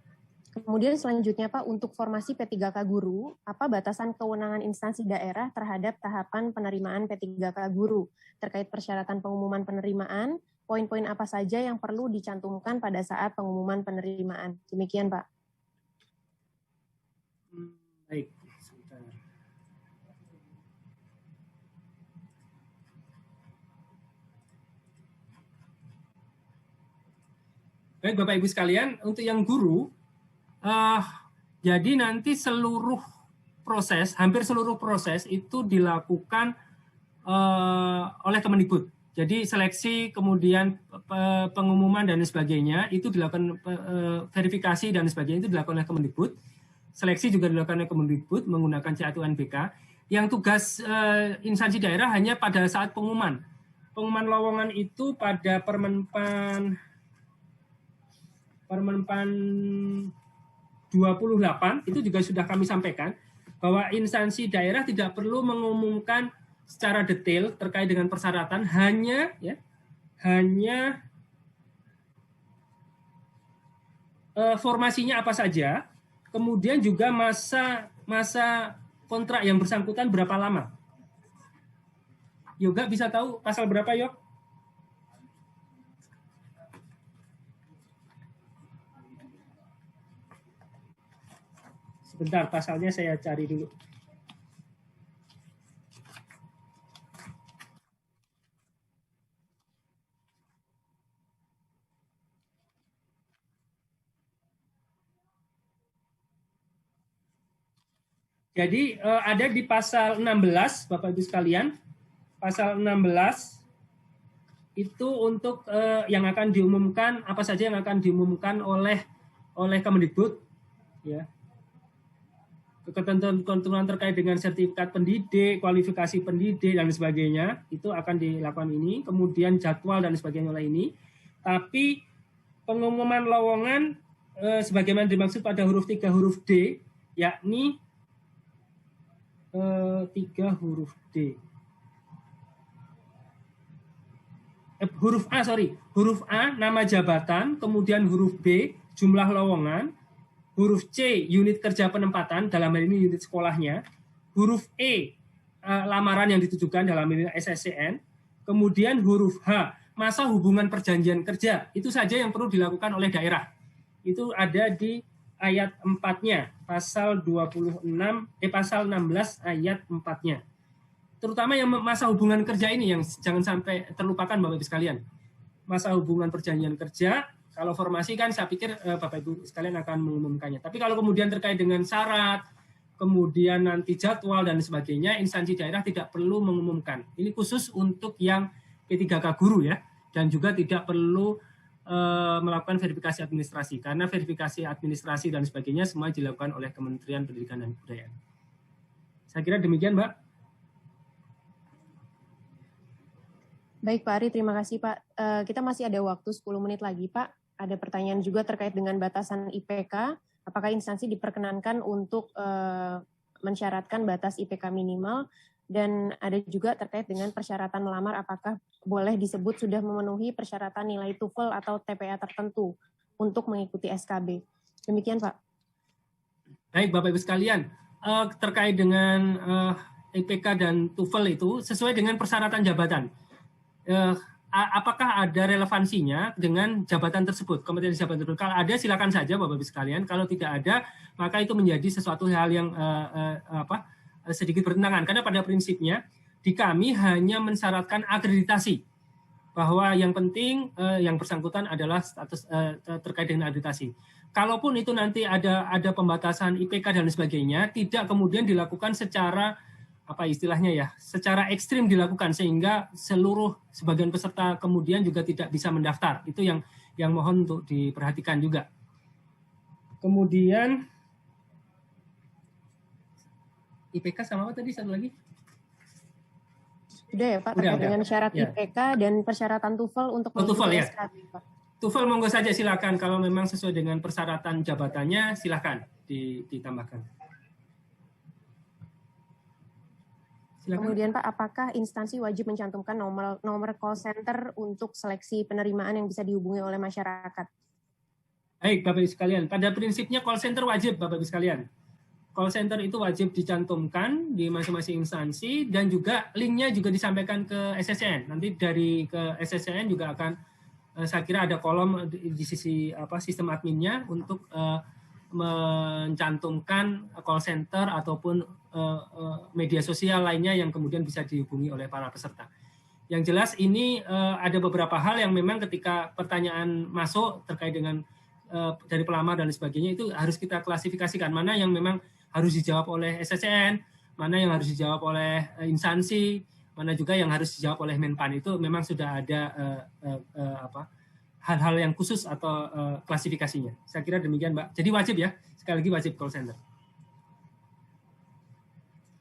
Kemudian selanjutnya Pak, untuk formasi P3K Guru, apa batasan kewenangan instansi daerah terhadap tahapan penerimaan P3K Guru? Terkait persyaratan pengumuman penerimaan, poin-poin apa saja yang perlu dicantumkan pada saat pengumuman penerimaan? Demikian Pak. Baik. Baik Bapak Ibu sekalian, untuk yang guru, jadi nanti hampir seluruh proses itu dilakukan oleh Kemendikbud. Jadi seleksi, kemudian pengumuman dan sebagainya itu dilakukan, verifikasi dan sebagainya itu dilakukan oleh Kemendikbud. Seleksi juga dilakukan oleh Kemendikbud menggunakan CA2NBK. Yang tugas instansi daerah hanya pada saat pengumuman. Pengumuman lowongan itu pada Permenpan 28 itu juga sudah kami sampaikan bahwa instansi daerah tidak perlu mengumumkan secara detail terkait dengan persyaratan, hanya formasinya apa saja, kemudian juga masa kontrak yang bersangkutan berapa lama. Yoga bisa tahu pasal berapa, Yok? Sebentar, pasalnya saya cari dulu. Jadi ada di pasal 16, Bapak Ibu sekalian, pasal 16 itu untuk yang akan diumumkan, apa saja yang akan diumumkan oleh Kemendikbud, ya. Ketentuan terkait dengan sertifikat pendidik, kualifikasi pendidik dan sebagainya itu akan dilakukan ini, kemudian jadwal dan sebagainya oleh ini. Tapi pengumuman lowongan sebagaimana dimaksud pada huruf 3 huruf D, yakni 3 huruf D. Huruf A nama jabatan, kemudian huruf B jumlah lowongan, huruf C unit kerja penempatan, dalam hal ini unit sekolahnya, huruf E lamaran yang ditujukan, dalam hal ini SSCN, kemudian huruf H masa hubungan perjanjian kerja. Itu saja yang perlu dilakukan oleh daerah. Itu ada di ayat 4-nya, pasal 16 ayat 4-nya. Terutama yang masa hubungan kerja ini yang jangan sampai terlupakan Bapak Ibu sekalian. Masa hubungan perjanjian kerja, kalau formasi kan saya pikir Bapak Ibu sekalian akan mengumumkannya. Tapi kalau kemudian terkait dengan syarat, kemudian nanti jadwal dan sebagainya, instansi daerah tidak perlu mengumumkan. Ini khusus untuk yang P3K guru ya, dan juga tidak perlu melakukan verifikasi administrasi, karena verifikasi administrasi dan sebagainya semua dilakukan oleh Kementerian Pendidikan dan Kebudayaan. Saya kira demikian, Mbak. Baik, Pak Ari, terima kasih, Pak. Kita masih ada waktu 10 menit lagi, Pak. Ada pertanyaan juga terkait dengan batasan IPK. Apakah instansi diperkenankan untuk mensyaratkan batas IPK minimal? Dan ada juga terkait dengan persyaratan melamar, apakah boleh disebut sudah memenuhi persyaratan nilai TOEFL atau TPA tertentu untuk mengikuti SKB. Demikian, Pak. Baik, Bapak Ibu sekalian, terkait dengan IPK dan TOEFL itu sesuai dengan persyaratan jabatan. Apakah ada relevansinya dengan jabatan tersebut, kompetensi jabatan tersebut? Kalau ada, silakan saja Bapak Ibu sekalian. Kalau tidak ada, maka itu menjadi sesuatu hal yang sedikit bertentangan, karena pada prinsipnya di kami hanya mensyaratkan akreditasi, bahwa yang penting yang bersangkutan adalah status terkait dengan akreditasi. Kalaupun itu nanti ada pembatasan IPK dan sebagainya, tidak kemudian dilakukan secara apa istilahnya ya, secara ekstrim dilakukan sehingga sebagian peserta kemudian juga tidak bisa mendaftar. Itu yang mohon untuk diperhatikan juga. Kemudian IPK sama apa tadi satu lagi? Sudah ya Pak, terkait dengan syarat ya. IPK dan persyaratan TOEFL untuk TOEFL ya. SKB, Pak. TOEFL monggo saja silakan, kalau memang sesuai dengan persyaratan jabatannya silakan ditambahkan. Silakan. Kemudian Pak, apakah instansi wajib mencantumkan nomor call center untuk seleksi penerimaan yang bisa dihubungi oleh masyarakat? Baik Bapak Ibu sekalian, pada prinsipnya call center wajib Bapak Ibu sekalian. Call center itu wajib dicantumkan di masing-masing instansi dan juga linknya juga disampaikan ke SSCN. Nanti dari ke SSCN juga akan saya kira ada kolom di sisi sistem adminnya untuk mencantumkan call center ataupun media sosial lainnya yang kemudian bisa dihubungi oleh para peserta. Yang jelas ini ada beberapa hal yang memang ketika pertanyaan masuk terkait dengan dari pelamar dan sebagainya itu harus kita klasifikasikan mana yang memang harus dijawab oleh SSCN, mana yang harus dijawab oleh instansi, mana juga yang harus dijawab oleh Menpan itu memang sudah ada hal-hal yang khusus atau klasifikasinya. Saya kira demikian, Mbak. Jadi wajib ya, sekali lagi wajib call center.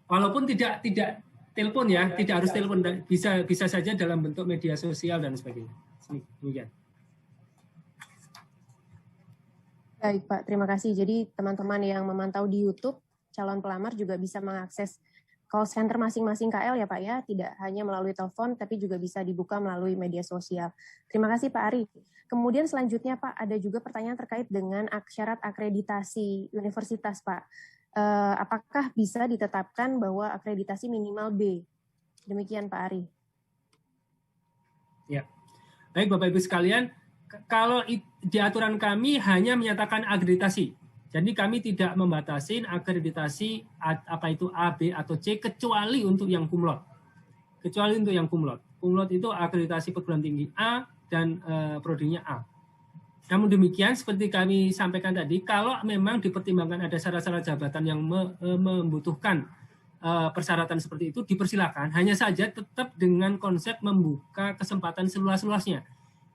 Walaupun tidak telepon ya, tidak harus telepon, bisa saja dalam bentuk media sosial dan sebagainya. Demikian. Baik Pak, terima kasih. Jadi teman-teman yang memantau di YouTube, calon pelamar juga bisa mengakses call center masing-masing KL ya Pak ya, tidak hanya melalui telepon, tapi juga bisa dibuka melalui media sosial. Terima kasih Pak Ari. Kemudian selanjutnya Pak, ada juga pertanyaan terkait dengan syarat akreditasi universitas Pak. Apakah bisa ditetapkan bahwa akreditasi minimal B? Demikian Pak Ari. Ya, baik Bapak Ibu sekalian, kalau di aturan kami hanya menyatakan akreditasi. Jadi kami tidak membatasi akreditasi apa itu A, B, atau C kecuali untuk yang kumlot. Kecuali untuk yang kumlot. Kumlot itu akreditasi perguruan tinggi A dan prodinya A. Namun demikian, seperti kami sampaikan tadi, kalau memang dipertimbangkan ada syarat-syarat jabatan yang membutuhkan persyaratan seperti itu, dipersilakan. Hanya saja tetap dengan konsep membuka kesempatan seluas-luasnya.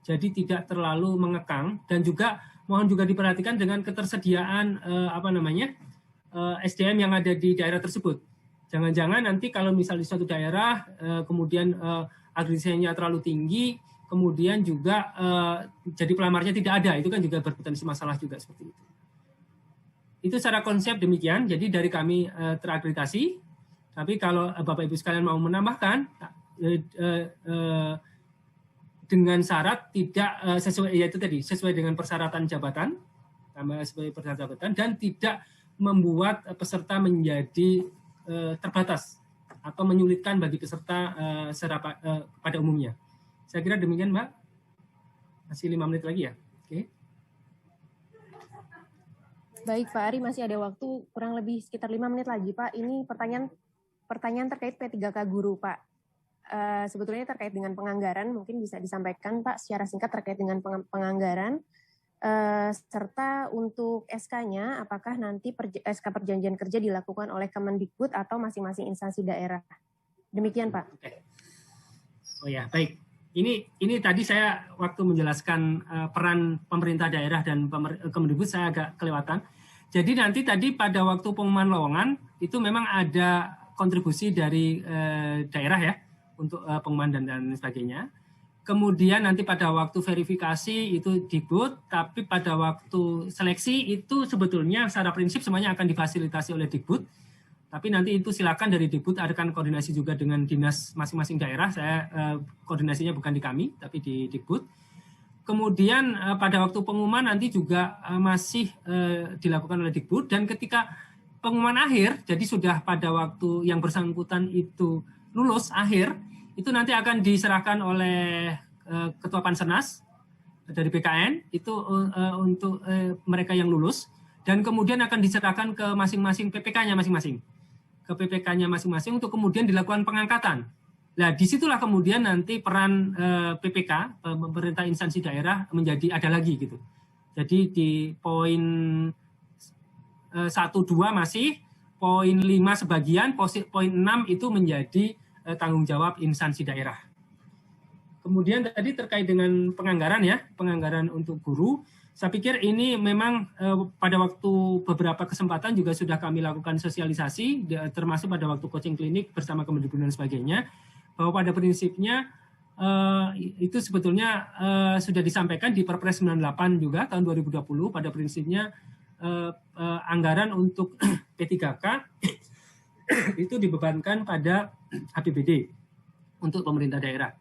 Jadi tidak terlalu mengekang, dan juga mohon juga diperhatikan dengan ketersediaan SDM yang ada di daerah tersebut. Jangan-jangan nanti kalau misalnya di suatu daerah kemudian akreditasinya terlalu tinggi, kemudian juga jadi pelamarnya tidak ada, itu kan juga berpotensi masalah juga seperti itu. Itu secara konsep demikian. Jadi dari kami terakreditasi, tapi kalau Bapak Ibu sekalian mau menambahkan dengan syarat tidak sesuai, yaitu tadi sesuai dengan persyaratan jabatan, sesuai persyaratan jabatan, dan tidak membuat peserta menjadi terbatas atau menyulitkan bagi peserta pada umumnya. Saya kira demikian, Mbak. Masih 5 menit lagi ya. Oke. Baik, Pak Ari, masih ada waktu kurang lebih sekitar 5 menit lagi, Pak. Ini pertanyaan terkait P3K guru, Pak. Sebetulnya terkait dengan penganggaran, mungkin bisa disampaikan, Pak, secara singkat terkait dengan penganggaran, serta untuk SK-nya, apakah nanti SK perjanjian kerja dilakukan oleh Kemendikbud atau masing-masing instansi daerah. Demikian, Pak. Oke. Oh ya, baik. Ini tadi saya waktu menjelaskan peran pemerintah daerah dan Kemendikbud saya agak kelewatan. Jadi nanti tadi pada waktu pengumuman lowongan itu memang ada kontribusi dari daerah ya untuk pengumuman dan sebagainya. Kemudian nanti pada waktu verifikasi itu Dikbud, tapi pada waktu seleksi itu sebetulnya secara prinsip semuanya akan difasilitasi oleh Dikbud. Tapi nanti itu silakan dari Dikbud akan koordinasi juga dengan dinas masing-masing daerah. Saya koordinasinya bukan di kami, tapi di Dikbud. Kemudian pada waktu pengumuman nanti juga masih dilakukan oleh Dikbud. Dan ketika pengumuman akhir, jadi sudah pada waktu yang bersangkutan itu lulus akhir, itu nanti akan diserahkan oleh Ketua Pansenas dari BKN itu untuk mereka yang lulus. Dan kemudian akan diserahkan ke masing-masing PPK-nya masing-masing. Ke PPK-nya masing-masing untuk kemudian dilakukan pengangkatan. Nah, disitulah kemudian nanti peran PPK, pemerintah instansi daerah, menjadi ada lagi gitu. Jadi di poin 1, 2 masih, poin 5 sebagian, poin 6 itu menjadi tanggung jawab instansi daerah. Kemudian tadi terkait dengan penganggaran ya, penganggaran untuk guru. Saya pikir ini memang pada waktu beberapa kesempatan juga sudah kami lakukan sosialisasi, termasuk pada waktu coaching klinik bersama Kemendikbud dan sebagainya, bahwa pada prinsipnya itu sebetulnya sudah disampaikan di Perpres 98 juga tahun 2020, pada prinsipnya anggaran untuk P3K itu dibebankan pada APBD untuk pemerintah daerah.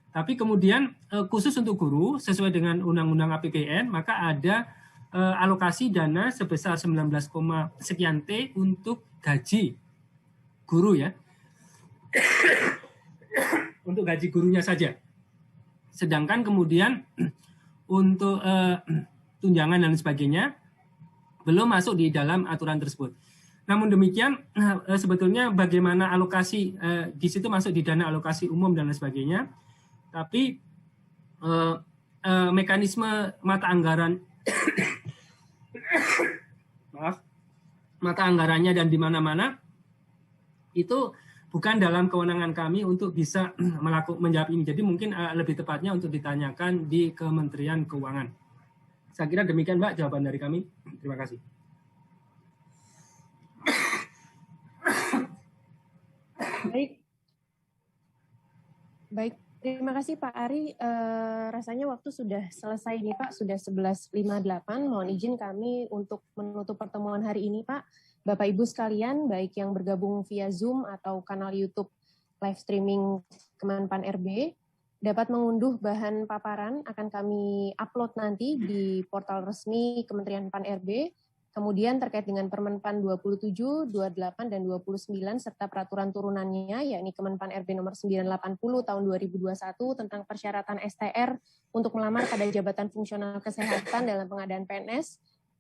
Tapi kemudian khusus untuk guru sesuai dengan Undang-Undang APBN maka ada alokasi dana sebesar 19, sekian T untuk gaji guru ya. Untuk gaji gurunya saja. Sedangkan kemudian untuk tunjangan dan sebagainya belum masuk di dalam aturan tersebut. Namun demikian sebetulnya bagaimana alokasi di situ masuk di dana alokasi umum dan lain sebagainya. Tapi mekanisme mata anggaran mata anggarannya dan di mana-mana itu bukan dalam kewenangan kami untuk bisa menjawab ini. Jadi mungkin lebih tepatnya untuk ditanyakan di Kementerian Keuangan. Saya kira demikian Mbak jawaban dari kami. Terima kasih. Baik, terima kasih Pak Ari. Rasanya waktu sudah selesai nih Pak, sudah 11.58. Mohon izin kami untuk menutup pertemuan hari ini Pak. Bapak Ibu sekalian, baik yang bergabung via Zoom atau kanal YouTube live streaming Kemenpan RB, dapat mengunduh bahan paparan akan kami upload nanti di portal resmi Kementerian Pan RB. Kemudian terkait dengan Permenpan 27, 28, dan 29 serta peraturan turunannya, yakni Kemenpan RB nomor 980 tahun 2021 tentang persyaratan STR untuk melamar pada jabatan fungsional kesehatan dalam pengadaan PNS,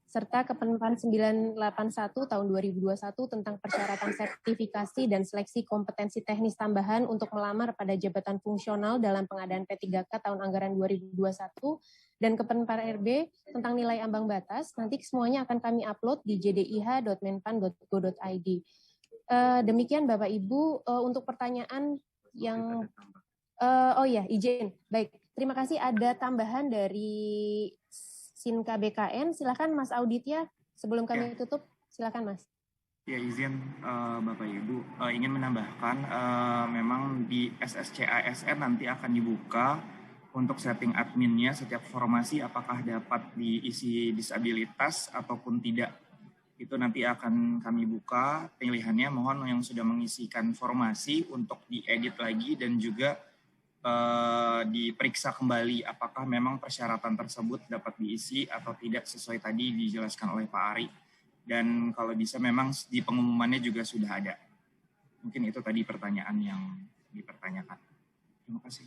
serta Kemenpan 981 tahun 2021 tentang persyaratan sertifikasi dan seleksi kompetensi teknis tambahan untuk melamar pada jabatan fungsional dalam pengadaan P3K tahun anggaran 2021, dan Kemenpan RB tentang nilai ambang batas. Nanti semuanya akan kami upload di jdih.menpan.go.id. Demikian Bapak Ibu, untuk pertanyaan yang izin. Baik, terima kasih. Ada tambahan dari Sinka BKN. Silakan Mas Auditya, sebelum kami tutup, silakan Mas. Ya, izin Bapak Ibu ingin menambahkan memang di SSCASN nanti akan dibuka untuk setting adminnya setiap formasi apakah dapat diisi disabilitas ataupun tidak. Itu nanti akan kami buka pilihannya. Mohon yang sudah mengisikan formasi untuk diedit lagi dan juga diperiksa kembali apakah memang persyaratan tersebut dapat diisi atau tidak sesuai tadi dijelaskan oleh Pak Ari. Dan kalau bisa memang di pengumumannya juga sudah ada. Mungkin itu tadi pertanyaan yang dipertanyakan. Terima kasih.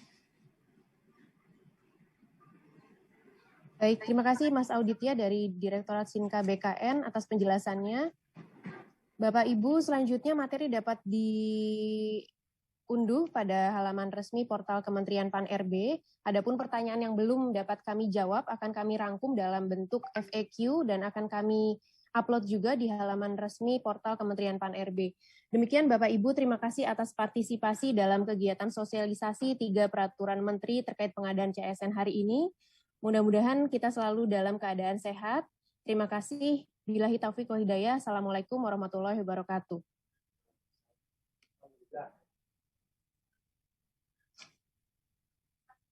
Baik, terima kasih Mas Auditya dari Direktorat Sinka BKN atas penjelasannya. Bapak Ibu, selanjutnya materi dapat diunduh pada halaman resmi portal Kementerian Pan RB. Adapun pertanyaan yang belum dapat kami jawab akan kami rangkum dalam bentuk FAQ dan akan kami upload juga di halaman resmi portal Kementerian Pan RB. Demikian Bapak Ibu, terima kasih atas partisipasi dalam kegiatan sosialisasi 3 peraturan menteri terkait pengadaan CSN hari ini. Mudah-mudahan kita selalu dalam keadaan sehat. Terima kasih. Billahi taufiq wal hidayah. Assalamualaikum warahmatullahi wabarakatuh.